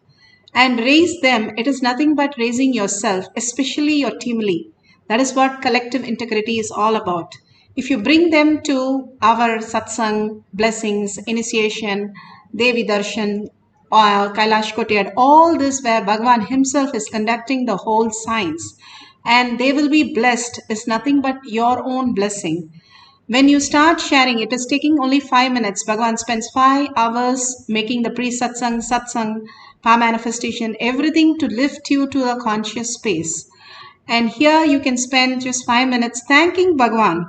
and raise them, it is nothing but raising yourself, especially your teamly. That is what collective integrity is all about. If you bring them to our satsang, blessings, initiation, Devi darshan, Kailasa, all this where Bhagavan himself is conducting the whole science, and they will be blessed, is nothing but your own blessing. When you start sharing, it is taking only 5 minutes. Bhagavan spends 5 hours making the pre-satsang, satsang, power manifestation, everything to lift you to a conscious space. And here you can spend just 5 minutes thanking Bhagavan.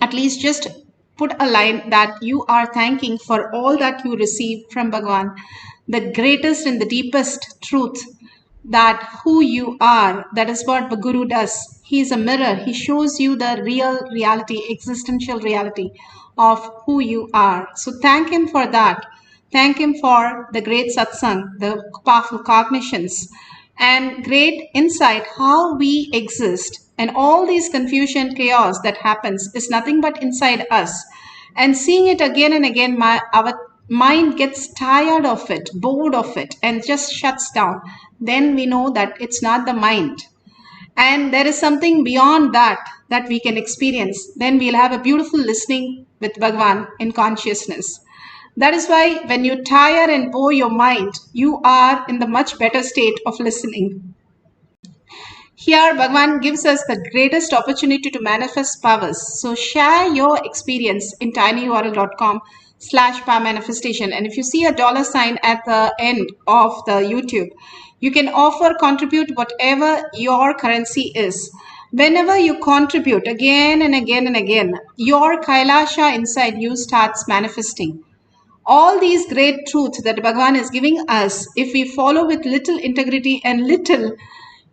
At least just put a line that you are thanking for all that you received from Bhagavan, the greatest and the deepest truth that who you are. That is what the Guru does. He is a mirror. He shows you the real reality, existential reality of who you are. So thank him for that. Thank him for the great satsang, the powerful cognitions, and great insight how we exist. And all these confusion, chaos that happens is nothing but inside us. And seeing it again and again, our mind gets tired of it, bored of it, and just shuts down. Then we know that it's not the mind. And there is something beyond that that we can experience. Then we'll have a beautiful listening with Bhagwan in consciousness. That is why when you tire and bore your mind, you are in the much better state of listening. Here, Bhagwan gives us the greatest opportunity to manifest powers. So share your experience in tinyurl.com/power manifestation. And if you see a $sign at the end of the YouTube, you can offer, contribute whatever your currency is. Whenever you contribute again and again and again, your Kailasa inside you starts manifesting. All these great truths that Bhagwan is giving us, if we follow with little integrity and little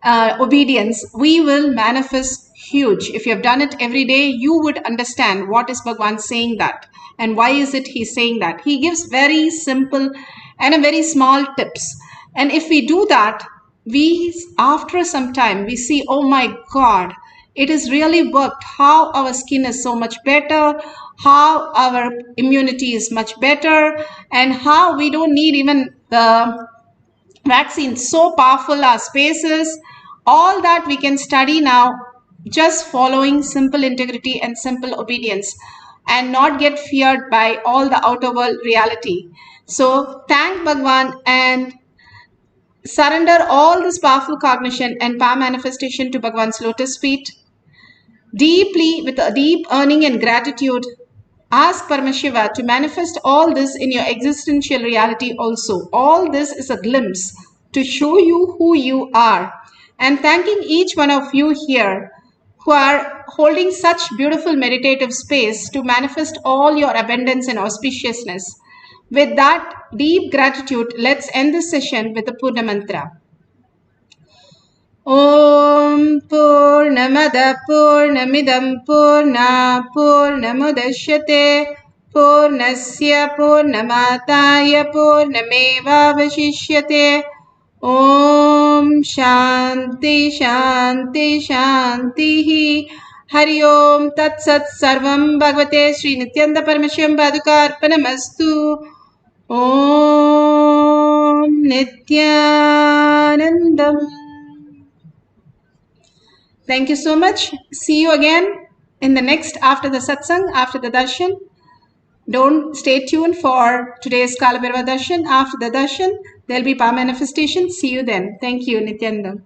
obedience, we will manifest huge. If you have done it every day, you would understand what is Bhagwan saying that and why is it he's saying that. He gives very simple and a very small tips. And if we do that, after some time, we see, oh my God, it has really worked. How our skin is so much better, how our immunity is much better, and how we don't need even the vaccine. So powerful our spaces. All that we can study now, just following simple integrity and simple obedience, and not get feared by all the outer world reality. So thank Bhagwan and surrender all this powerful cognition and power manifestation to Bhagwan's lotus feet. Deeply, with a deep earning and gratitude, ask Paramashiva to manifest all this in your existential reality also. All this is a glimpse to show you who you are. And thanking each one of you here who are holding such beautiful meditative space to manifest all your abundance and auspiciousness. With that deep gratitude, let's end this session with the Purna Mantra. Om Purnamada Purnamidam Purna Purnamudashyate Purnasya Purnamataya Purnameva Vashishyate. Om Shanti Shanti Shanti. Hari Om Tat Sat Sarvam Bhagavate Sri Nithyananda Paramashivam Padukarpanamastu. Om Nithyanandam. Thank you so much. See you again in the next, after the satsang, after the darshan. Don't stay tuned for today's Kalabhairava darshan. After the darshan, there'll be power manifestation. See you then. Thank you, Nithyanandam.